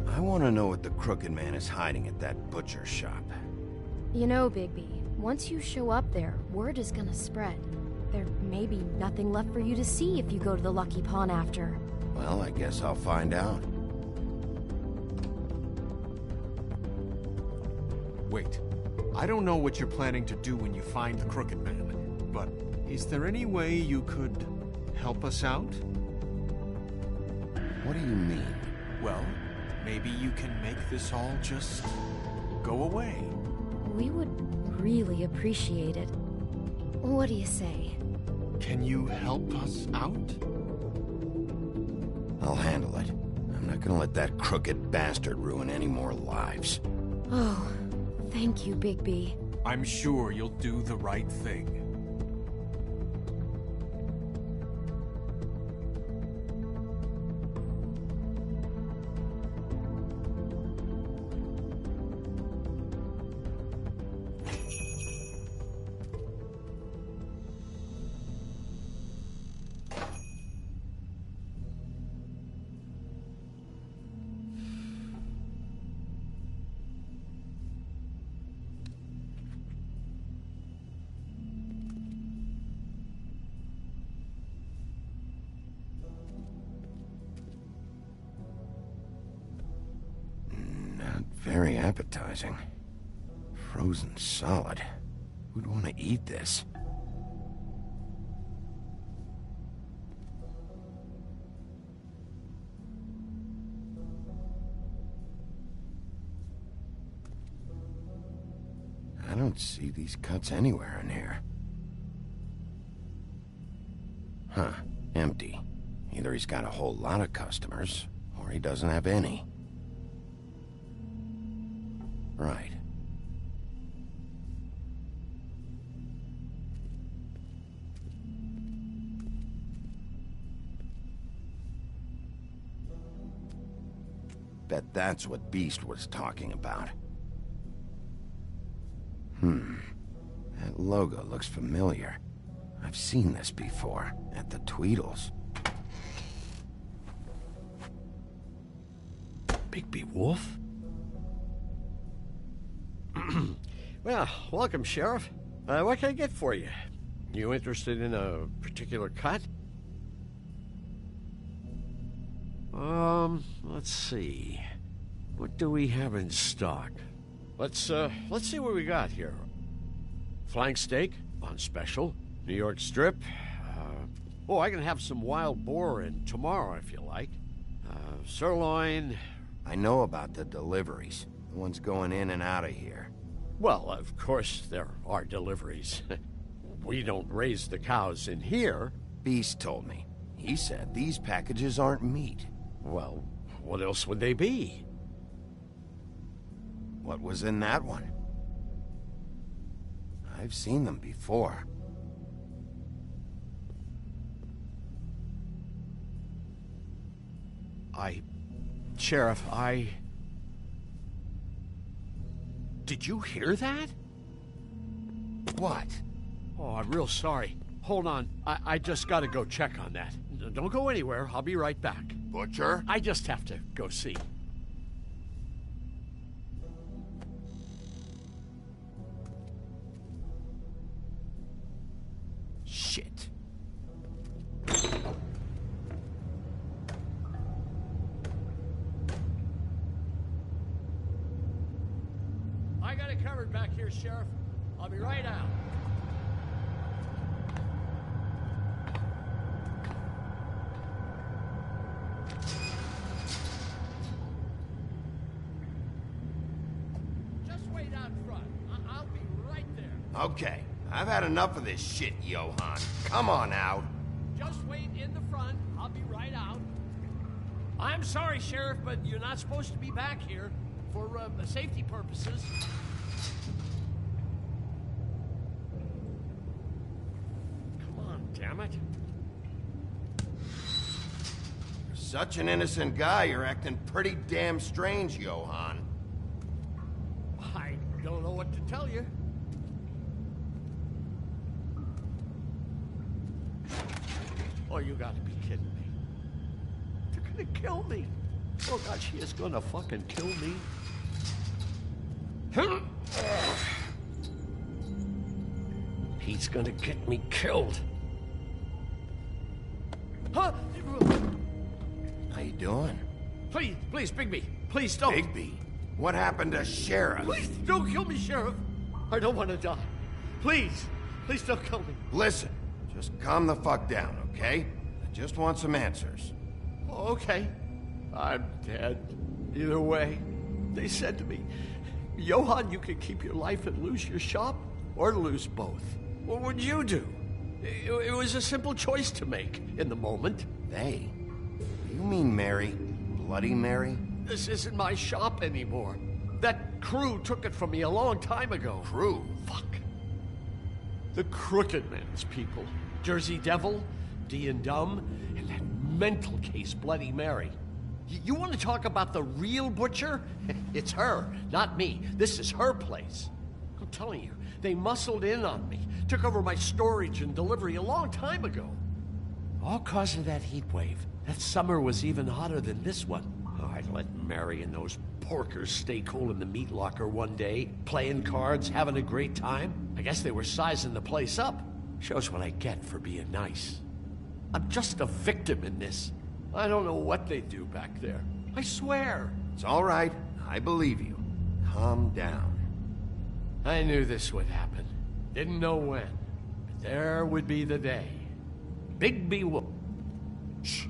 C: I want to know what the Crooked Man is hiding at that butcher shop.
D: You know, Bigby, once you show up there, word is gonna spread. There may be nothing left for you to see if you go to the Lucky Pawn after.
C: Well, I guess I'll find out.
B: Wait, I don't know what you're planning to do when you find the Crooked Man, but is there any way you could help us out?
C: What do you mean?
B: Well, maybe you can make this all just go away.
D: We would really appreciate it. What do you say?
B: Can you help us out?
C: I'll handle it. I'm not gonna let that crooked bastard ruin any more lives.
D: Oh, thank you, Bigby.
B: I'm sure you'll do the right thing.
C: Very appetizing. Frozen solid. Who'd want to eat this? I don't see these cuts anywhere in here. Huh. Empty. Either he's got a whole lot of customers, or he doesn't have any. Right. Bet that's what Beast was talking about. That logo looks familiar. I've seen this before, at the Tweedles.
K: Bigby Wolf? Well, welcome, Sheriff. What can I get for you? You interested in a particular cut? Let's see. What do we have in stock? Let's see what we got here. Flank steak on special. New York strip. Oh, I can have some wild boar in tomorrow if you like. Sirloin.
C: I know about the deliveries. The ones going in and out of here.
K: Well, of course there are deliveries. We don't raise the cows in here.
C: Beast told me. He said these packages aren't meat.
K: Well, what else would they be?
C: What was in that one? I've seen them before.
K: Sheriff, Did you hear that?
C: What?
K: Oh, I'm real sorry. Hold on. I just gotta go check on that. Don't go anywhere. I'll be right back.
O: Butcher?
K: I just have to go see.
C: Shit.
K: I got it covered back here, Sheriff. I'll be right out. Just wait out front. I'll be right there.
C: Okay, I've had enough of this shit, Johann. Come on out.
K: Just wait in the front. I'll be right out. I'm sorry, Sheriff, but you're not supposed to be back here for safety purposes. it.
C: You're such an innocent guy, you're acting pretty damn strange, Johann.
K: I don't know what to tell you. Oh, you gotta be kidding me. They're gonna kill me. Oh, God, she is gonna fucking kill me. He's gonna get me killed. Huh?
C: How you doing?
K: Please, please, Bigby. Please don't.
C: Bigby? What happened to Sheriff?
K: Please don't kill me, Sheriff. I don't want to die. Please, please don't kill me.
C: Listen, just calm the fuck down, okay? I just want some answers.
K: Okay. I'm dead. Either way. They said to me, Johann, you can keep your life and lose your shop, or lose both. What would you do? It was a simple choice to make in the moment.
C: They? You mean Mary? Bloody Mary?
K: This isn't my shop anymore. That crew took it from me a long time ago.
C: Crew?
K: Fuck. The Crooked Man's people. Jersey Devil, D and Dumb, and that mental case, Bloody Mary. You want to talk about the real butcher? It's her, not me. This is her place. I'm telling you, they muscled in on me, took over my storage and delivery a long time ago. All cause of that heat wave. That summer was even hotter than this one. Oh, I'd let Mary and those porkers stay cool in the meat locker one day, playing cards, having a great time. I guess they were sizing the place up. Shows what I get for being nice. I'm just a victim in this. I don't know what they do back there. I swear.
C: It's all right. I believe you. Calm down.
K: I knew this would happen. Didn't know when. But there would be the day. Bigby will... Shh.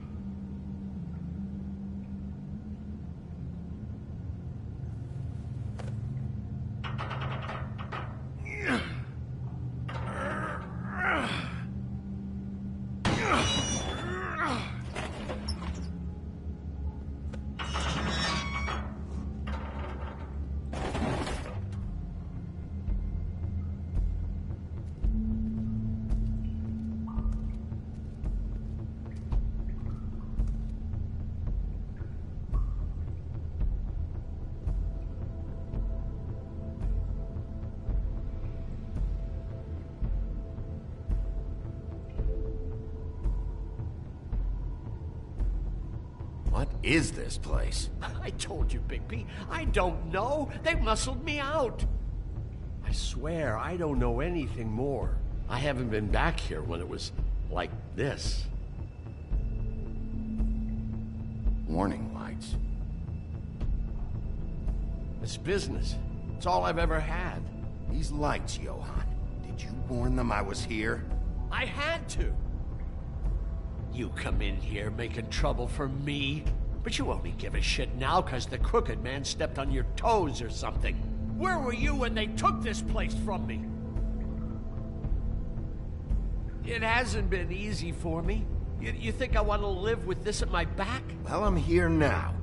C: What is this place?
K: I told you, Bigby. I don't know. They muscled me out. I swear, I don't know anything more. I haven't been back here when it was like this.
C: Warning lights.
K: It's business. It's all I've ever had.
C: These lights, Johann. Did you warn them I was here?
K: I had to. You come in here making trouble for me, but you only give a shit now because the Crooked Man stepped on your toes or something. Where were you when they took this place from me? It hasn't been easy for me. You think I want to live with this at my back?
C: Well, I'm here now.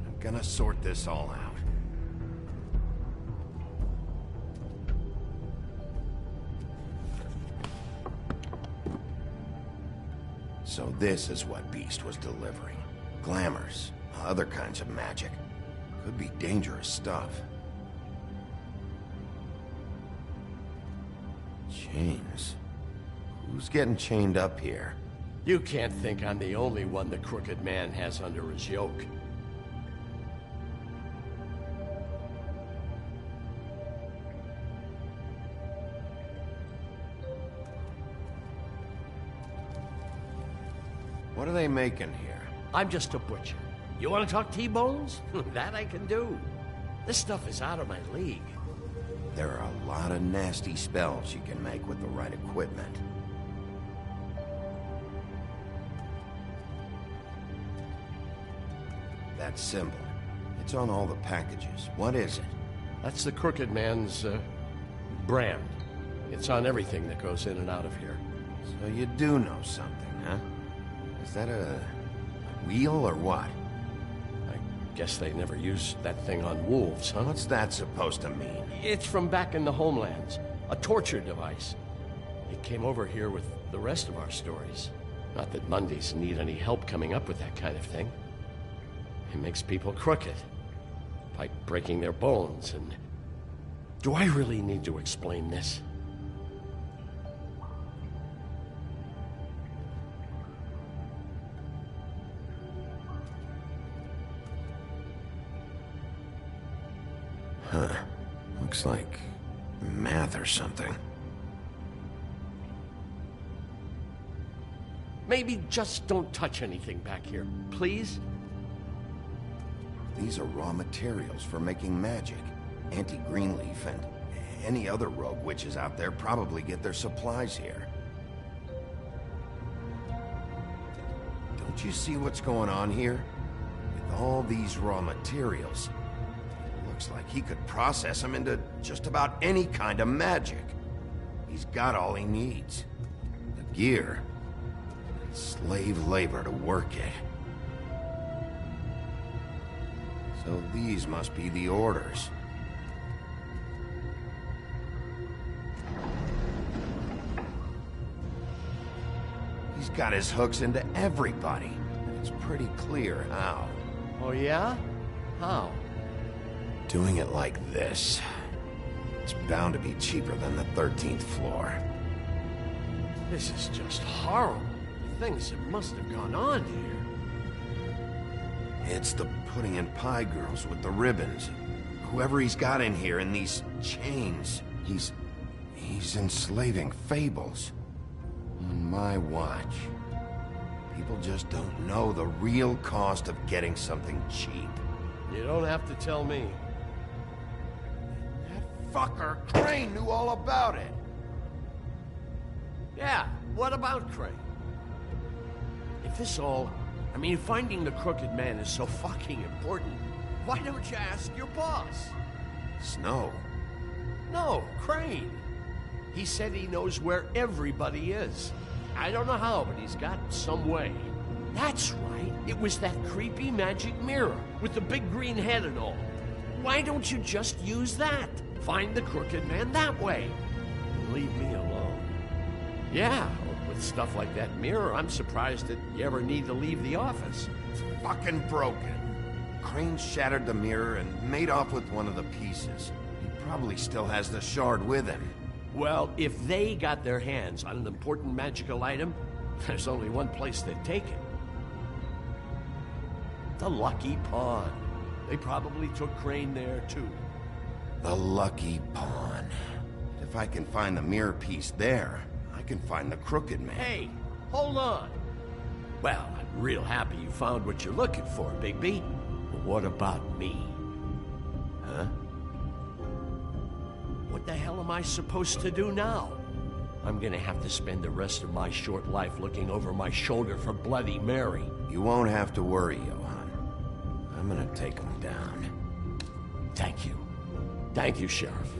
C: I'm gonna sort this all out. So this is what Beast was delivering. Glamours, other kinds of magic. Could be dangerous stuff. Chains. Who's getting chained up here?
K: You can't think I'm the only one the Crooked Man has under his yoke.
C: What are they making here?
K: I'm just a butcher. You want to talk T-bones? That I can do. This stuff is out of my league.
C: There are a lot of nasty spells you can make with the right equipment. That symbol. It's on all the packages. What is it?
K: That's the Crooked Man's, brand. It's on everything that goes in and out of here.
C: So you do know something, huh? Is that a wheel or what?
K: I guess they never used that thing on wolves, huh?
C: What's that supposed to mean?
K: It's from back in the homelands. A torture device. He came over here with the rest of our stories. Not that Mundies need any help coming up with that kind of thing. It makes people crooked. By breaking their bones and... Do I really need to explain this?
C: Huh. Looks like math or something.
K: Maybe just don't touch anything back here, please?
C: These are raw materials for making magic. Auntie Greenleaf and any other rogue witches out there probably get their supplies here. Don't you see what's going on here? With all these raw materials, it looks like he could process them into just about any kind of magic. He's got all he needs. The gear, and slave labor to work it. So these must be the orders. He's got his hooks into everybody, and it's pretty clear how.
K: Oh yeah? How?
C: Doing it like this. It's bound to be cheaper than the 13th floor.
K: This is just horrible. The things that must have gone on here.
C: It's the putting in pie girls with the ribbons. Whoever he's got in here in these chains, he's enslaving fables. On my watch. People just don't know the real cost of getting something cheap.
K: You don't have to tell me.
C: That fucker Crane knew all about it.
K: Yeah, what about Crane? If this all... I mean, finding the Crooked Man is so fucking important. Why don't you ask your boss?
C: Snow?
K: No, Crane. He said he knows where everybody is. I don't know how, but he's got some way. That's right. It was that creepy magic mirror with the big green head and all. Why don't you just use that? Find the Crooked Man that way. And leave me alone. Yeah, with stuff like that mirror, I'm surprised that you ever need to leave the office.
C: It's fucking broken. Crane shattered the mirror and made off with one of the pieces. He probably still has the shard with him.
K: Well, if they got their hands on an important magical item, there's only one place they'd take it. The Lucky Pawn. They probably took Crane there, too.
C: The Lucky Pawn. If I can find the mirror piece there, I can find the Crooked Man.
K: Hey, hold on. Well, I'm real happy you found what you're looking for, Bigby. But what about me? Huh? What the hell am I supposed to do now? I'm gonna have to spend the rest of my short life looking over my shoulder for Bloody Mary.
C: You won't have to worry, Johann. I'm gonna take him down.
K: Thank you. Thank you, Sheriff.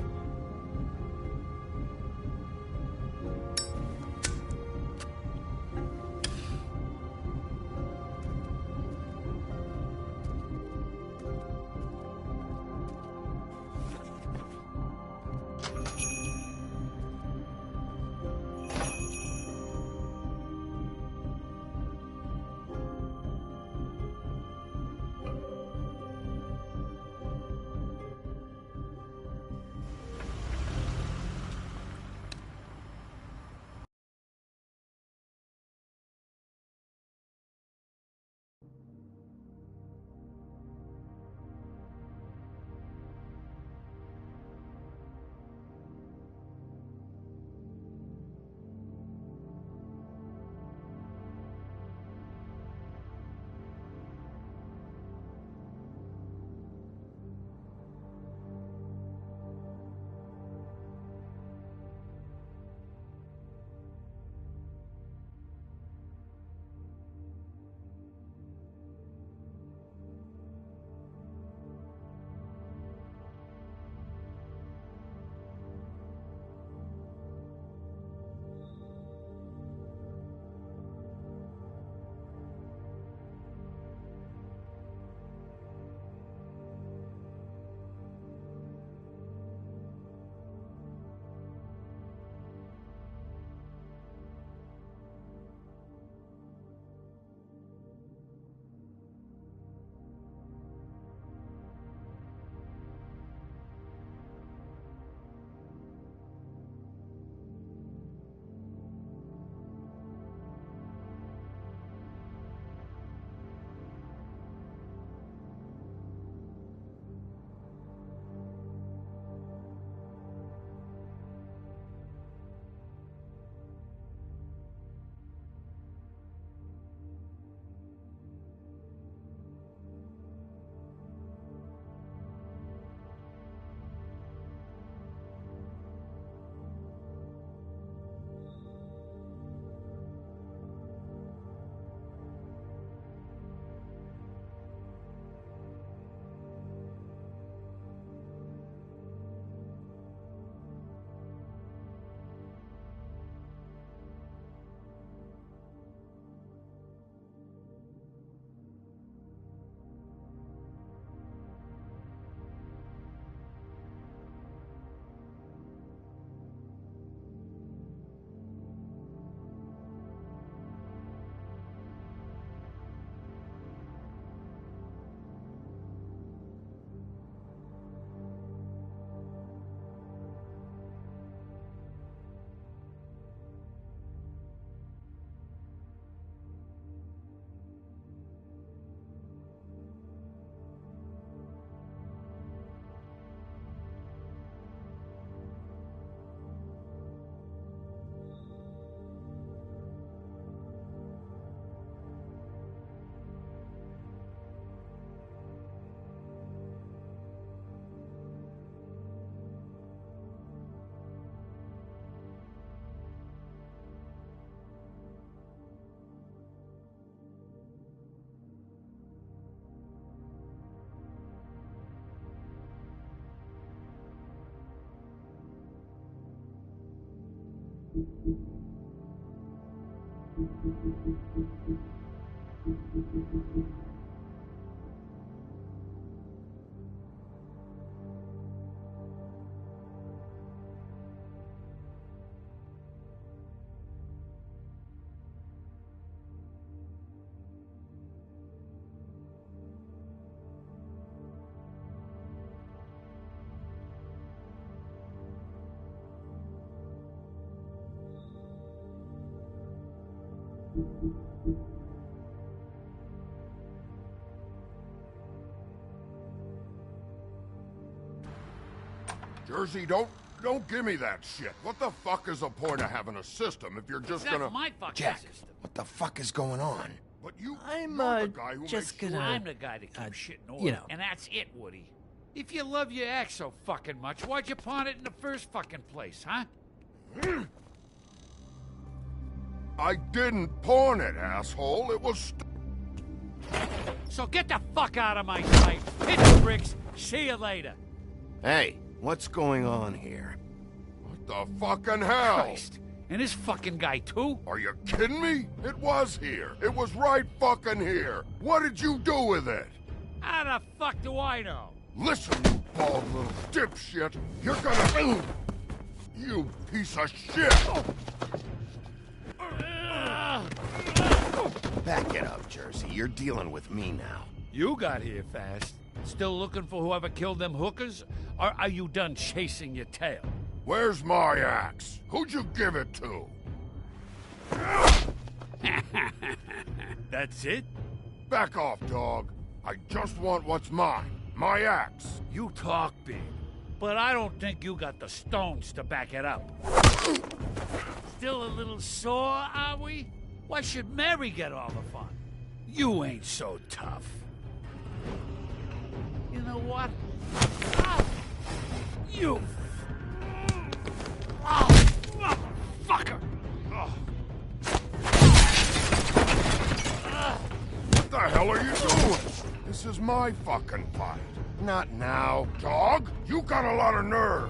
O: Jersey, don't give me that shit. What the fuck is the point of having a system if you're just gonna...
N: my fucking
C: Jack,
N: system.
C: what the fuck is going on?
O: But you're
N: the
O: guy who
N: just
O: makes
N: gonna...
O: sure...
N: I'm the guy that keeps shit in order.
O: you know.
N: And that's it, Woody. If you love your ex so fucking much, why'd you pawn it in the first fucking place, huh?
O: I didn't pawn it, asshole. It was...
N: So get the fuck out of my sight. Hit the bricks. See you later.
C: Hey, what's going on here?
O: What the fucking hell?
N: Christ. And this fucking guy, too?
O: Are you kidding me? It was here. It was right fucking here. What did you do with it?
N: How the fuck do I know?
O: Listen, you bald little dipshit. You're gonna... You piece of shit!
C: Back it up, Jersey. You're dealing with me now.
N: You got here fast. Still looking for whoever killed them hookers? Or are you done chasing your tail?
O: Where's my axe? Who'd you give it to?
N: That's it?
O: Back off, dog. I just want what's mine. My axe.
N: You talk big, but I don't think you got the stones to back it up. Still a little sore, are we? Why should Mary get all the fun? You ain't so tough. You know what? Ah, you... Oh, motherfucker! Oh.
O: What the hell are you doing? This is my fucking fight. Not now, dog. You got a lot of nerve.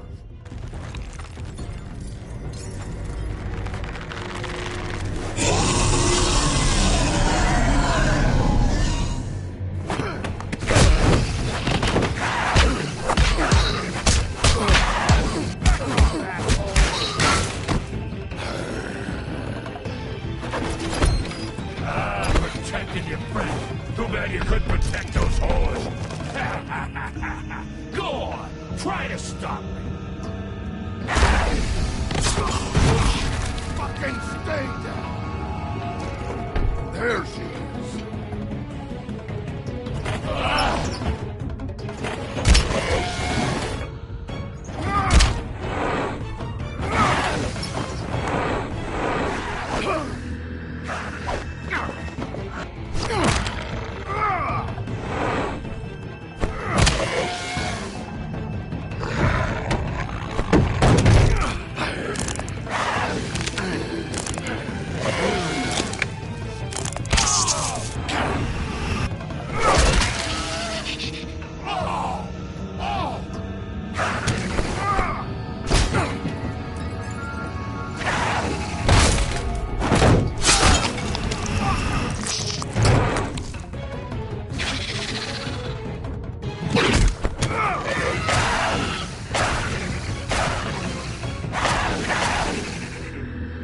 V: Protecting your friend. Too bad you couldn't protect those whores. Go on, try to stop me.
O: Fucking stay down. There she is.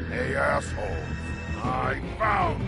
O: Hey, asshole. I found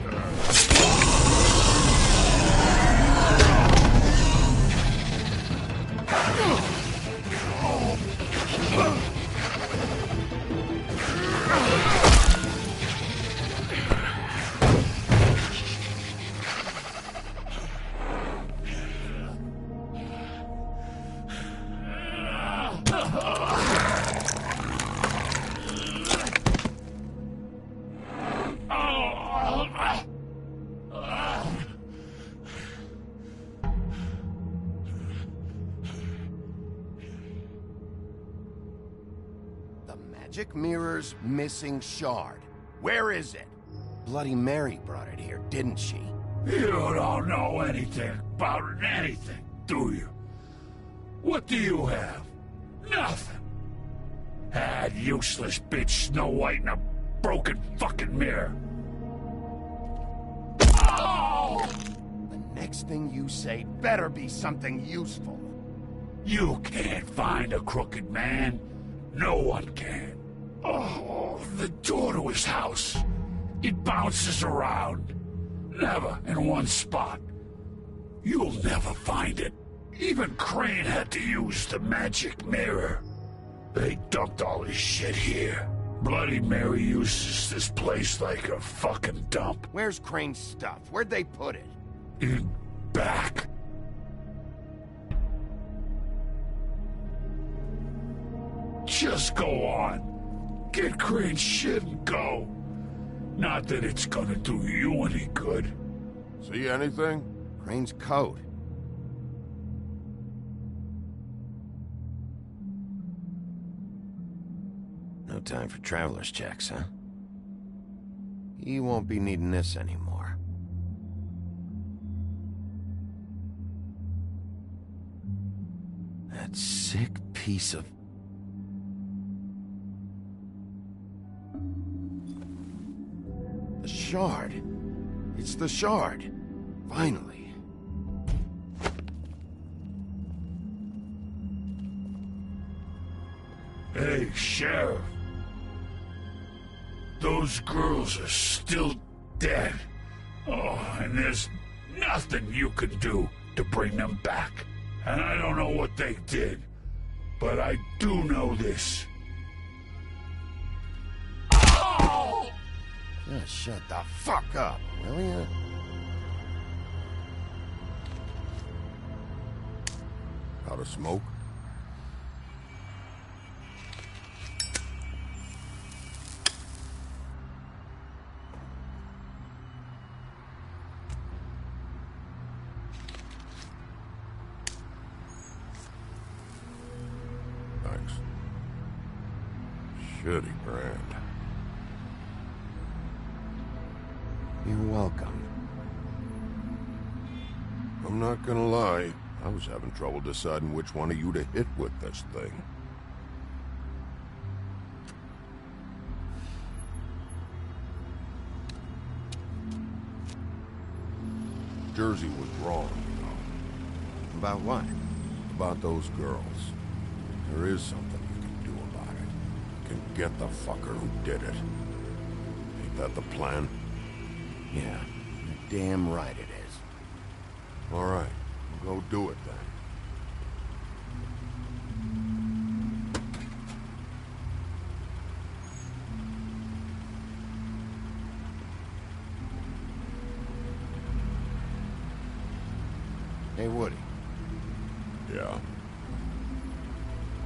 C: The Magic Mirror's missing shard. Where is it? Bloody Mary brought it here, didn't she?
V: You don't know anything about anything, do you? What do you have? Nothing. That useless bitch Snow White and a broken fucking mirror. Oh!
U: The next thing you say better be something useful.
V: You can't find a crooked man. No one can. Oh, the door to his house. It bounces around. Never in one spot. You'll never find it. Even Crane had to use the magic mirror. They dumped all his shit here. Bloody Mary uses this place like a fucking dump.
U: Where's Crane's stuff? Where'd they put it?
V: In back. Just go on. Get Crane's shit and go. Not that it's gonna do you any good.
O: See anything?
C: Crane's coat. No time for traveler's checks, huh? You won't be needing this anymore. That sick piece of... The shard. It's the shard. Finally.
V: Hey, Sheriff. Those girls are still dead. Oh, and there's nothing you can do to bring them back. And I don't know what they did, but I do know this. Oh!
C: Just shut the fuck up, will ya?
O: Out of smoke? Thanks. Shitty brand.
C: You're welcome.
O: I'm not gonna lie. I was having trouble deciding which one of you to hit with this thing. Jersey was wrong, you know.
C: About what?
O: About those girls. There is something you can do about it. You can get the fucker who did it. Ain't that the plan?
C: Yeah, you're damn right it is.
O: All right, we'll go do it then.
C: Hey, Woody.
O: Yeah?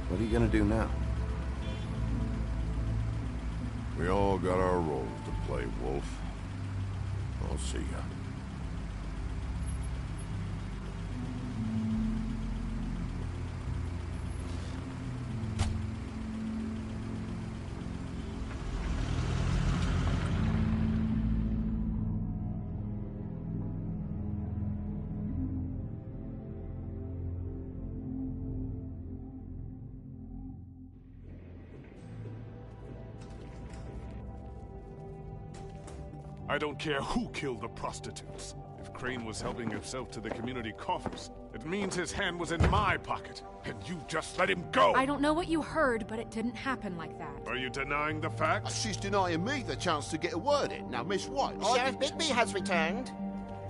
C: What are you gonna do now?
O: We all got our roles to play, Wolf. I'll see ya.
P: I don't care who killed the prostitutes. If Crane was helping himself to the community coffers, it means his hand was in my pocket, and you just let him go!
E: I don't know what you heard, but it didn't happen like that.
P: Are you denying the facts?
U: She's denying me the chance to get a word in. Now, Miss White...
M: Sheriff Bigby has returned.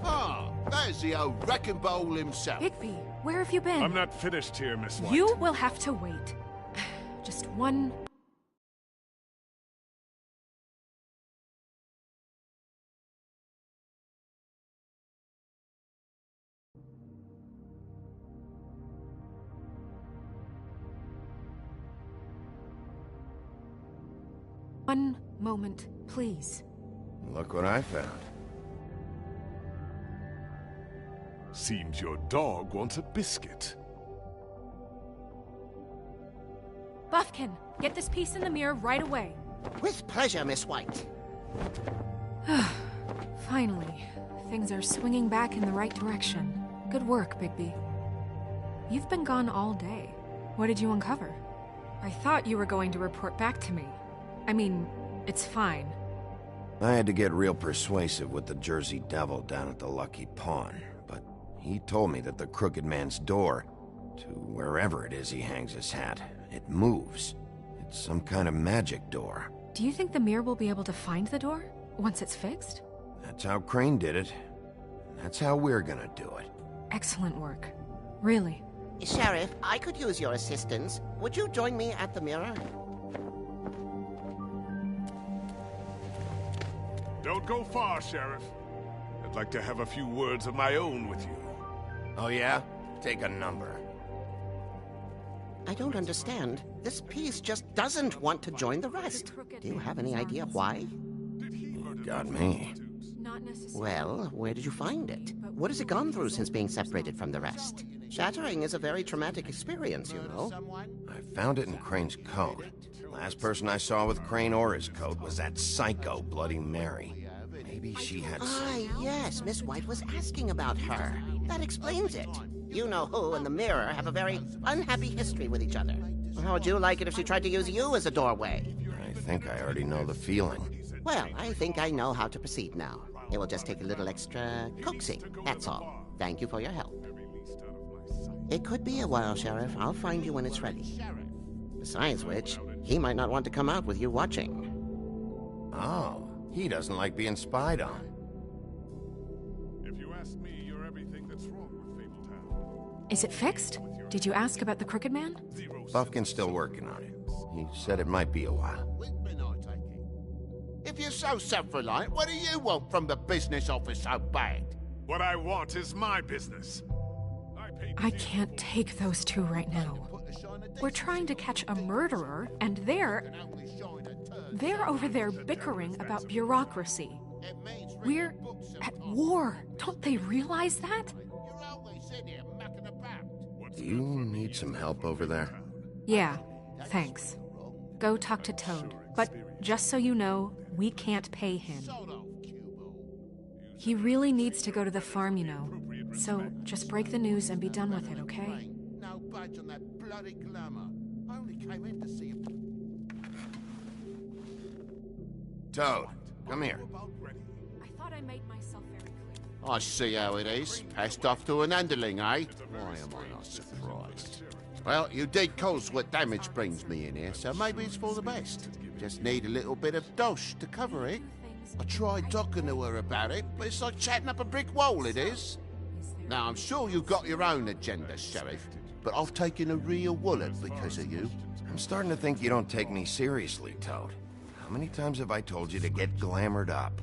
U: Ah, there's the old wrecking bowl himself.
E: Bigby, where have you been?
P: I'm not finished here, Miss White.
E: You will have to wait. Just one... One moment, please.
C: Look what I found.
P: Seems your dog wants a biscuit.
E: Buffkin, get this piece in the mirror right away.
M: With pleasure, Miss White.
E: Finally, things are swinging back in the right direction. Good work, Bigby. You've been gone all day. What did you uncover? I thought you were going to report back to me. I mean, It's fine.
C: I had to get real persuasive with the Jersey Devil down at the Lucky Pawn, but he told me that the Crooked Man's door, to wherever it is he hangs his hat, it moves. It's some kind of magic door.
E: Do you think the mirror will be able to find the door once it's fixed?
C: That's how Crane did it. And that's how we're gonna do it.
E: Excellent work. Really.
M: Sheriff, I could use your assistance. Would you join me at the mirror?
P: Don't go far, Sheriff. I'd like to have a few words of my own with you.
C: Oh yeah? Take a number.
M: I don't understand. This piece just doesn't want to join the rest. Do you have any idea why?
C: You got me.
M: Well, where did you find it? What has it gone through since being separated from the rest? Shattering is a very traumatic experience, you know.
C: I found it in Crane's coat. Last person I saw with Crane or his coat was that psycho Bloody Mary. Maybe she had some...
M: yes, Miss White was asking about her. That explains it. You know who and the mirror have a very unhappy history with each other. How would you like it if she tried to use you as a doorway?
C: I think I already know the feeling.
M: Well, I think I know how to proceed now. It will just take a little extra coaxing, that's all. Thank you for your help. It could be a while, Sheriff. I'll find you when it's ready. Besides which, he might not want to come out with you watching.
C: Oh, he doesn't like being spied on.
P: If you ask me, you're everything that's wrong with Fabletown.
E: Is it fixed? Did you ask about the Crooked Man?
C: Buffkin's still working on it. He said it might be a while.
U: If you're so self-reliant, what do you want from the business office so bad?
P: What I want is my business.
E: I can't take those two right now. We're trying to catch a murderer, and they're over there bickering about bureaucracy. We're at war. Don't they realize that?
C: Do you need some help over there?
E: Yeah, thanks. Go talk to Toad. But just so you know, we can't pay him. He really needs to go to the farm, you know. So just break the news and be done with it, okay?
U: No budge on that bloody glamour. I only came in to see him.
C: Toad, come here.
E: I thought I made myself very clear.
U: I see how it is. Passed off to an underling, eh? Why am I not surprised? Well, you did cause what damage brings me in here, so maybe it's for the best. Just need a little bit of dosh to cover it. I tried talking to her about it, but it's like chatting up a brick wall, it is. Now, I'm sure you've got your own agenda, Sheriff, but I've taken a real wallet because of you.
C: I'm starting to think you don't take me seriously, Toad. How many times have I told you to get glamored up?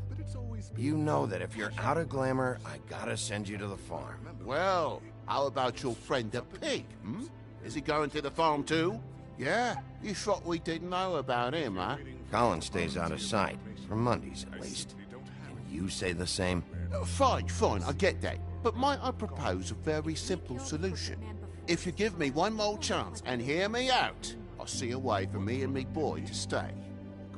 C: You know that if you're out of glamour, I gotta send you to the farm.
U: Well, how about your friend the pig, hmm? Is he going to the farm too? Yeah? You thought we didn't know about him, huh?
C: Colin stays out of sight, for Mondays at least. Can you say the same?
U: Fine, I get that. But might I propose a very simple solution? If you give me one more chance and hear me out, I'll see a way for me and me boy to stay.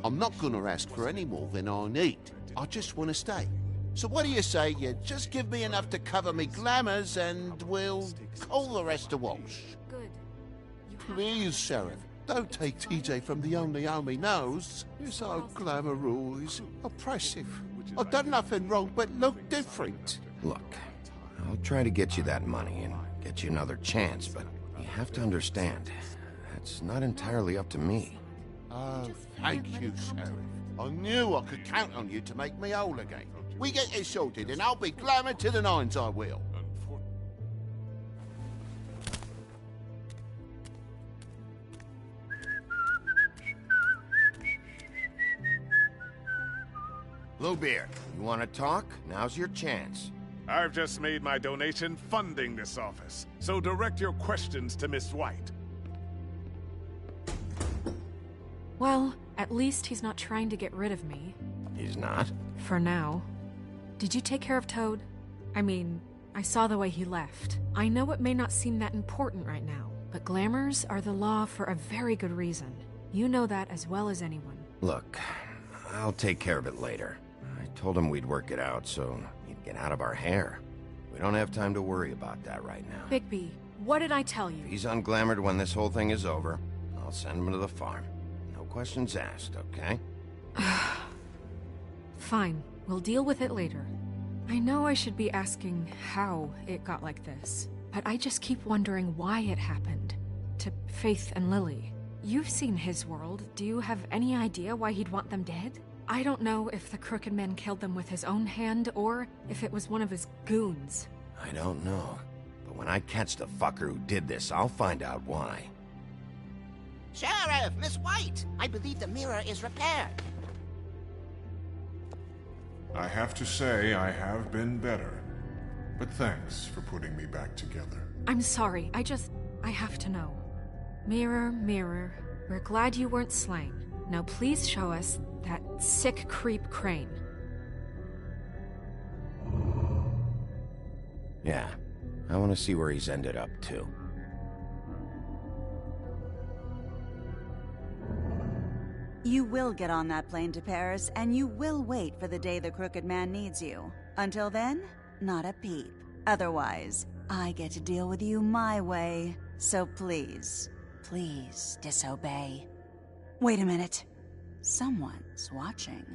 U: I'm not gonna ask for any more than I need. I just want to stay. So what do you say you just give me enough to cover me glamours and we'll call the rest a wash?
E: Good.
U: Please, Sheriff, don't take TJ from the only home he knows. You're so glamorous, oppressive. I've done nothing wrong but look different.
C: Look, I'll try to get you that money and get you another chance, but you have to understand, that's not entirely up to me.
U: Oh, thank you, Sheriff. I knew I could count on you to make me whole again. We get this sorted and I'll be glamour to the nines, I will.
C: Bluebeard, you want to talk? Now's your chance.
P: I've just made my donation funding this office, so direct your questions to Miss White.
E: Well, at least he's not trying to get rid of me.
C: He's not?
E: For now. Did you take care of Toad? I mean, I saw the way he left. I know it may not seem that important right now, but glamours are the law for a very good reason. You know that as well as anyone.
C: Look, I'll take care of it later. I told him we'd work it out, so he'd get out of our hair. We don't have time to worry about that right now.
E: Bigby, what did I tell you?
C: If he's unglamored when this whole thing is over, I'll send him to the farm. No questions asked, okay?
E: Fine, we'll deal with it later. I know I should be asking how it got like this, but I just keep wondering why it happened. To Faith and Lily. You've seen his world. Do you have any idea why he'd want them dead? I don't know if the Crooked Man killed them with his own hand, or if it was one of his goons.
C: I don't know. But when I catch the fucker who did this, I'll find out why.
M: Sheriff, Miss White! I believe the mirror is repaired.
P: I have to say, I have been better. But thanks for putting me back together.
E: I'm sorry, I have to know. Mirror, mirror, we're glad you weren't slain. Now please show us that sick creep Crane.
C: Yeah, I want to see where he's ended up, too.
T: You will get on that plane to Paris, and you will wait for the day the Crooked Man needs you. Until then, not a peep. Otherwise, I get to deal with you my way. So please, please disobey. Wait a minute. Someone's watching.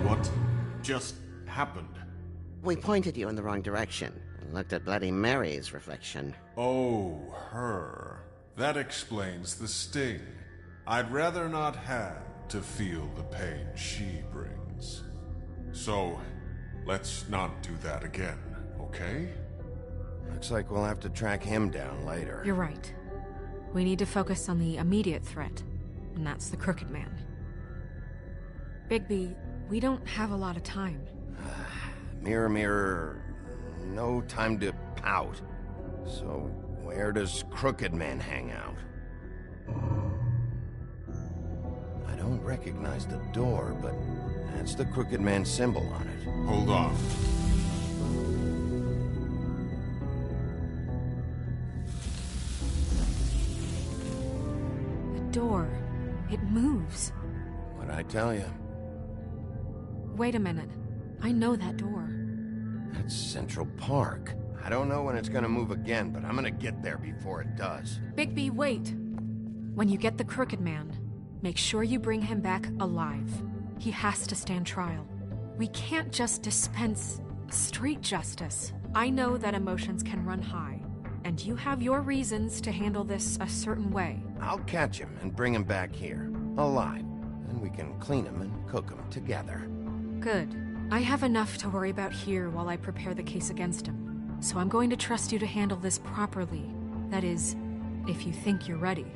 B: What just happened?
M: We pointed you in the wrong direction and looked at Bloody Mary's reflection.
P: Oh, her. That explains the sting. I'd rather not have to feel the pain she brings. So, let's not do that again, okay?
C: Looks like we'll have to track him down later.
E: You're right. We need to focus on the immediate threat, and that's the Crooked Man. Bigby, we don't have a lot of time.
C: Mirror, mirror, no time to pout. So, where does Crooked Man hang out? I don't recognize the door, but that's the Crooked Man symbol on it.
P: Hold on.
E: The door. It moves.
C: What'd I tell you?
E: Wait a minute. I know that door.
C: That's Central Park. I don't know when it's gonna move again, but I'm gonna get there before it does.
E: Bigby, wait! When you get the Crooked Man, make sure you bring him back alive. He has to stand trial. We can't just dispense street justice. I know that emotions can run high, and you have your reasons to handle this a certain way.
C: I'll catch him and bring him back here, alive. And we can clean him and cook him together.
E: Good. I have enough to worry about here while I prepare the case against him. So I'm going to trust you to handle this properly. That is, if you think you're ready.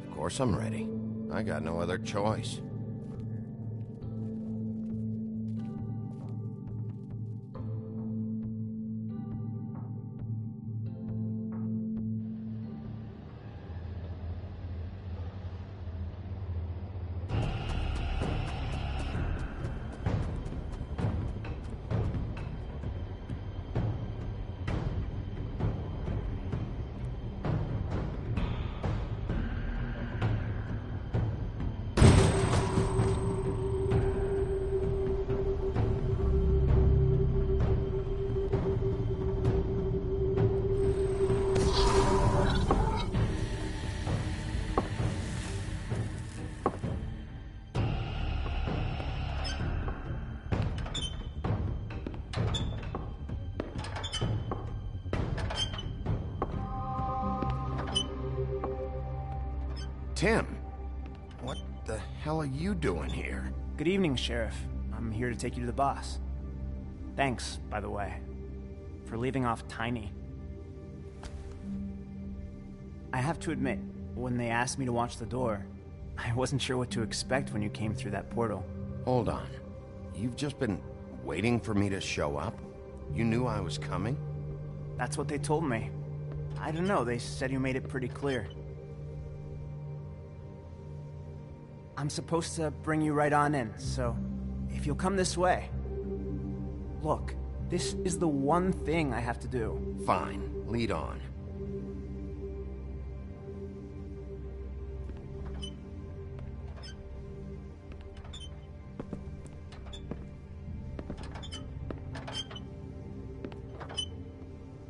C: Of course I'm ready. I got no other choice. Tim, what the hell are you doing here?
Q: Good evening, Sheriff. I'm here to take you to the boss. Thanks, by the way, for leaving off Tiny. I have to admit, when they asked me to watch the door, I wasn't sure what to expect when you came through that portal.
C: Hold on. You've just been waiting for me to show up? You knew I was coming?
Q: That's what they told me. I don't know, they said you made it pretty clear. I'm supposed to bring you right on in, so if you'll come this way. Look, this is the one thing I have to do.
C: Fine, lead on.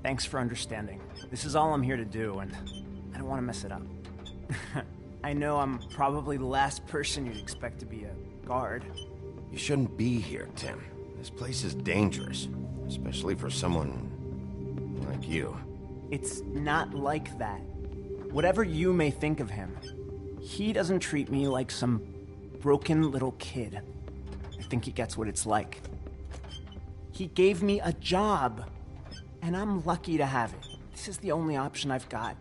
Q: Thanks for understanding. This is all I'm here to do, and I don't want to mess it up. I know I'm probably the last person you'd expect to be a guard.
C: You shouldn't be here, Tim. This place is dangerous, especially for someone like you.
Q: It's not like that. Whatever you may think of him, he doesn't treat me like some broken little kid. I think he gets what it's like. He gave me a job, and I'm lucky to have it. This is the only option I've got.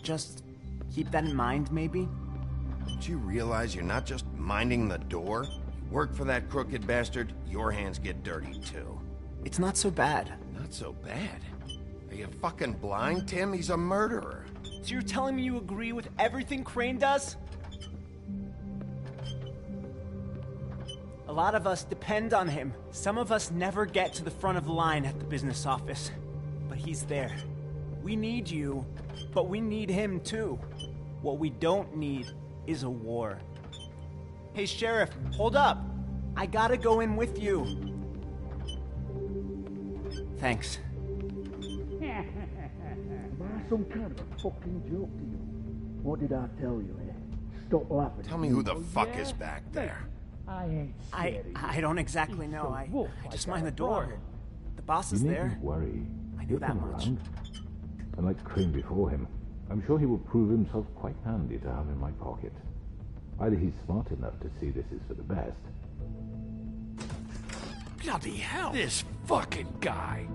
Q: Just keep that in mind, maybe?
C: Don't you realize you're not just minding the door? You work for that crooked bastard, your hands get dirty too.
Q: It's not so bad.
C: Not so bad? Are you fucking blind, Tim? He's a murderer.
Q: So you're telling me you agree with everything Crane does? A lot of us depend on him. Some of us never get to the front of the line at the business office. But he's there. We need you, but we need him too. What we don't need is a war. Hey, Sheriff, hold up. I gotta go in with you. Thanks.
F: Some kind of a fucking joke to you. What did I tell you, eh? Stop laughing.
C: Tell me who the fuck is back there.
F: I ain't scared of you.
Q: I don't exactly know. I just mind the door. The boss is
S: You
Q: there.
S: needn't worry.
Q: I knew
S: He'll
Q: that
S: come
Q: much.
S: around. Unlike Crane before him, I'm sure he will prove himself quite handy to have in my pocket. Either he's smart enough to see this is for the best.
N: Bloody hell! This fucking guy!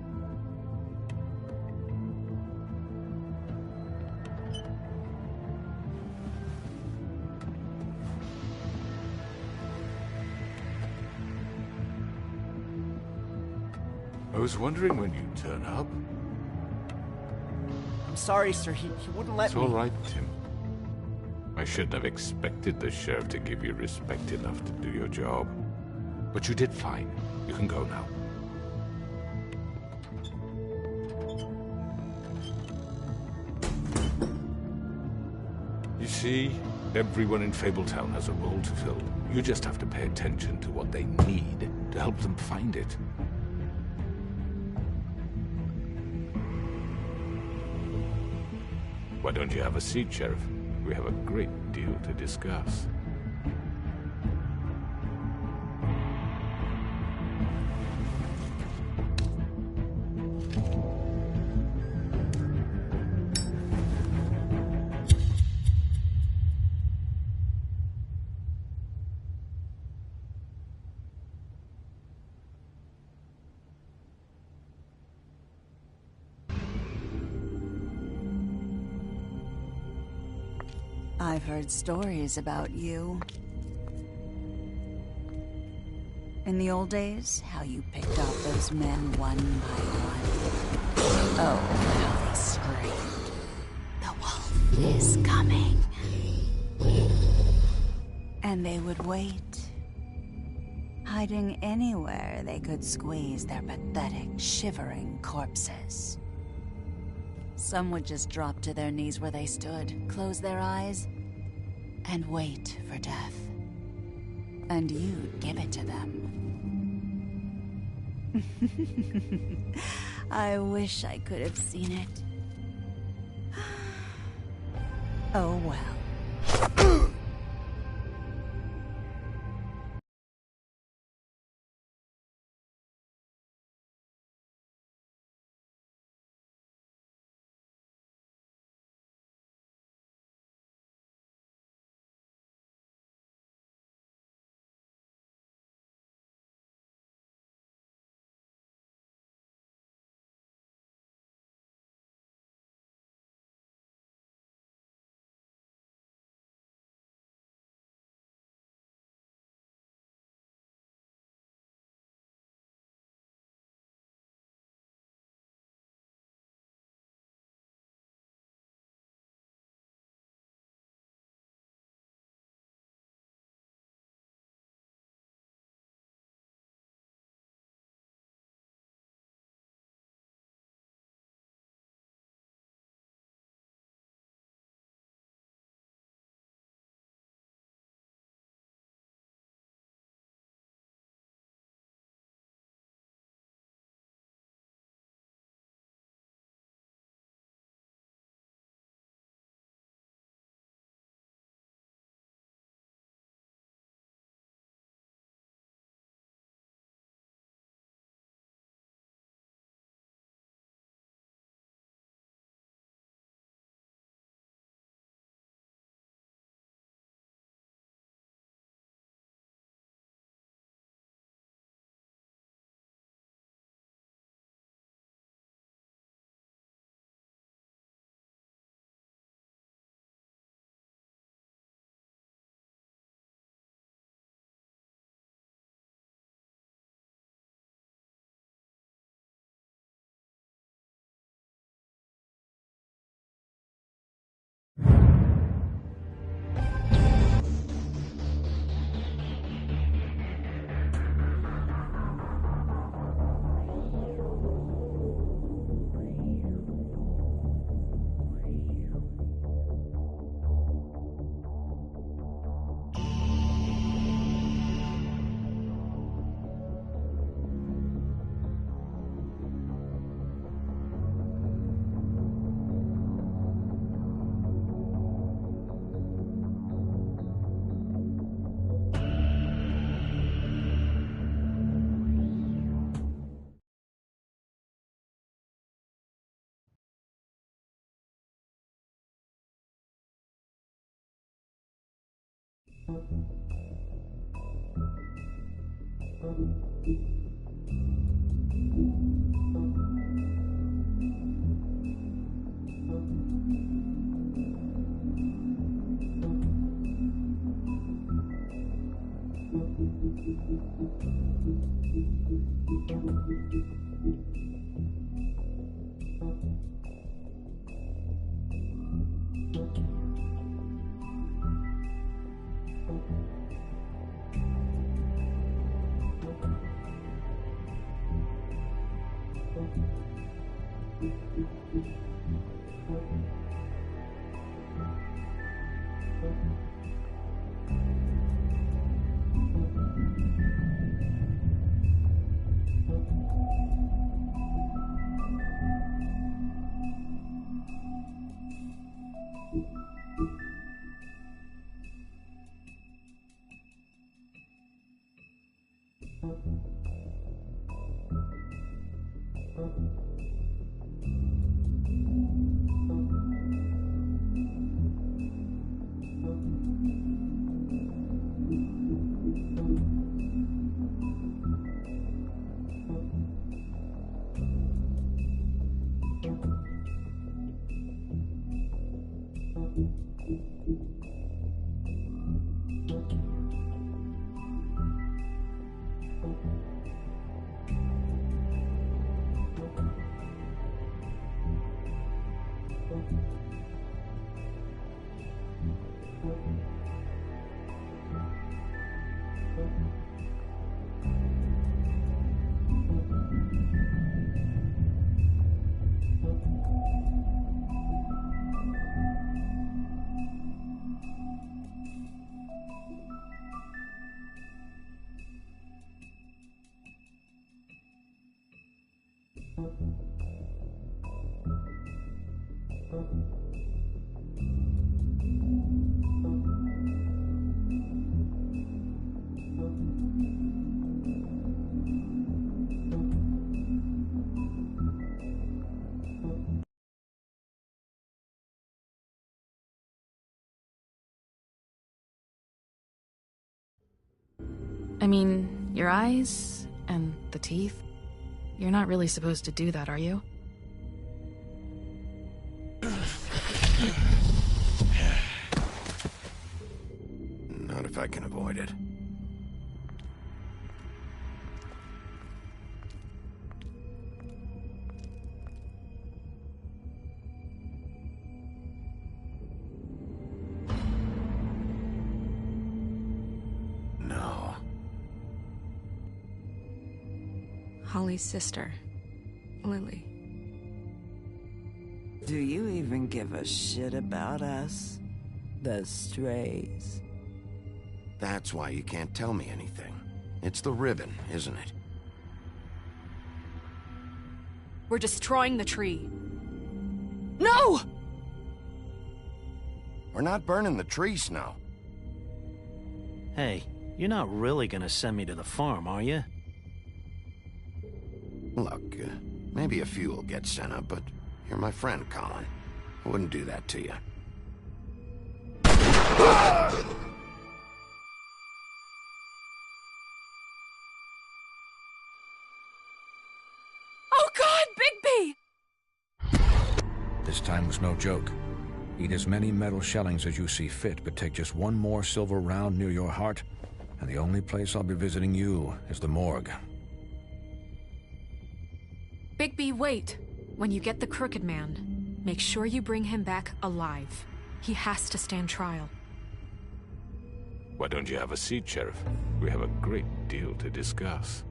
W: I was wondering when you'd turn up.
Q: I'm sorry, sir. He wouldn't let
W: It's
Q: me.
W: all right, Tim. I shouldn't have expected the sheriff to give you respect enough to do your job. But you did fine. You can go now. You see, everyone in Fabletown has a role to fill. You just have to pay attention to what they need to help them find it. Why don't you have a seat, Sheriff? We have a great deal to discuss.
T: I've heard stories about you. In the old days, how you picked off those men one by one. Oh, how they screamed. The wolf is coming. And they would wait, hiding anywhere they could squeeze their pathetic, shivering corpses. Some would just drop to their knees where they stood, close their eyes, and wait for death. And you'd give it to them. I wish I could have seen it. Oh well.
E: I mean, your eyes and the teeth. You're not really supposed to do that, are you?
C: Not if I can avoid it. No.
E: Holly's sister, Lily.
A: Do you even give a shit about us? The strays.
C: That's why you can't tell me anything. It's the ribbon, isn't it?
E: We're destroying the tree. No!
C: We're not burning the tree, Snow.
G: Hey, you're not really gonna send me to the farm, are you?
C: Look, maybe a few will get sent up, but you're my friend, Colin. I wouldn't do that to you.
E: Oh God, Bigby!
I: This time was no joke. Eat as many metal shellings as you see fit, but take just one more silver round near your heart, and the only place I'll be visiting you is the morgue.
E: Bigby, wait. When you get the Crooked Man, make sure you bring him back alive. He has to stand trial.
W: Why don't you have a seat, Sheriff? We have a great deal to discuss.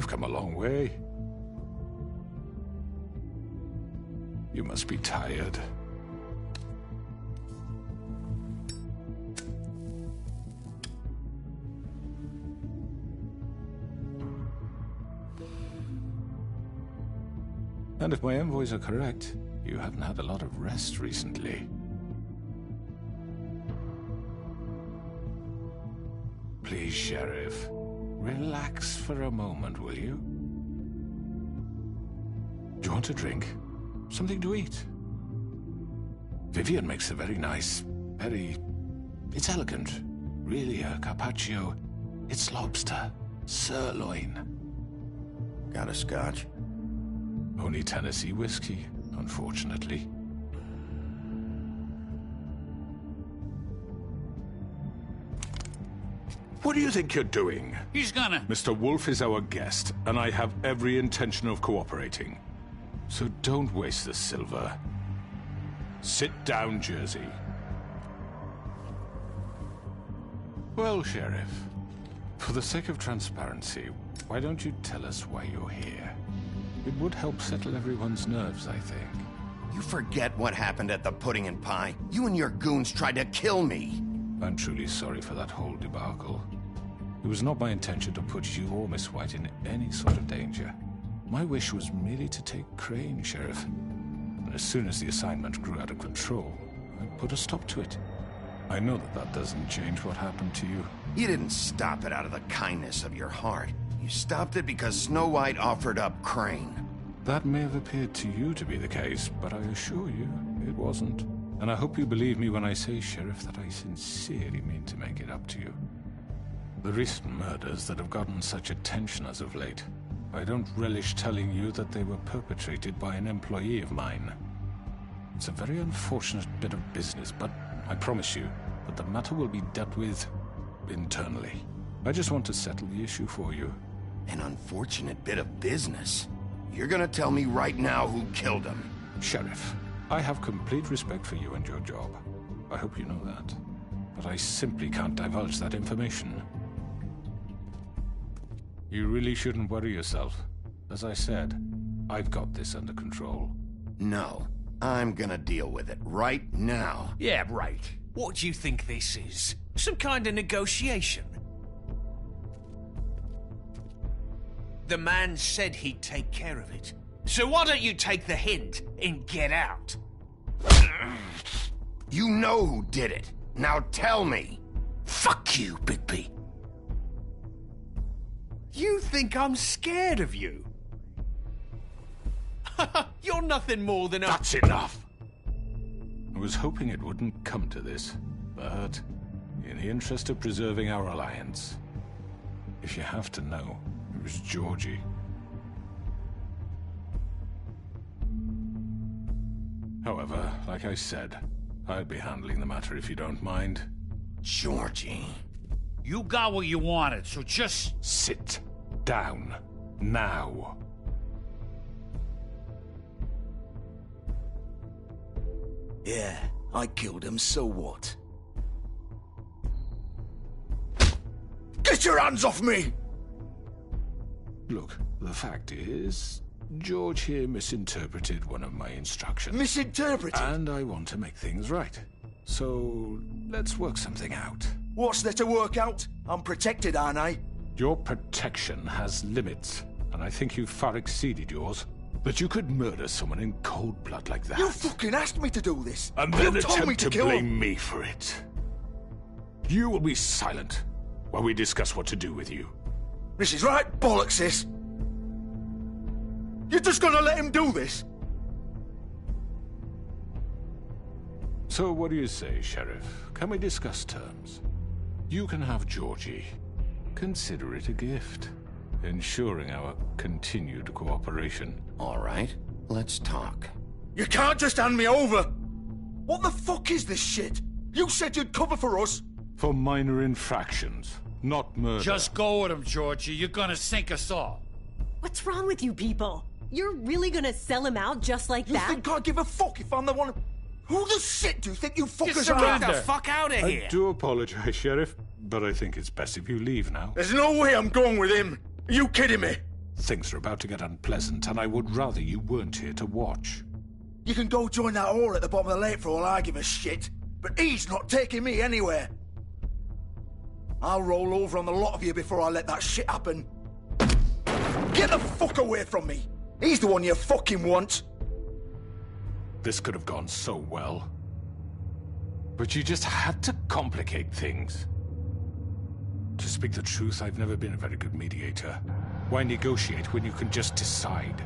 W: You've come a long way. You must be tired. And if my envoys are correct, you haven't had a lot of rest recently. Please, Sheriff, relax for a moment, will you? Do you want a drink? Something to eat? Vivian makes a very nice, it's elegant. Really, a carpaccio. It's lobster, sirloin.
C: Got a scotch?
W: Only Tennessee whiskey, unfortunately. What do you think you're doing?
N: He's gonna...
W: Mr. Wolf is our guest, and I have every intention of cooperating. So don't waste the silver. Sit down, Jersey. Well, Sheriff, for the sake of transparency, why don't you tell us why you're here? It would help settle everyone's nerves, I think.
C: You forget what happened at the Pudding and Pie? You and your goons tried to kill me.
W: I'm truly sorry for that whole debacle. It was not my intention to put you or Miss White in any sort of danger. My wish was merely to take Crane, Sheriff. And as soon as the assignment grew out of control, I put a stop to it. I know that that doesn't change what happened to you.
C: You didn't stop it out of the kindness of your heart. You stopped it because Snow White offered up Crane.
W: That may have appeared to you to be the case, but I assure you, it wasn't. And I hope you believe me when I say, Sheriff, that I sincerely mean to make it up to you. The recent murders that have gotten such attention as of late, I don't relish telling you that they were perpetrated by an employee of mine. It's a very unfortunate bit of business, but I promise you that the matter will be dealt with internally. I just want to settle the issue for you.
C: An unfortunate bit of business? You're gonna tell me right now who killed him?
W: Sheriff, I have complete respect for you and your job. I hope you know that. But I simply can't divulge that information. You really shouldn't worry yourself. As I said, I've got this under control.
C: No, I'm gonna deal with it right now.
B: Yeah, right. What do you think this is? Some kind of negotiation? The man said he'd take care of it. So why don't you take the hint and get out?
C: You know who did it. Now tell me.
B: Fuck you, Bigby. You think I'm scared of you? You're nothing more than a...
W: That's enough! I was hoping it wouldn't come to this, but in the interest of preserving our alliance, if you have to know, it was Georgie. However, like I said, I'll be handling the matter if you don't mind.
C: Georgie.
N: You got what you wanted, so just...
W: Sit down. Now.
H: Yeah, I killed him, so what? Get your hands off me!
W: Look, the fact is, George here misinterpreted one of my instructions.
H: Misinterpreted?
W: And I want to make things right. So, let's work something out.
H: What's there to work out? I'm protected, aren't I?
W: Your protection has limits, and I think you've far exceeded yours. But you could murder someone in cold blood like that.
H: You fucking asked me to do this!
W: And then
H: you told me
W: attempt to
H: kill
W: blame
H: him.
W: me for it. You will be silent while we discuss what to do with you.
H: This is right bollocks, sis. You're just gonna let him do this?
W: So what do you say, Sheriff? Can we discuss terms? You can have Georgie. Consider it a gift, ensuring our continued cooperation.
C: All right, let's talk.
H: You can't just hand me over! What the fuck is this shit? You said you'd cover for us!
W: For minor infractions, not murder.
N: Just go with him, Georgie. You're gonna sink us all.
L: What's wrong with you people? You're really gonna sell him out just like that?
H: You think I give a fuck if I'm the one... Who the shit do you think you fuckers are?
B: Get the fuck out of here!
W: I do apologize, Sheriff, but I think it's best if you leave now.
H: There's no way I'm going with him. Are you kidding me?
W: Things are about to get unpleasant, and I would rather you weren't here to watch.
H: You can go join that whore at the bottom of the lake for all I give a shit, but he's not taking me anywhere. I'll roll over on the lot of you before I let that shit happen. Get the fuck away from me! He's the one you fucking want!
W: This could have gone so well. But you just had to complicate things. To speak the truth, I've never been a very good mediator. Why negotiate when you can just decide?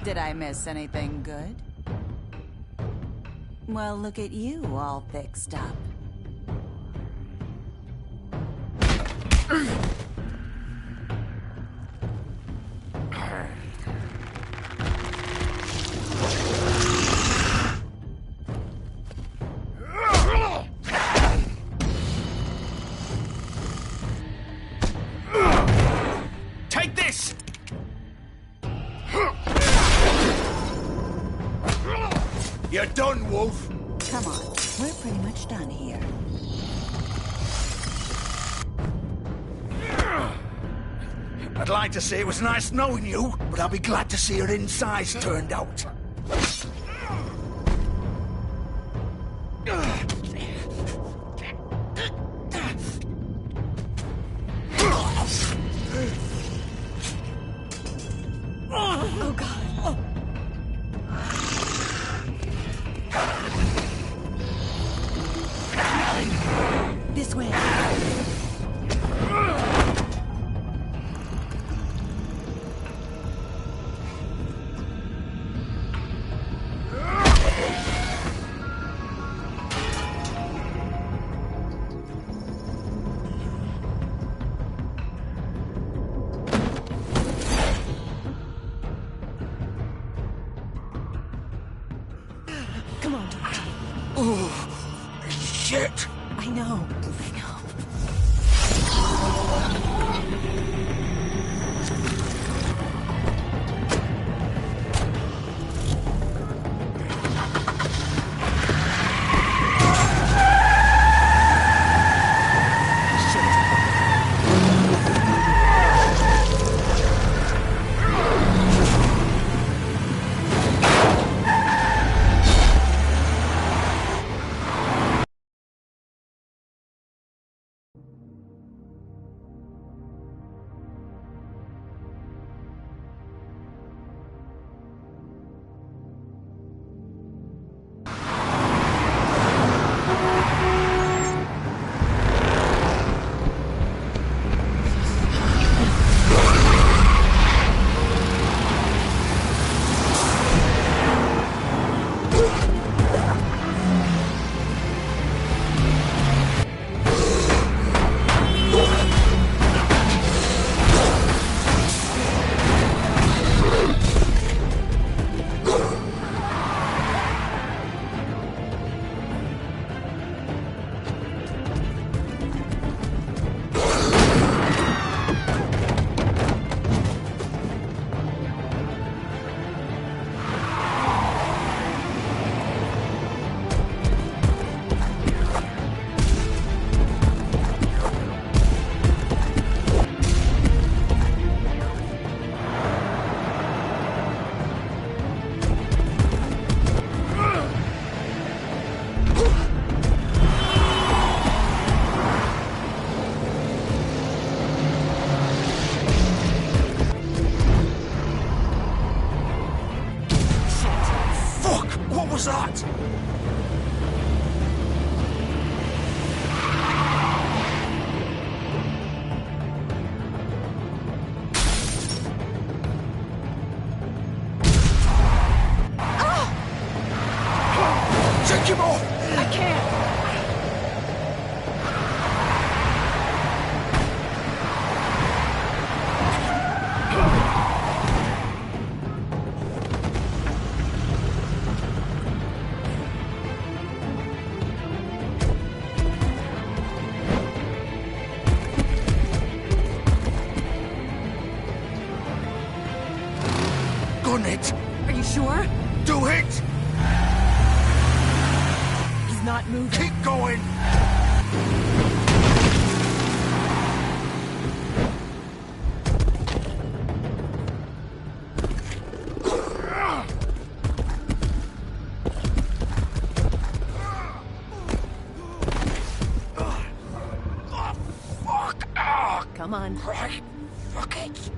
T: Did I miss anything good? Well, look at you, all fixed up.
H: Take this! You're done, Wolf.
T: Come on, we're pretty much done here.
H: I'd like to say it was nice knowing you, but I'll be glad to see your insides turned out.
T: Oh, God. This way. Come on, Doctor.
H: Oh, shit!
T: I know.
H: was that? Take him off!
T: I can't!
H: Gun it!
T: Are you
L: sure?
H: Do it!
L: He's not moving.
H: Keep going!
L: Come on.
H: Right. Fuck it.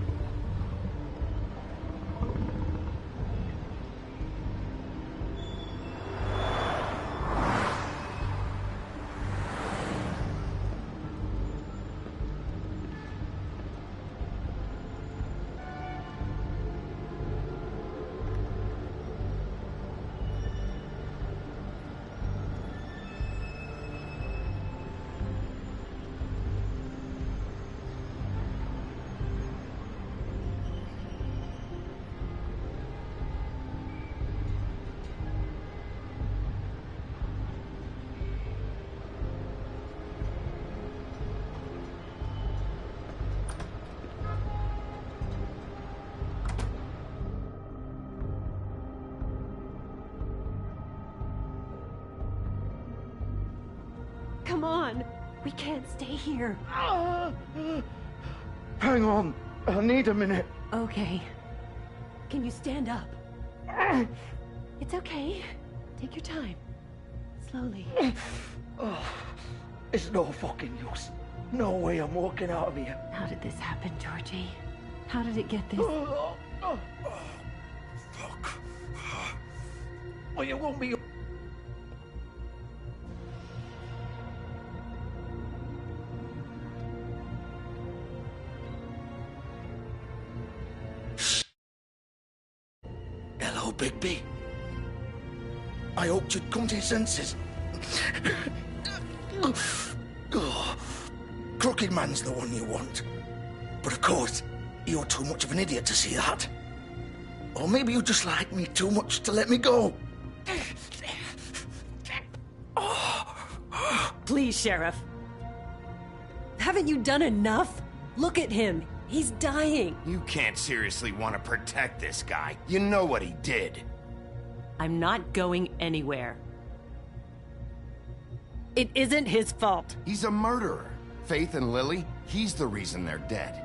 L: Come on. We can't stay here.
H: Hang on. I need a minute.
L: Okay. Can you stand up? It's okay. Take your time. Slowly.
H: It's no fucking use. No way I'm walking out of here.
L: How did this happen, Georgie? How did it get this?
H: Fuck. Well, you won't be... Hello, Bigby. I hoped you'd come to your senses. Crooked Man's the one you want. But of course, you're too much of an idiot to see that. Or maybe you just like me too much to let me go.
L: Please, Sheriff. Haven't you done enough? Look at him. He's dying.
C: You can't seriously want to protect this guy. You know what he did.
L: I'm not going anywhere. It isn't his fault.
C: He's a murderer. Faith and Lily, he's the reason they're dead.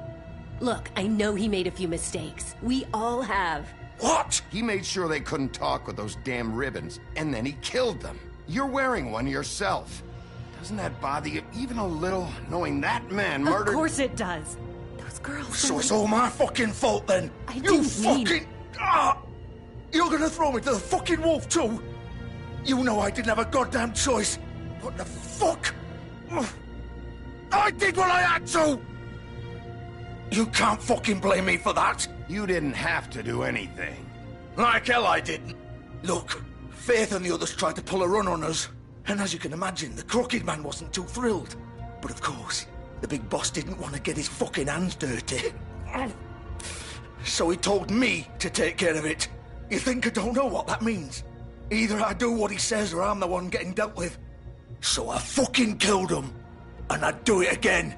L: Look, I know he made a few mistakes. We all have.
C: What? He made sure they couldn't talk with those damn ribbons, and then he killed them. You're wearing one yourself. Doesn't that bother you even a little, knowing that man murdered...
L: Of course it does. Those girls...
H: So it's all my fucking fault then? You fucking... You're gonna throw me to the fucking wolf too? You know I didn't have a goddamn choice. What the fuck? I did what I had to! You can't fucking blame me for that.
C: You didn't have to do anything.
H: Like hell I didn't. Look, Faith and the others tried to pull a run on us. And as you can imagine, the Crooked Man wasn't too thrilled. But of course, the big boss didn't want to get his fucking hands dirty. So he told me to take care of it. You think I don't know what that means? Either I do what he says or I'm the one getting dealt with. So I fucking killed him. And I'd do it again.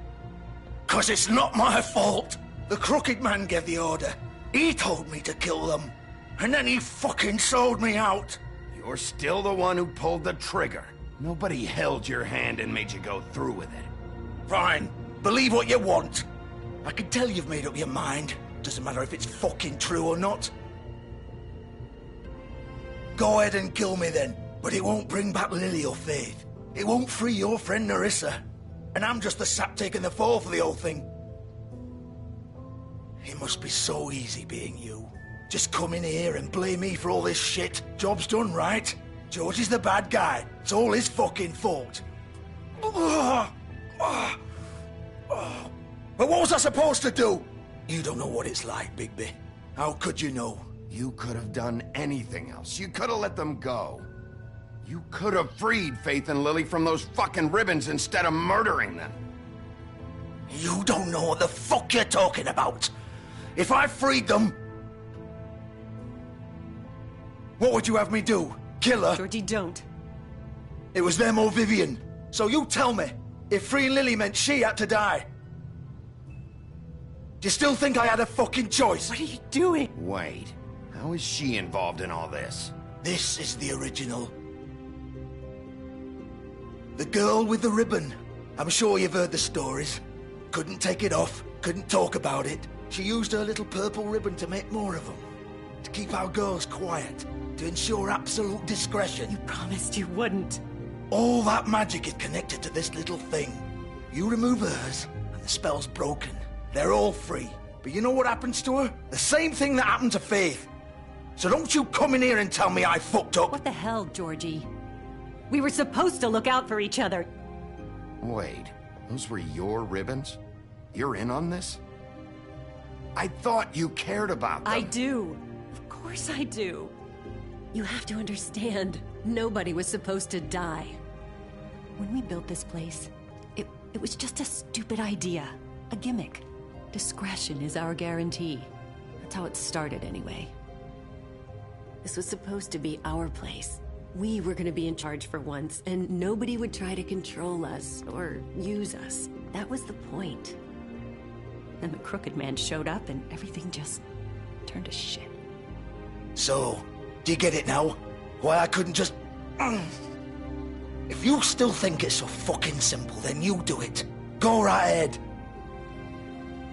H: 'Cause it's not my fault. The Crooked Man gave the order. He told me to kill them. And then he fucking sold me out.
C: You're still the one who pulled the trigger. Nobody held your hand and made you go through with it.
H: Fine. Believe what you want. I can tell you've made up your mind. Doesn't matter if it's fucking true or not. Go ahead and kill me then. But it won't bring back Lily or Faith. It won't free your friend Nerissa. And I'm just the sap taking the fall for the whole thing. It must be so easy being you. Just come in here and blame me for all this shit. Job's done, right? George is the bad guy. It's all his fucking fault. But what was I supposed to do? You don't know what it's like, Bigby. How could you know?
C: You could have done anything else. You could have let them go. You could have freed Faith and Lily from those fucking ribbons instead of murdering them.
H: You don't know what the fuck you're talking about. If I freed them... What would you have me do? Kill her?
L: Georgie, don't.
H: It was them or Vivian. So you tell me, if freeing Lily meant she had to die. Do you still think I had a fucking choice?
L: What are you doing?
C: Wait. How is she involved in all this?
H: This is the original. The girl with the ribbon. I'm sure you've heard the stories. Couldn't take it off, couldn't talk about it. She used her little purple ribbon to make more of them. To keep our girls quiet. To ensure absolute discretion.
L: You promised you wouldn't.
H: All that magic is connected to this little thing. You remove hers, and the spell's broken. They're all free. But you know what happens to her? The same thing that happened to Faith. So don't you come in here and tell me I fucked up.
L: What the hell, Georgie? We were supposed to look out for each other.
C: Wait, those were your ribbons? You're in on this? I thought you cared about them.
L: I do. Of course I do. You have to understand, nobody was supposed to die. When we built this place, it was just a stupid idea. A gimmick. Discretion is our guarantee. That's how it started anyway. This was supposed to be our place. We were gonna be in charge for once, and nobody would try to control us or use us. That was the point. Then the Crooked Man showed up and everything just turned to shit.
H: So, do you get it now? Why I couldn't just... If you still think it's so fucking simple, then you do it. Go right ahead.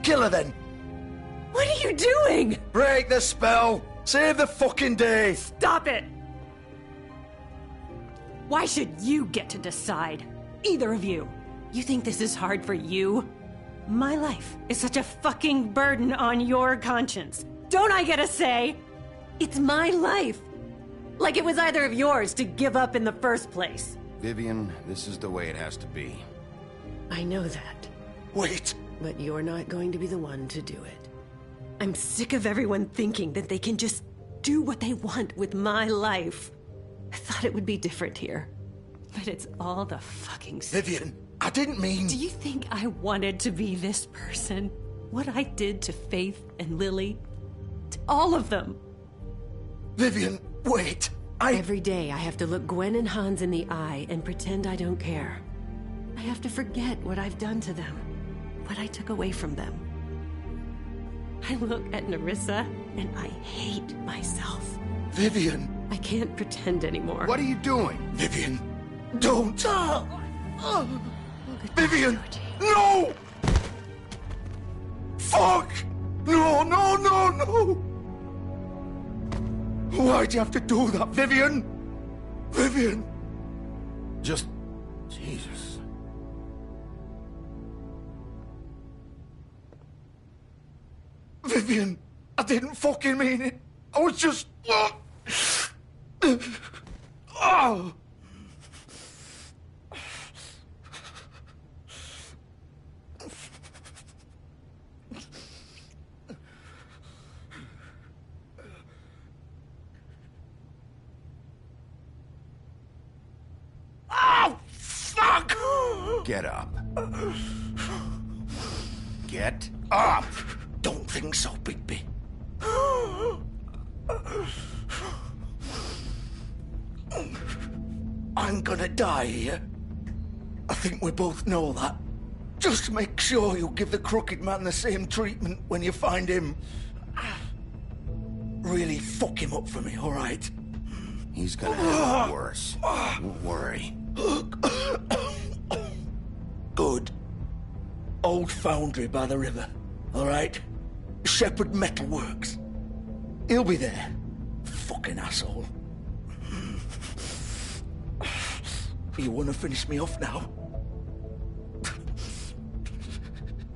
H: Kill her then.
L: What are you doing?
H: Break the spell. Save the fucking day.
L: Stop it! Why should you get to decide? Either of you. You think this is hard for you? My life is such a fucking burden on your conscience. Don't I get a say? It's my life. Like it was either of yours to give up in the first place.
C: Vivian, this is the way it has to be.
L: I know that.
H: Wait.
L: But you're not going to be the one to do it. I'm sick of everyone thinking that they can just do what they want with my life. I thought it would be different here. But it's all the fucking same.
H: Vivian, I didn't mean...
L: Do you think I wanted to be this person? What I did to Faith and Lily? To all of them?
H: Vivian, wait.
L: Every day I have to look Gwen and Hans in the eye and pretend I don't care. I have to forget what I've done to them. What I took away from them. I look at Nerissa and I hate myself.
H: Vivian.
L: I can't pretend anymore.
C: What are you doing?
H: Vivian, don't. Vivian, no! Fuck! No, no, no, no! Why'd you have to do that, Vivian? Vivian!
C: Just... Jesus.
H: Vivian, I didn't fucking mean it. I was just... Oh! Oh, fuck!
C: Get up. Get up!
H: Don't think so, Bigby. I'm gonna die here. I think we both know that. Just make sure you give the Crooked Man the same treatment when you find him. Really fuck him up for me, all right?
C: He's gonna have it worse. Don't worry.
H: Good. Old foundry by the river, all right? Shepherd Metalworks. He'll be there. Fucking asshole. You want to finish me off now?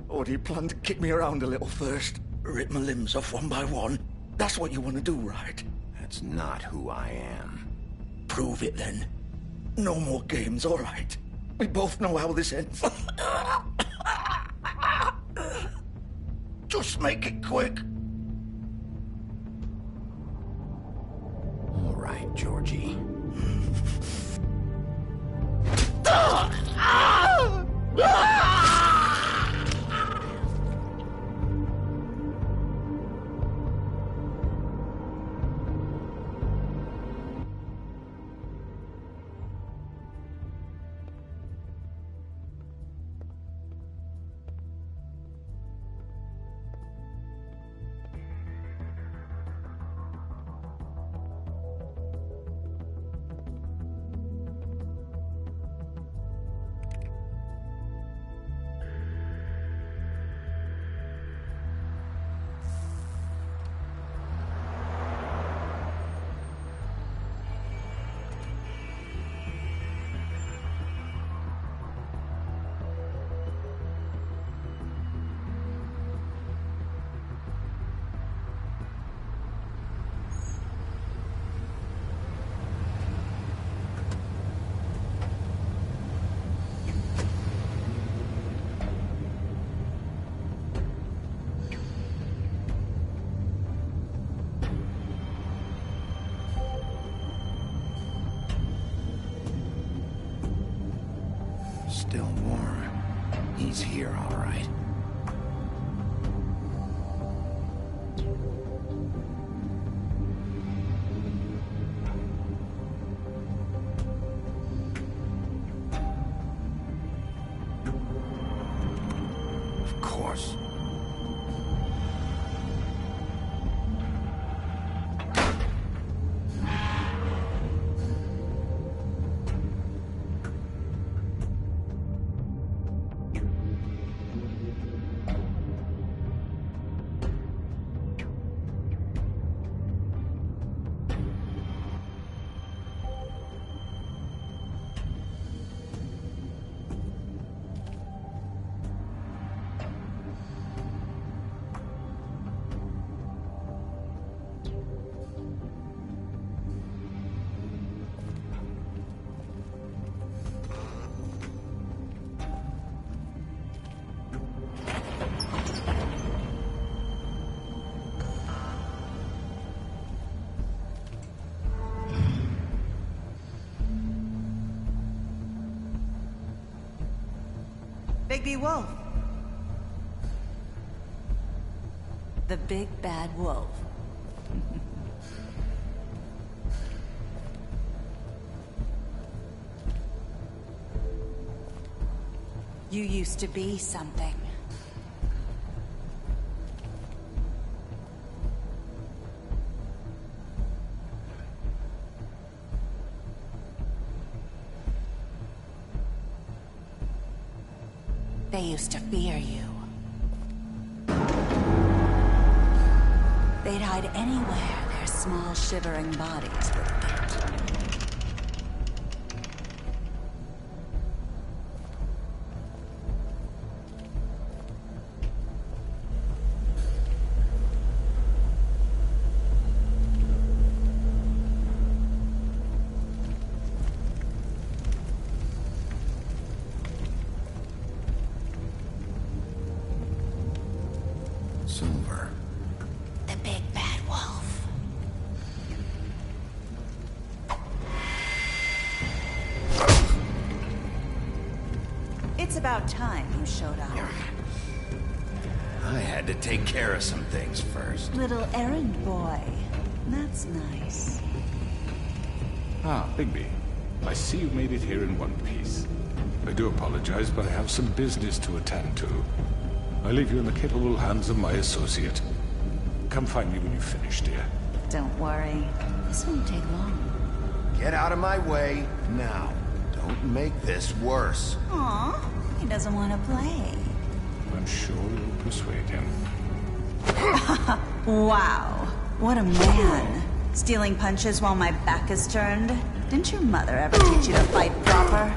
H: Or do you plan to kick me around a little first? Rip my limbs off one by one? That's what you want to do, right?
C: That's not who I am.
H: Prove it then. No more games, all right? We both know how this ends. Just make it quick.
C: All right, Georgie. still warm. He's here, all right. Of course.
T: Bigby Wolf. The big bad wolf. You used to be something. They used to fear you. They'd hide anywhere their small, shivering bodies would fit.
C: Silver.
T: The big bad wolf. It's about time you showed up.
C: I had to take care of some things first.
T: Little errand boy. That's nice.
W: Ah, Bigby. I see you made it here in one piece. I do apologize, but I have some business to attend to. I leave you in the capable hands of my associate. Come find me when you've finished, dear.
T: Don't worry. This won't take long.
C: Get out of my way now. Don't make this worse.
T: Aw, he doesn't want to play.
W: I'm sure you'll persuade him.
T: Wow, what a man. Stealing punches while my back is turned? Didn't your mother ever teach you to fight proper?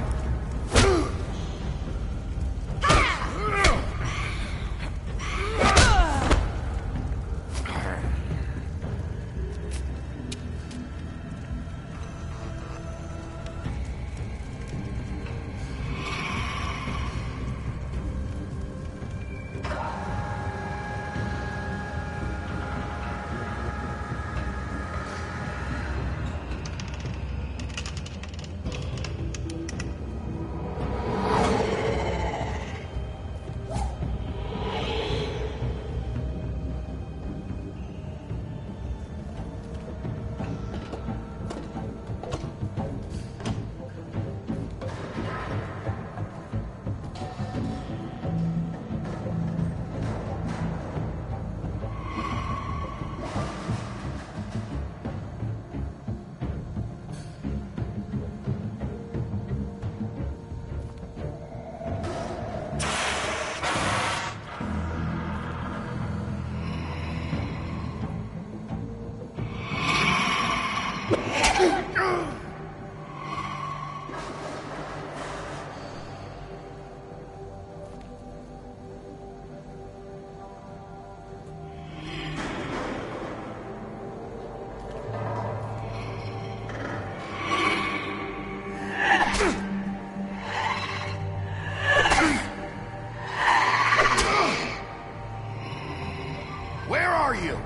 C: Where are you?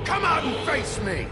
C: Come out and face me!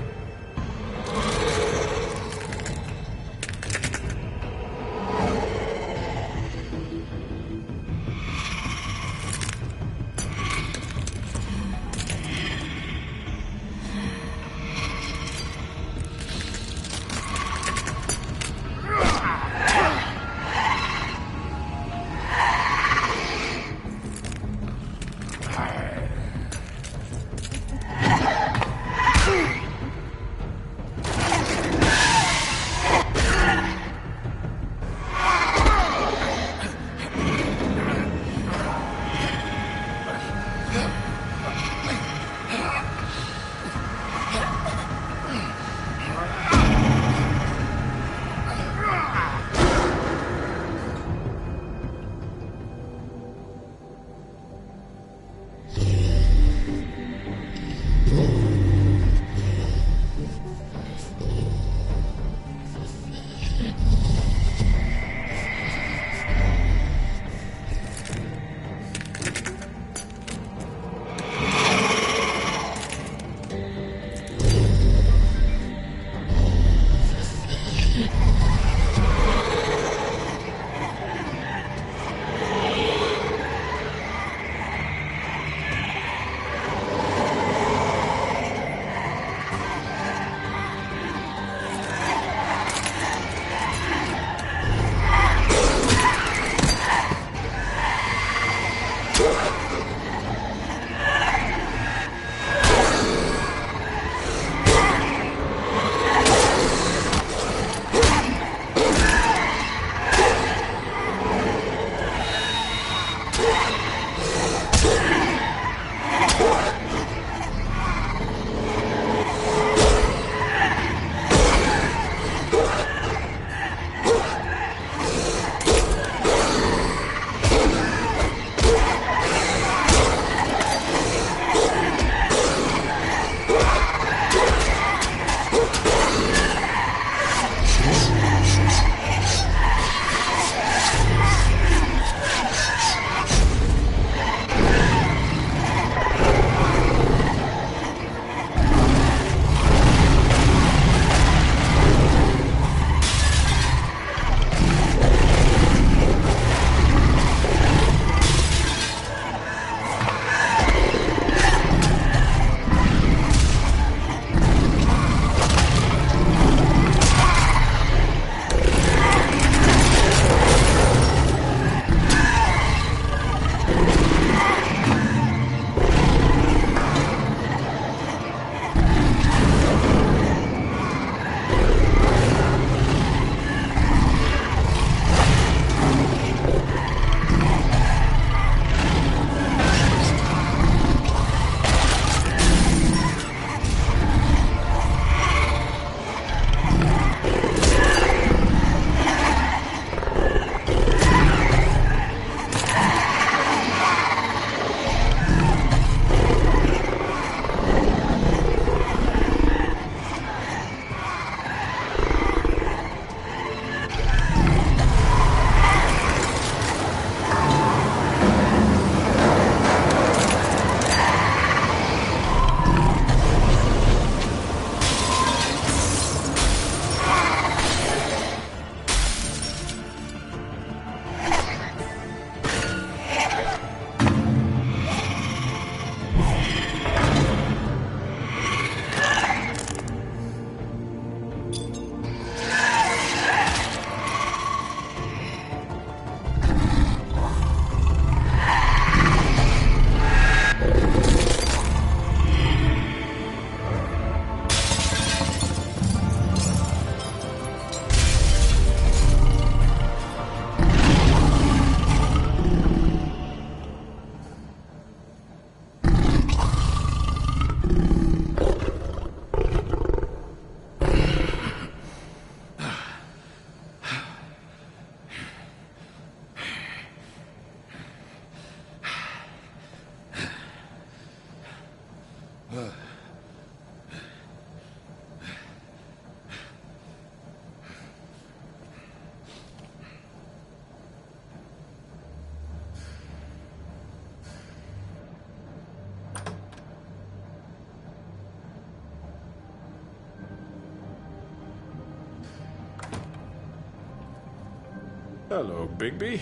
W: Hello, Bigby.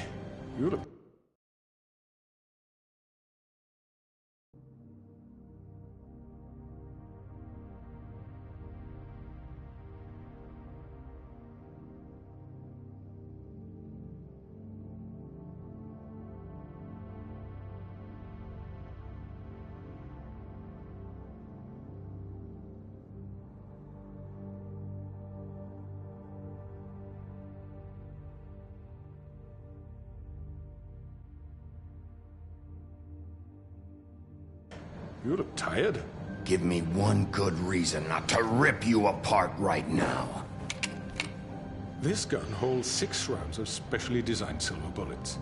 W: You look... You look tired.
C: Give me one good reason not to rip you apart right now.
W: This gun holds 6 rounds of specially designed silver bullets.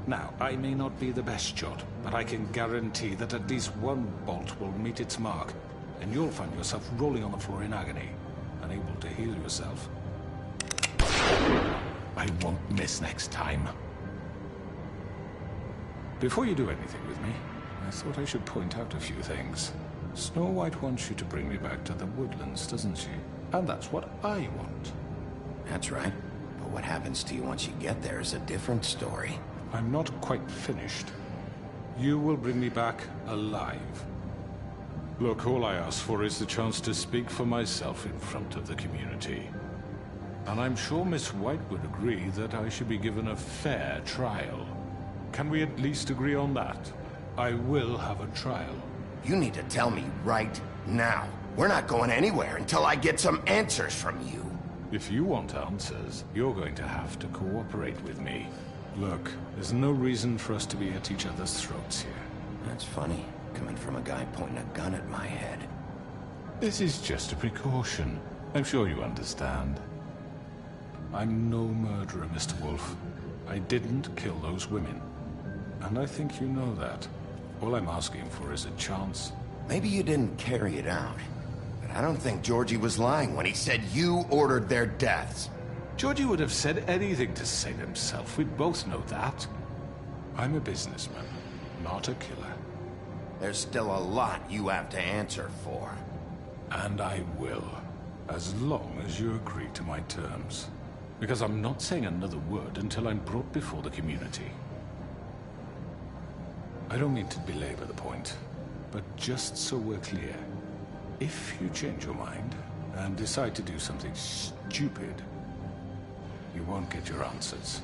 W: Now, I may not be the best shot, but I can guarantee that at least one bolt will meet its mark, and you'll find yourself rolling on the floor in agony, unable to heal yourself. I won't miss next time. Before you do anything with me, I thought I should point out a few things. Snow White wants you to bring me back to the woodlands, doesn't she? And that's what I want.
C: That's right. But what happens to you once you get there is a different story.
W: I'm not quite finished. You will bring me back alive. Look, all I ask for is the chance to speak for myself in front of the community. And I'm sure Miss White would agree that I should be given a fair trial. Can we at least agree on that? I will have a trial.
C: You need to tell me right now. We're not going anywhere until I get some answers from you.
W: If you want answers, you're going to have to cooperate with me. Look, there's no reason for us to be at each other's throats here.
C: That's funny, coming from a guy pointing a gun at my head.
W: This is just a precaution. I'm sure you understand. I'm no murderer, Mr. Wolf. I didn't kill those women. And I think you know that. All I'm asking for is a chance.
C: Maybe you didn't carry it out. But I don't think Georgie was lying when he said you ordered their deaths.
W: Georgie would have said anything to save himself. We both know that. I'm a businessman, not a killer.
C: There's still a lot you have to answer for.
W: And I will. As long as you agree to my terms. Because I'm not saying another word until I'm brought before the community. I don't mean to belabor the point, but just so we're clear, if you change your mind and decide to do something stupid, you won't get your answers,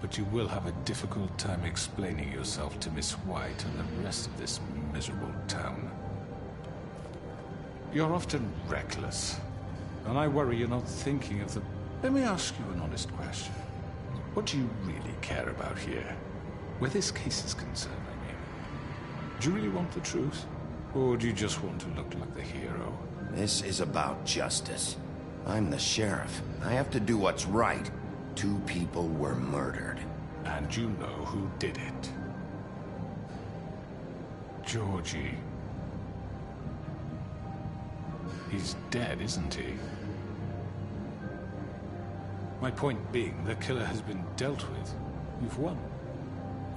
W: but you will have a difficult time explaining yourself to Miss White and the rest of this miserable town. You're often reckless, and I worry you're not thinking of the... Let me ask you an honest question. What do you really care about here? Where this case is concerned, I mean. Do you really want the truth? Or do you just want to look like the hero?
C: This is about justice. I'm the sheriff. I have to do what's right. 2 people were murdered.
W: And you know who did it. Georgie. He's dead, isn't he? My point being, the killer has been dealt with. You've won.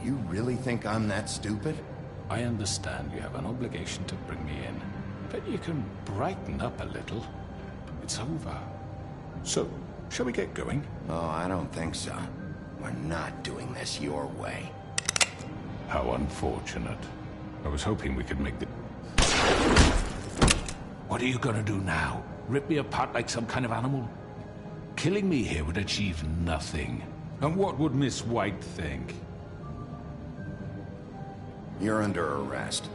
C: You really think I'm that stupid?
W: I understand you have an obligation to bring me in, but you can brighten up a little. It's over. So, shall we get going?
C: Oh, I don't think so. We're not doing this your way.
W: How unfortunate. I was hoping we could make the... What are you gonna do now? Rip me apart like some kind of animal? Killing me here would achieve nothing. And what would Miss White think?
C: You're under arrest.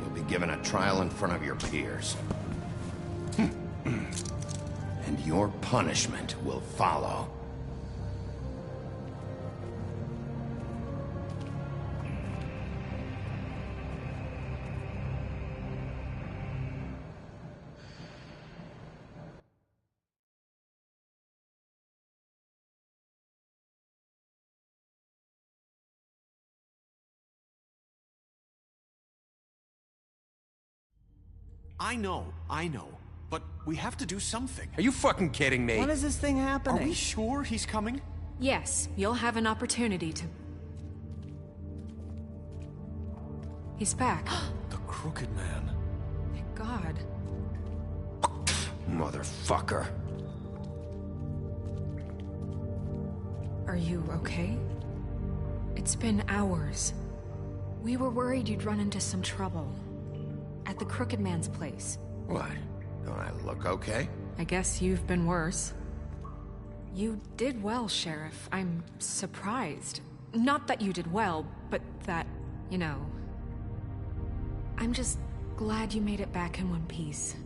C: You'll be given a trial in front of your peers. And your punishment will follow.
B: I know. But we have to do something.
D: Are you fucking kidding me?
A: When is this thing happening?
B: Are we sure he's coming?
E: Yes, you'll have an opportunity to... He's back.
B: The Crooked Man.
E: Thank God.
C: Motherfucker.
E: Are Are you okay? It's been hours. We were worried you'd run into some trouble. At the Crooked Man's place.
C: What? Don't I look okay?
E: I guess you've been worse. You did well, Sheriff. I'm surprised. Not that you did well, but that, you know... I'm just glad you made it back in one piece.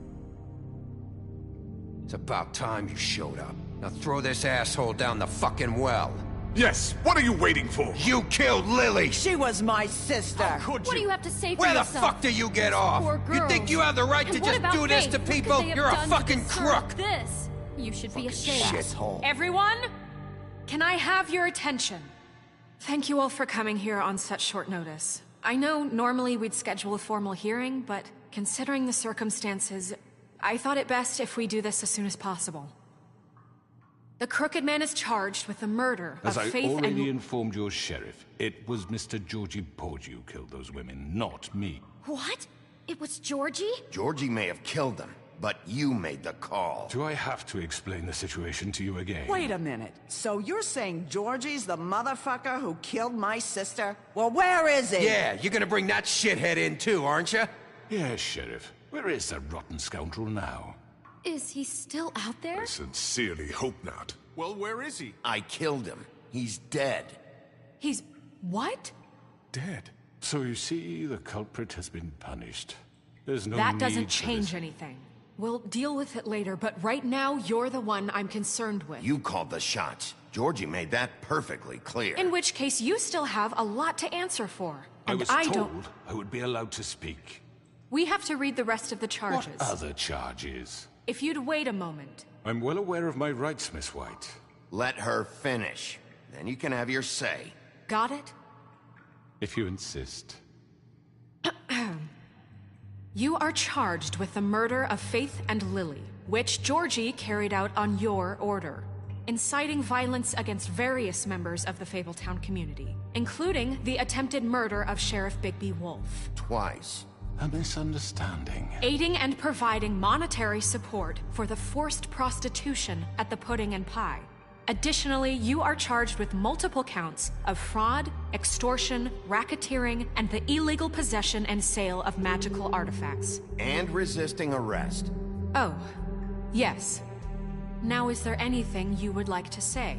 C: It's about time you showed up. Now throw this asshole down the fucking well.
O: Yes, what are you waiting for?
C: You killed Lily!
A: She was my sister!
L: What do you have to say for
C: Where
L: yourself?
C: the fuck do you get off?
L: Poor
C: You think
L: girls.
C: you have the right
L: And
C: to
L: what
C: just
L: about
C: do this
L: Faith?
C: to
L: What could
C: people?
L: they have
C: You're a
L: done to
C: fucking
L: deserve
C: crook!
L: This? You should be ashamed.
C: Shithole.
E: Everyone, can I have your attention? Thank you all for coming here on such short notice. I know normally we'd schedule a formal hearing, but considering the circumstances, I thought it best if we do this as soon as possible. The Crooked Man is charged with the murder
W: As
E: of
W: I
E: Faith
W: already
E: and...
W: informed your sheriff, it was Mr. Georgie Porgy who killed those women, not me.
L: What? It was Georgie?
C: Georgie may have killed them, but you made the call.
W: Do I have to explain the situation to you again?
A: Wait a minute. So you're saying Georgie's the motherfucker who killed my sister? Well, where is he?
C: Yeah, you're gonna bring that shithead in too, aren't you?
W: Yes, Sheriff. Where is that rotten scoundrel now?
L: Is he still out there?
O: I sincerely hope not.
B: Well, where is he?
C: I killed him. He's dead.
E: He's... what?
W: Dead. So you see, the culprit has been punished. There's no
E: That
W: need
E: doesn't
W: for
E: change
W: this.
E: anything. We'll deal with it later, but right now, you're the one I'm concerned with.
C: You called the shots. Georgie made that perfectly clear.
E: In which case, you still have a lot to answer for.
W: I
E: And
W: was
E: I
W: told
E: don't...
W: I would be allowed to speak.
E: We have to read the rest of the charges.
W: What other charges?
E: If you'd wait a moment.
W: I'm well aware of my rights, Miss White.
C: Let her finish. Then you can have your say.
E: Got it?
W: If you insist.
E: You are charged with the murder of Faith and Lily, which Georgie carried out on your order, inciting violence against various members of the Fabletown community, including the attempted murder of Sheriff Bigby Wolf.
C: Twice.
W: A misunderstanding.
E: Aiding and providing monetary support for the forced prostitution at the Pudding and Pie. Additionally, you are charged with multiple counts of fraud, extortion, racketeering, and the illegal possession and sale of magical artifacts.
C: And resisting arrest.
E: Oh, yes. Now, is there anything you would like to say?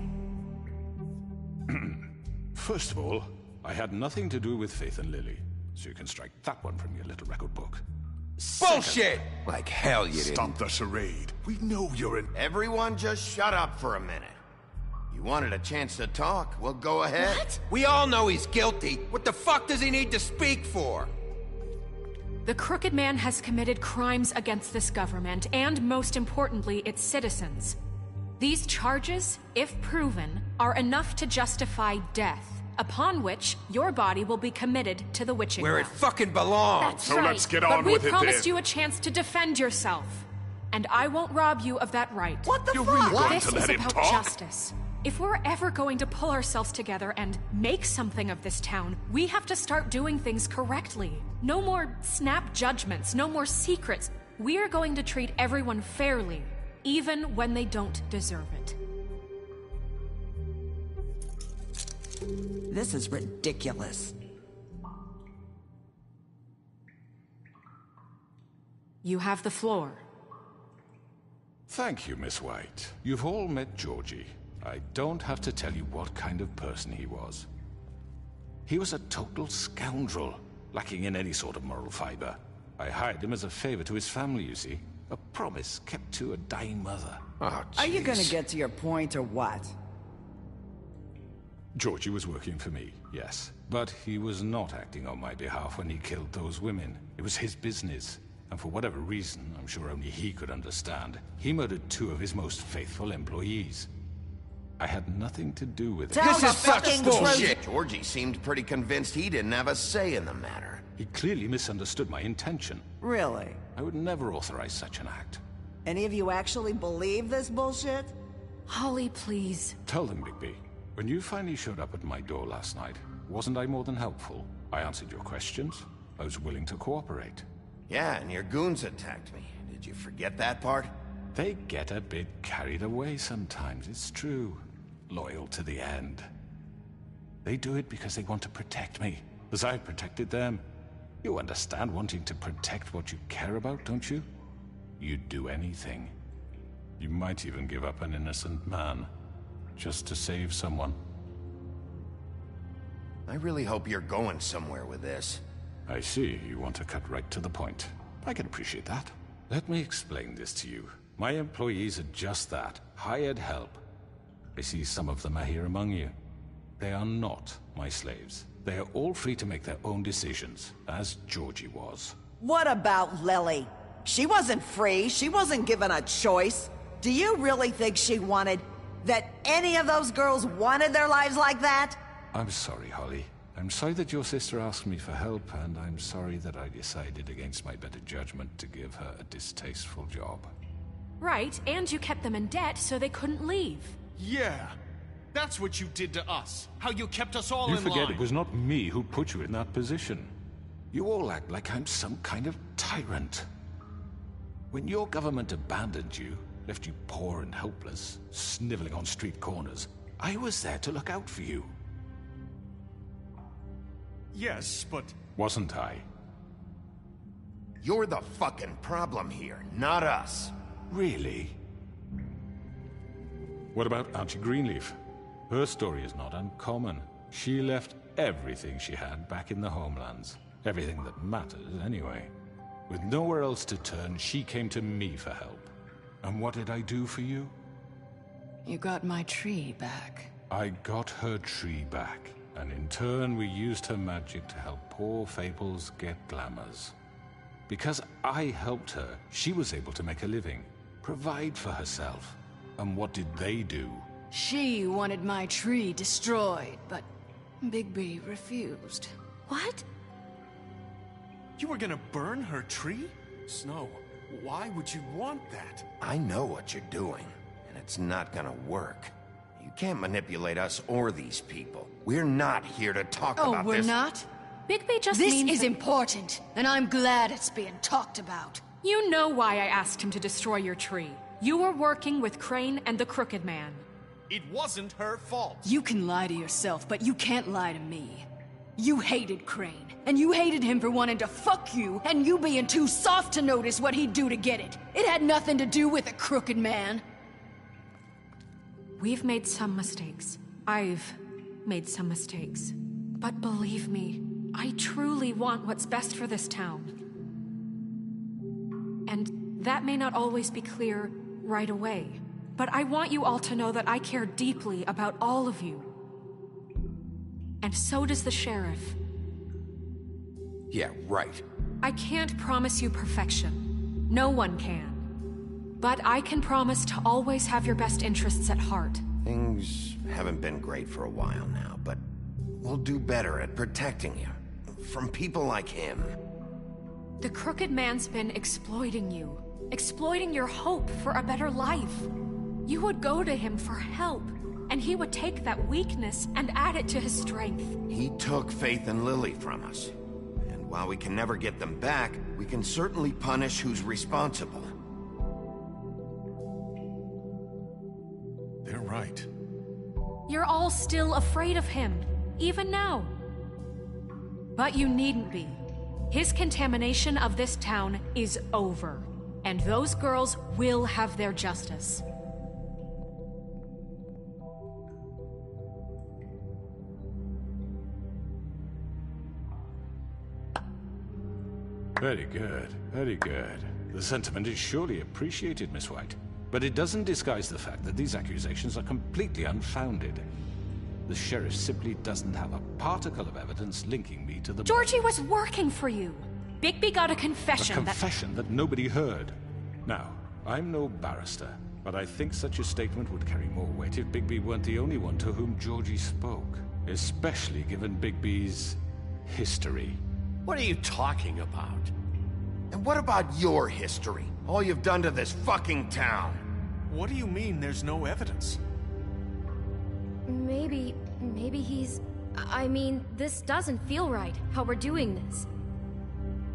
W: First of all, I had nothing to do with Faith and Lily, so you can strike that one from your little record book.
C: Bullshit! Like hell you didn't.
O: Stop the charade. We know you're an...
C: Everyone just shut up for a minute. You wanted a chance to talk, well go ahead.
L: What?
C: We all know he's guilty. What the fuck does he need to speak for?
E: The Crooked Man has committed crimes against this government, and most importantly, its citizens. These charges, if proven, are enough to justify death, upon which your body will be committed to the witching
C: Where it
E: well.
C: fucking belongs.
E: That's
O: So
E: right.
O: let's get on
E: but
O: with
E: we
O: it
E: promised
O: then.
E: you a chance to defend yourself. And I won't rob you of that right.
A: What the
O: You're
A: fuck?
O: really going
E: This
O: to
E: is
O: let him
E: about
O: talk?
E: justice. If we're ever going to pull ourselves together and make something of this town, we have to start doing things correctly. No more snap judgments, no more secrets. We are going to treat everyone fairly, even when they don't deserve it.
A: This is ridiculous.
E: You have the floor.
W: Thank you, Miss White. You've all met Georgie. I don't have to tell you what kind of person he was. He was a total scoundrel, lacking in any sort of moral fiber. I hired him as a favor to his family, you see. A promise kept to a dying mother.
C: Oh,
A: Are you gonna
C: jeez.
A: get to your point or what?
W: Georgie was working for me, yes. But he was not acting on my behalf when he killed those women. It was his business. And for whatever reason, I'm sure only he could understand, he murdered 2 of his most faithful employees. I had nothing to do with it.
A: Tell
C: This
A: the
C: is such
A: fucking
C: bullshit. Georgie seemed pretty convinced he didn't have a say in the matter.
W: He clearly misunderstood my intention.
A: Really?
W: I would never authorize such an act.
A: Any of you actually believe this bullshit?
E: Holly, please.
W: Tell them, Bigby. When you finally showed up at my door last night, wasn't I more than helpful? I answered your questions. I was willing to cooperate.
C: Yeah, and your goons attacked me. Did you forget that part?
W: They get a bit carried away sometimes, it's true. loyal to the end. They do it because they want to protect me, as I protected them. You understand wanting to protect what you care about, don't you? You'd do anything. You might even give up an innocent man, just to save someone.
C: I really hope you're going somewhere with this.
W: I see you want to cut right to the point. I can appreciate that. Let me explain this to you. My employees are just that, hired help. I see some of them are here among you. They are not my slaves. They are all free to make their own decisions, as Georgie was.
A: What about Lily? She wasn't free. She wasn't given a choice. Do you really think she wanted... that any of those girls wanted their lives like that?
W: I'm sorry, Holly. I'm sorry that your sister asked me for help, and I'm sorry that I decided against my better judgment to give her a distasteful job.
E: Right, and you kept them in debt so they couldn't leave.
B: Yeah, that's what you did to us. How you kept us all in line.
W: You forget it was not me who put you in that position. You all act like I'm some kind of tyrant. When your government abandoned you, left you poor and helpless, sniveling on street corners, I was there to look out for you.
B: Yes, but...
W: Wasn't I?
C: You're the fucking problem here, not us.
W: Really? What about Auntie Greenleaf? Her story is not uncommon. She left everything she had back in the homelands. Everything that matters, anyway. With nowhere else to turn, she came to me for help. And what did I do for you?
D: You got my tree back.
W: I got her tree back. And in turn, we used her magic to help poor Fables get glamours. Because I helped her, she was able to make a living, provide for herself. And what did they do?
D: She wanted my tree destroyed, but Bigby refused.
L: What?
B: You were gonna burn her tree? Snow, why would you want that?
C: I know what you're doing, and it's not gonna work. You can't manipulate us or these people. We're not here to talk about this.
D: Oh, we're not?
E: Bigby just
D: This
E: means
D: is important, and I'm glad it's being talked about.
E: You know why I asked him to destroy your tree. You were working with Crane and the Crooked Man.
B: It wasn't her fault.
D: You can lie to yourself, but you can't lie to me. You hated Crane, and you hated him for wanting to fuck you, and you being too soft to notice what he'd do to get it. It had nothing to do with the Crooked Man.
E: We've made some mistakes. I've made some mistakes. But believe me, I truly want what's best for this town. And that may not always be clear right away. But I want you all to know that I care deeply about all of you. And so does the sheriff.
C: Yeah, right.
E: I can't promise you perfection. No one can. But I can promise to always have your best interests at heart.
C: Things haven't been great for a while now, but we'll do better at protecting you. From people like him.
E: The Crooked Man's been exploiting you. Exploiting your hope for a better life. You would go to him for help, and he would take that weakness and add it to his strength.
C: He took Faith and Lily from us. And while we can never get them back, we can certainly punish who's responsible.
B: They're right.
E: You're all still afraid of him, even now. But you needn't be. His contamination of this town is over, and those girls will have their justice.
W: Very good, very good. The sentiment is surely appreciated, Miss White. But it doesn't disguise the fact that these accusations are completely unfounded. The sheriff simply doesn't have a particle of evidence linking me to the...
E: Georgie was working for you. Bigby got a confession
W: A confession that nobody heard. Now, I'm no barrister, but I think such a statement would carry more weight if Bigby weren't the only one to whom Georgie spoke. Especially given Bigby's history.
K: What are you talking about?
C: And what about your history? All you've done to this fucking town.
B: What do you mean there's no evidence?
J: Maybe he's... I mean, this doesn't feel right, how we're doing this.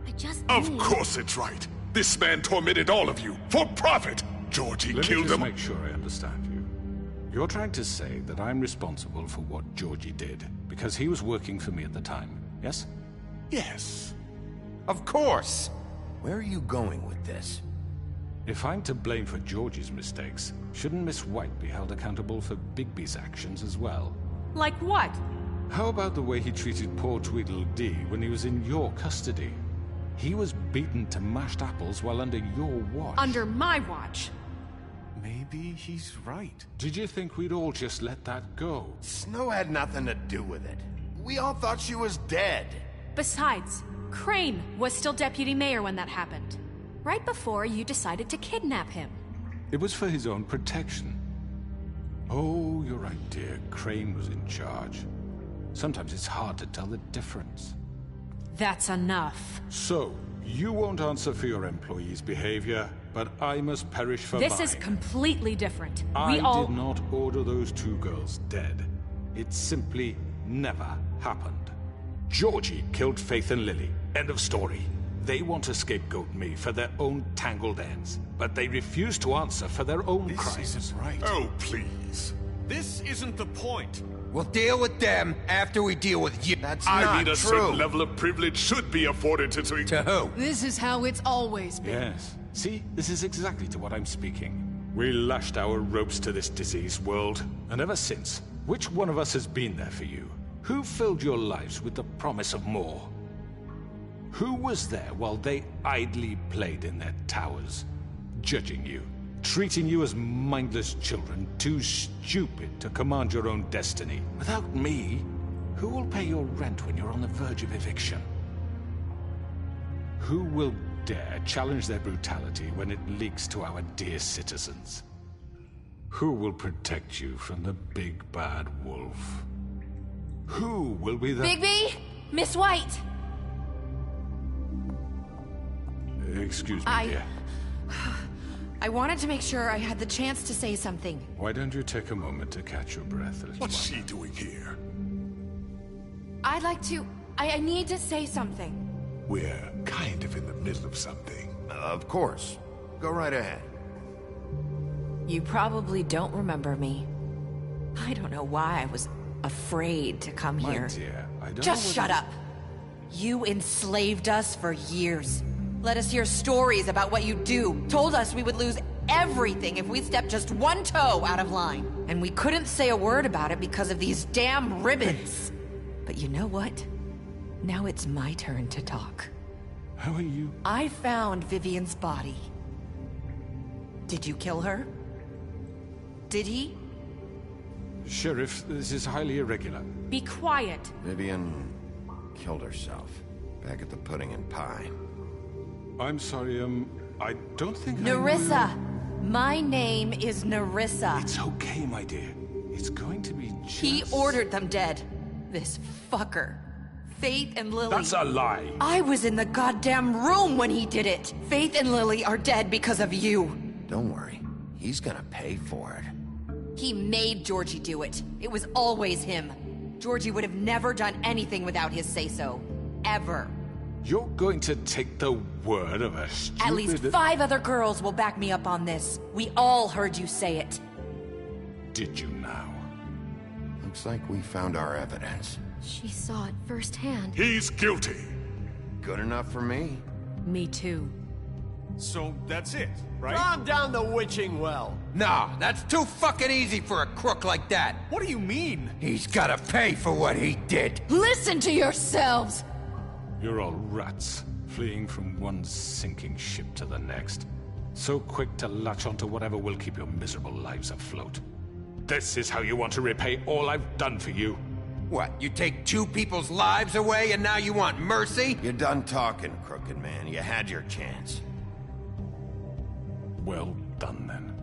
J: I just
O: Of course it's right. This man tormented all of you, for profit! Georgie killed them.
W: Let me just make sure I understand you. You're trying to say that I'm responsible for what Georgie did, because he was working for me at the time, yes?
C: Yes. Of course! Where are you going with this?
W: If I'm to blame for Georgie's mistakes, shouldn't Miss White be held accountable for Bigby's actions as well?
L: Like what?
W: How about the way he treated poor Tweedledee when he was in your custody? He was beaten to mashed apples while under your watch.
L: Under my watch?
B: Maybe he's right.
W: Did you think we'd all just let that go?
C: Snow had nothing to do with it. We all thought she was dead.
J: Besides, Crane was still deputy mayor when that happened. Right before you decided to kidnap him.
W: It was for his own protection. Oh, you're right, dear. Crane was in charge. Sometimes it's hard to tell the difference.
J: That's enough.
W: So, you won't answer for your employees' behavior, but I must perish for mine.
J: This is completely different.
W: I did not order those two girls dead. It simply never happened. Georgie killed Faith and Lily. End of story. They want to scapegoat me for their own tangled ends, but they refuse to answer for their own crimes.
B: This isn't right.
O: Oh, please.
B: This isn't the point.
C: We'll deal with them after we deal with you. That's
O: I
C: not
O: mean, a
C: true.
O: certain level of privilege should be afforded to...
C: To who?
D: This is how it's always been.
W: Yes. See, this is exactly to what I'm speaking. We lashed our ropes to this diseased world, and ever since, which one of us has been there for you? Who filled your lives with the promise of more? Who was there while they idly played in their towers, judging you, treating you as mindless children, too stupid to command your own destiny? Without me, who will pay your rent when you're on the verge of eviction? Who will dare challenge their brutality when it leaks to our dear citizens? Who will protect you from the big bad wolf? Who will be the...
J: Bigby! Miss White!
W: Excuse me, dear.
L: I wanted to make sure I had the chance to say something.
W: Why don't you take a moment to catch your breath, little
O: What's she doing here?
L: I'd like to... I need to say something.
O: We're kind of in the middle of something.
C: Of course. Go right ahead.
L: You probably don't remember me. I don't know why I was afraid to come
W: My
L: here.
W: dear, I don't
L: Just
W: know
L: shut up. You enslaved us for years. Let us hear stories about what you do. Told us we would lose everything if we stepped just one toe out of line. And we couldn't say a word about it because of these damn ribbons. But you know what? Now it's my turn to talk.
W: How are you?
L: I found Vivian's body. Did you kill her? Did he?
W: Sheriff, this is highly irregular.
J: Be quiet.
C: Vivian killed herself back at the Pudding and Pie.
W: I'm sorry, I don't think
L: Nerissa! My name is Nerissa.
W: It's okay, my dear. It's going to be just...
L: He ordered them dead. This fucker. Faith and Lily...
W: That's a lie!
L: I was in the goddamn room when he did it! Faith and Lily are dead because of you.
C: Don't worry. He's gonna pay for it.
L: He made Georgie do it. It was always him. Georgie would have never done anything without his say-so. Ever.
W: You're going to take the word of a stupid...
L: At least 5 other girls will back me up on this. We all heard you say it.
W: Did you now?
C: Looks like we found our evidence.
J: She saw it firsthand.
O: He's guilty.
C: Good enough for me.
J: Me too.
B: So that's it, right?
R: Calm down the witching well.
C: Nah, that's too fucking easy for a crook like that.
B: What do you mean?
C: He's gotta pay for what he did.
D: Listen to yourselves!
W: You're all rats, fleeing from one sinking ship to the next. So quick to latch onto whatever will keep your miserable lives afloat. This is how you want to repay all I've done for you?
C: What, you take 2 people's lives away and now you want mercy? You're done talking, Crooked Man. You had your chance.
W: Well done, then.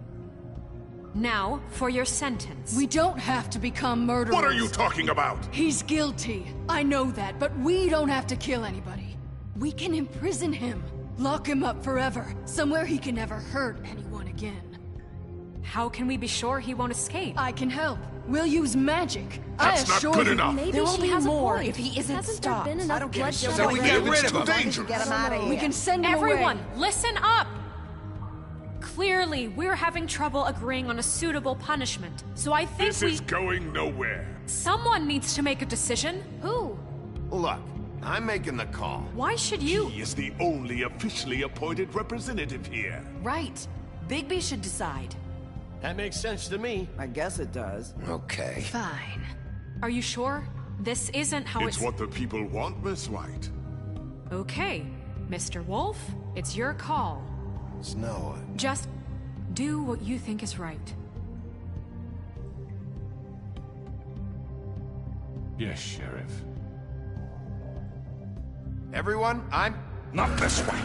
J: Now, for your sentence.
D: We don't have to become murderers.
O: What are you talking about?
D: He's guilty. I know that, but we don't have to kill anybody. We can imprison him. Lock him up forever. Somewhere he can never hurt anyone again.
J: How can we be sure he won't escape?
D: I can help. We'll use magic.
O: That's not good enough.
L: Maybe there will be more if he isn't stopped.
O: I don't get it.
C: So we get rid of him.
A: Get him out of here.
D: We can send him
J: Everyone,
D: away.
J: listen up!
M: Clearly, we're having trouble agreeing on a suitable punishment. So I think
O: This is going nowhere.
M: Someone needs to make a decision. Who?
C: Look, I'm making the call.
M: Why should you?
U: He is the only officially appointed representative here.
V: Right. Bigby should decide.
R: That makes sense to me.
A: I guess it does.
C: Okay.
M: Fine. Are you sure? This isn't how
O: It's what the people want, Miss White.
M: Okay. Mr. Wolf, it's your call.
C: Snow.
M: Just do what you think is right.
W: Yes, Sheriff.
C: Everyone, I'm...
U: Not this way.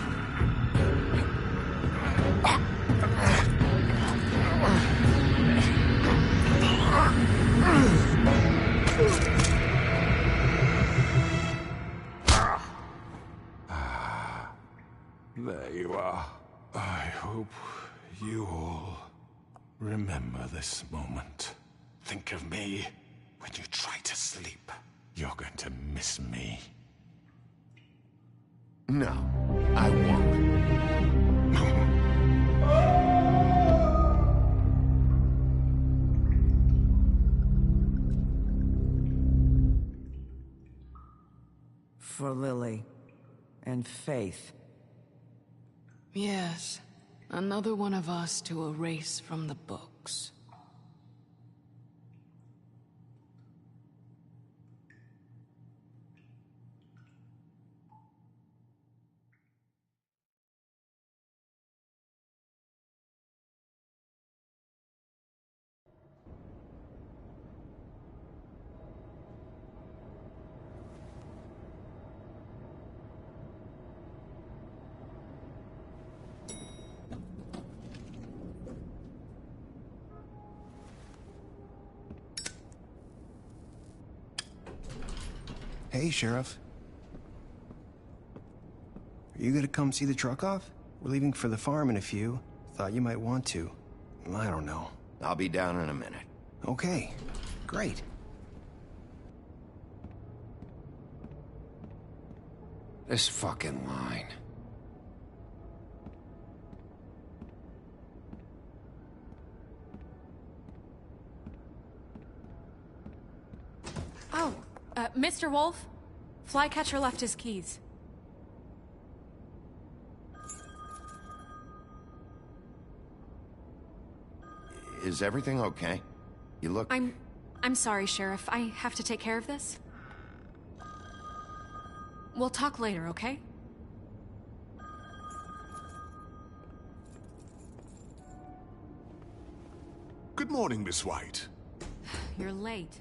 W: There you are. I hope you all remember this moment. Think of me when you try to sleep. You're going to miss me.
C: No, I won't.
A: For Lily and Faith.
X: Yes, another one of us to erase from the books.
Y: Hey, Sheriff. Are you gonna come see the truck off? We're leaving for the farm in a few. Thought you might want to. I don't know.
C: I'll be down in a minute.
Y: Okay, great.
C: This fucking line.
M: Oh, Mr. Wolf? Flycatcher left his keys.
C: Is everything okay? You look...
M: I'm sorry, Sheriff. I have to take care of this. We'll talk later, okay?
U: Good morning, Miss White.
M: You're late.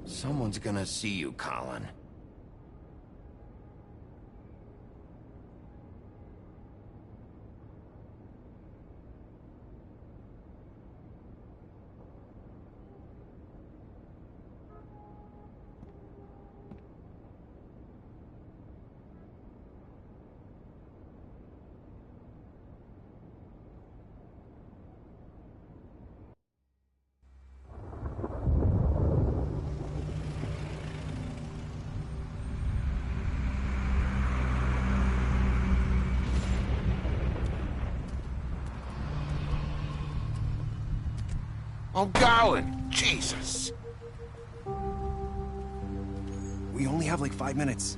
C: Someone's gonna see you, Colin. I'm going! Jesus!
Y: We only have like 5 minutes.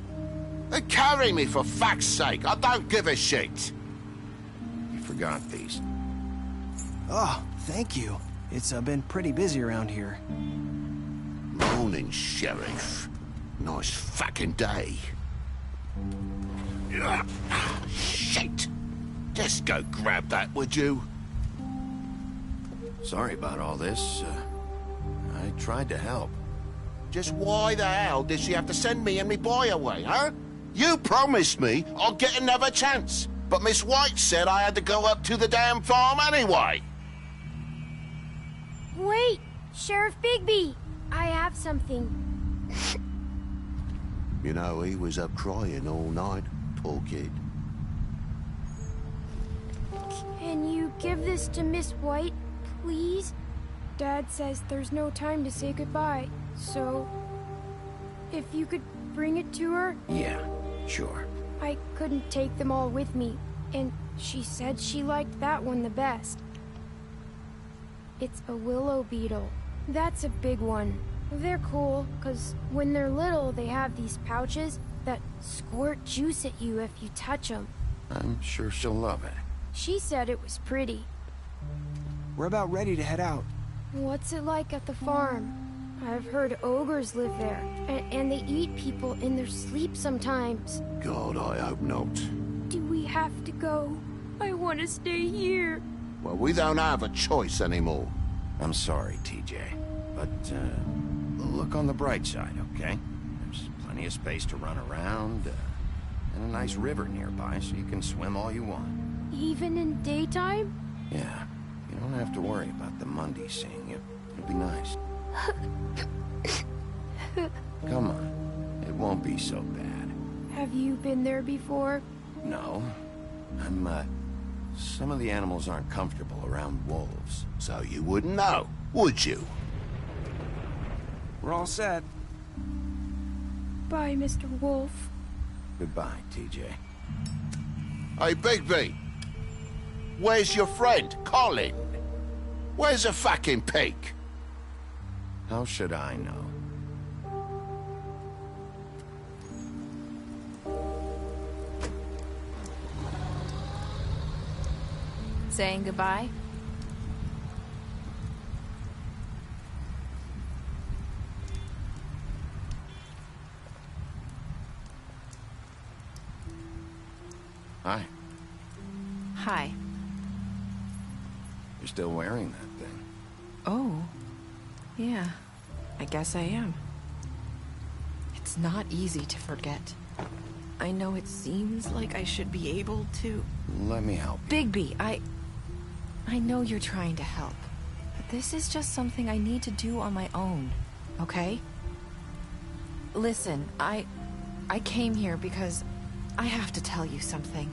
C: Then carry me, for fuck's sake! I don't give a shit! You forgot these.
Y: Oh, thank you. It's been pretty busy around here.
C: Morning, Sheriff. Nice fucking day. Shit! Just go grab that, would you? Sorry about all this. I tried to help. Just why the hell did she have to send me and me boy away, huh? You promised me I'd get another chance, but Miss White said I had to go up to the damn farm anyway.
Z: Wait, Sheriff Bigby, I have something.
C: You know, he was up crying all night, poor kid.
Z: Can you give this to Miss White? Please? Dad says there's no time to say goodbye, so... if you could bring it to her?
C: Yeah, sure.
Z: I couldn't take them all with me, and she said she liked that one the best. It's a willow beetle. That's a big one. They're cool, because when they're little, they have these pouches that squirt juice at you if you touch them.
C: I'm sure she'll love it.
Z: She said it was pretty.
Y: We're about ready to head out.
Z: What's it like at the farm? I've heard ogres live there, and they eat people in their sleep sometimes.
O: God, I hope not.
Z: Do we have to go? I want to stay here.
O: Well, we don't have a choice anymore.
C: I'm sorry, TJ, but look on the bright side, okay? There's plenty of space to run around, and a nice river nearby, so you can swim all you want.
Z: Even in daytime?
C: Yeah, you don't have to worry about the Mundies seeing you. It'll be nice. Come on, it won't be so bad.
Z: Have you been there before?
C: No, some of the animals aren't comfortable around wolves.
O: So you wouldn't know, would you?
Y: We're all set.
Z: Bye, Mr. Wolf.
C: Goodbye, TJ.
O: Hey, Bigby. Where's your friend, Colin? Where's the fucking pig?
C: How should I know?
E: Saying goodbye?
C: Hi.
E: Hi.
C: You're still wearing that thing.
E: Oh. Yeah. I guess I am. It's not easy to forget. I know it seems like I should be able to...
C: Let me help you.
E: Bigby, I know you're trying to help. But this is just something I need to do on my own, okay? Listen, I came here because I have to tell you something.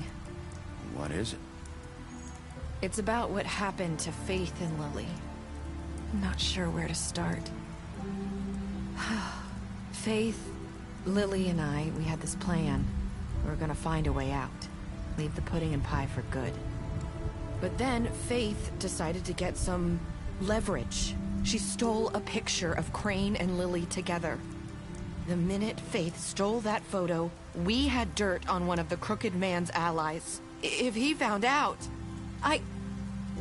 C: What is it?
E: It's about what happened to Faith and Lily. I'm not sure where to start. Faith, Lily, and I, we had this plan. We were gonna find a way out. Leave the pudding and pie for good. But then Faith decided to get some leverage. She stole a picture of Crane and Lily together. The minute Faith stole that photo, we had dirt on one of the Crooked Man's allies. If he found out, I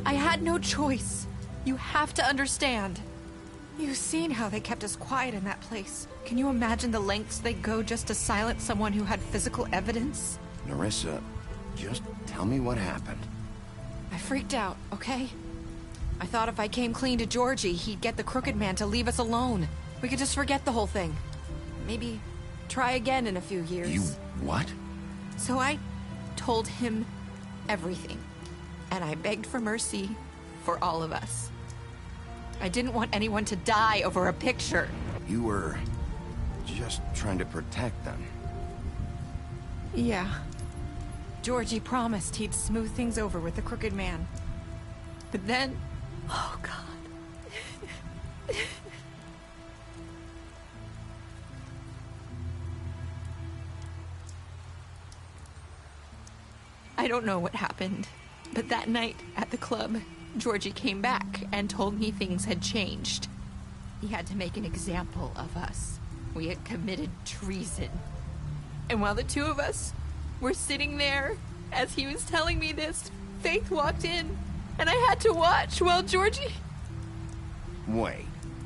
E: had no choice. You have to understand. You've seen how they kept us quiet in that place. Can you imagine the lengths they go just to silence someone who had physical evidence?
C: Nerissa, just tell me what happened.
E: I freaked out, okay? I thought if I came clean to Georgie, he'd get the Crooked Man to leave us alone. We could just forget the whole thing. Maybe try again in a few years.
C: You what?
E: So I told him everything. And I begged for mercy for all of us. I didn't want anyone to die over a picture.
C: You were just trying to protect them.
E: Yeah. Georgie promised he'd smooth things over with the Crooked Man. But then... Oh, God. I don't know what happened, but that night at the club, Georgie came back and told me things had changed. He had to make an example of us. We had committed treason. And while the two of us were sitting there, as he was telling me this, Faith walked in, and I had to watch while Georgie...
C: Wait,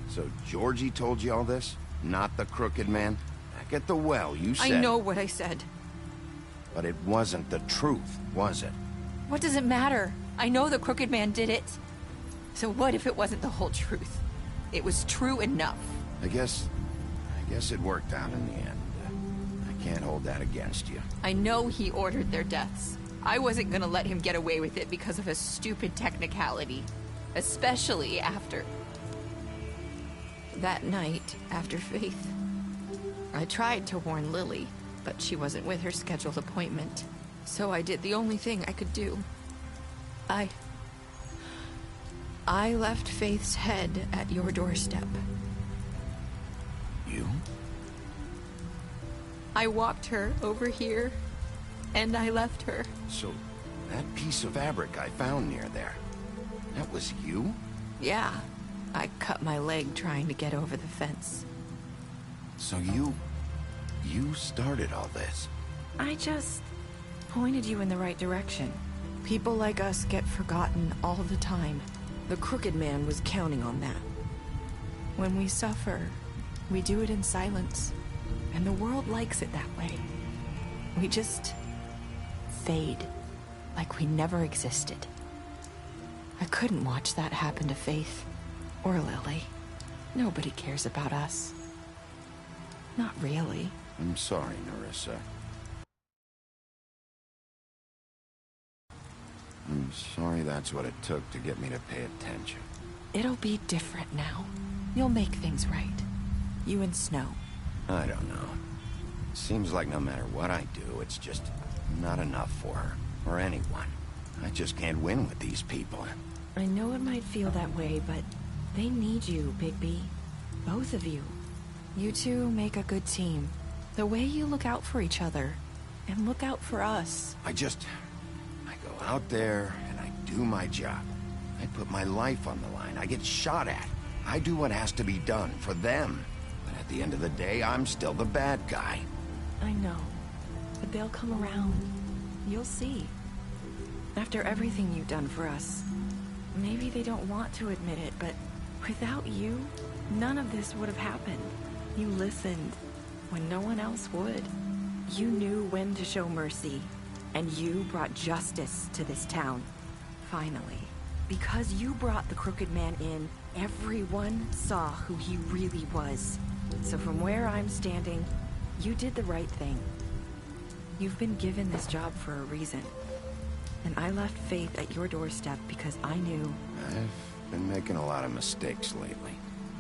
C: so Georgie told you all this? Not the Crooked Man? Back at the well, you said...
E: I know what I said.
C: But it wasn't the truth, was it?
E: What does it matter? I know the Crooked Man did it. So what if it wasn't the whole truth? It was true enough.
C: I guess it worked out in the end. I can't hold that against you.
E: I know he ordered their deaths. I wasn't gonna let him get away with it because of a stupid technicality. Especially after... that night, after Faith. I tried to warn Lily, but she wasn't with her scheduled appointment. So I did the only thing I could do. I left Faith's head at your doorstep.
C: You?
F: I walked her over here, and I left her.
C: So, that piece of fabric I found near there, that was you?
F: Yeah, I cut my leg trying to get over the fence.
C: So you started all this?
F: I just pointed you in the right direction. People like us get forgotten all the time. The Crooked Man was counting on that. When we suffer, we do it in silence, and the world likes it that way. We just fade, like we never existed. I couldn't watch that happen to Faith, or Lily. Nobody cares about us. Not really.
C: I'm sorry, Nerissa. I'm sorry that's what it took to get me to pay attention.
F: It'll be different now. You'll make things right. You and Snow.
C: I don't know. Seems like no matter what I do, it's just not enough for her, or anyone. I just can't win with these people.
F: I know it might feel that way, but they need you, Bigby. Both of you. You two make a good team. The way you look out for each other, and look out for us.
C: I go out there, and I do my job. I put my life on the line. I get shot at. I do what has to be done for them. But at the end of the day, I'm still the bad guy.
F: I know. But they'll come around. You'll see. After everything you've done for us. Maybe they don't want to admit it, but without you, none of this would have happened. You listened when no one else would. You knew when to show mercy, and you brought justice to this town. Finally. Because you brought the Crooked Man in, everyone saw who he really was. So from where I'm standing, you did the right thing. You've been given this job for a reason. And I left Faith at your doorstep because I knew...
C: I've been making a lot of mistakes lately.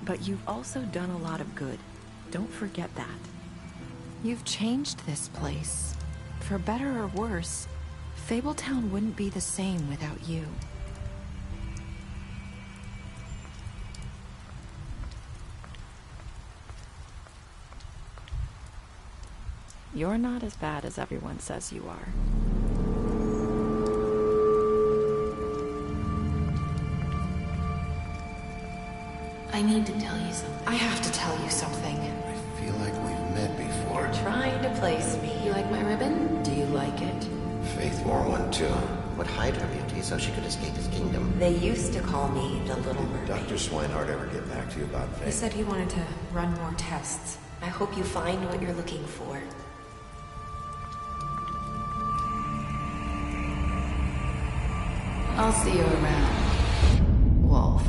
F: But you've also done a lot of good. Don't forget that. You've changed this place. For better or worse, Fabletown wouldn't be the same without you. You're not as bad as everyone says you are.
X: I need to tell you something.
F: I have to tell you something.
C: I feel like we've met before.
F: You're trying to place me.
X: You like my ribbon?
F: Do you like it?
C: Faith wore one too.
G: Would hide her beauty so she could escape his kingdom.
F: They used to call me the Little Mermaid.
C: Did Dr. Swinehart ever get back to you about Faith?
X: He said he wanted to run more tests.
F: I hope you find what you're looking for.
X: I'll see you around, Wolf.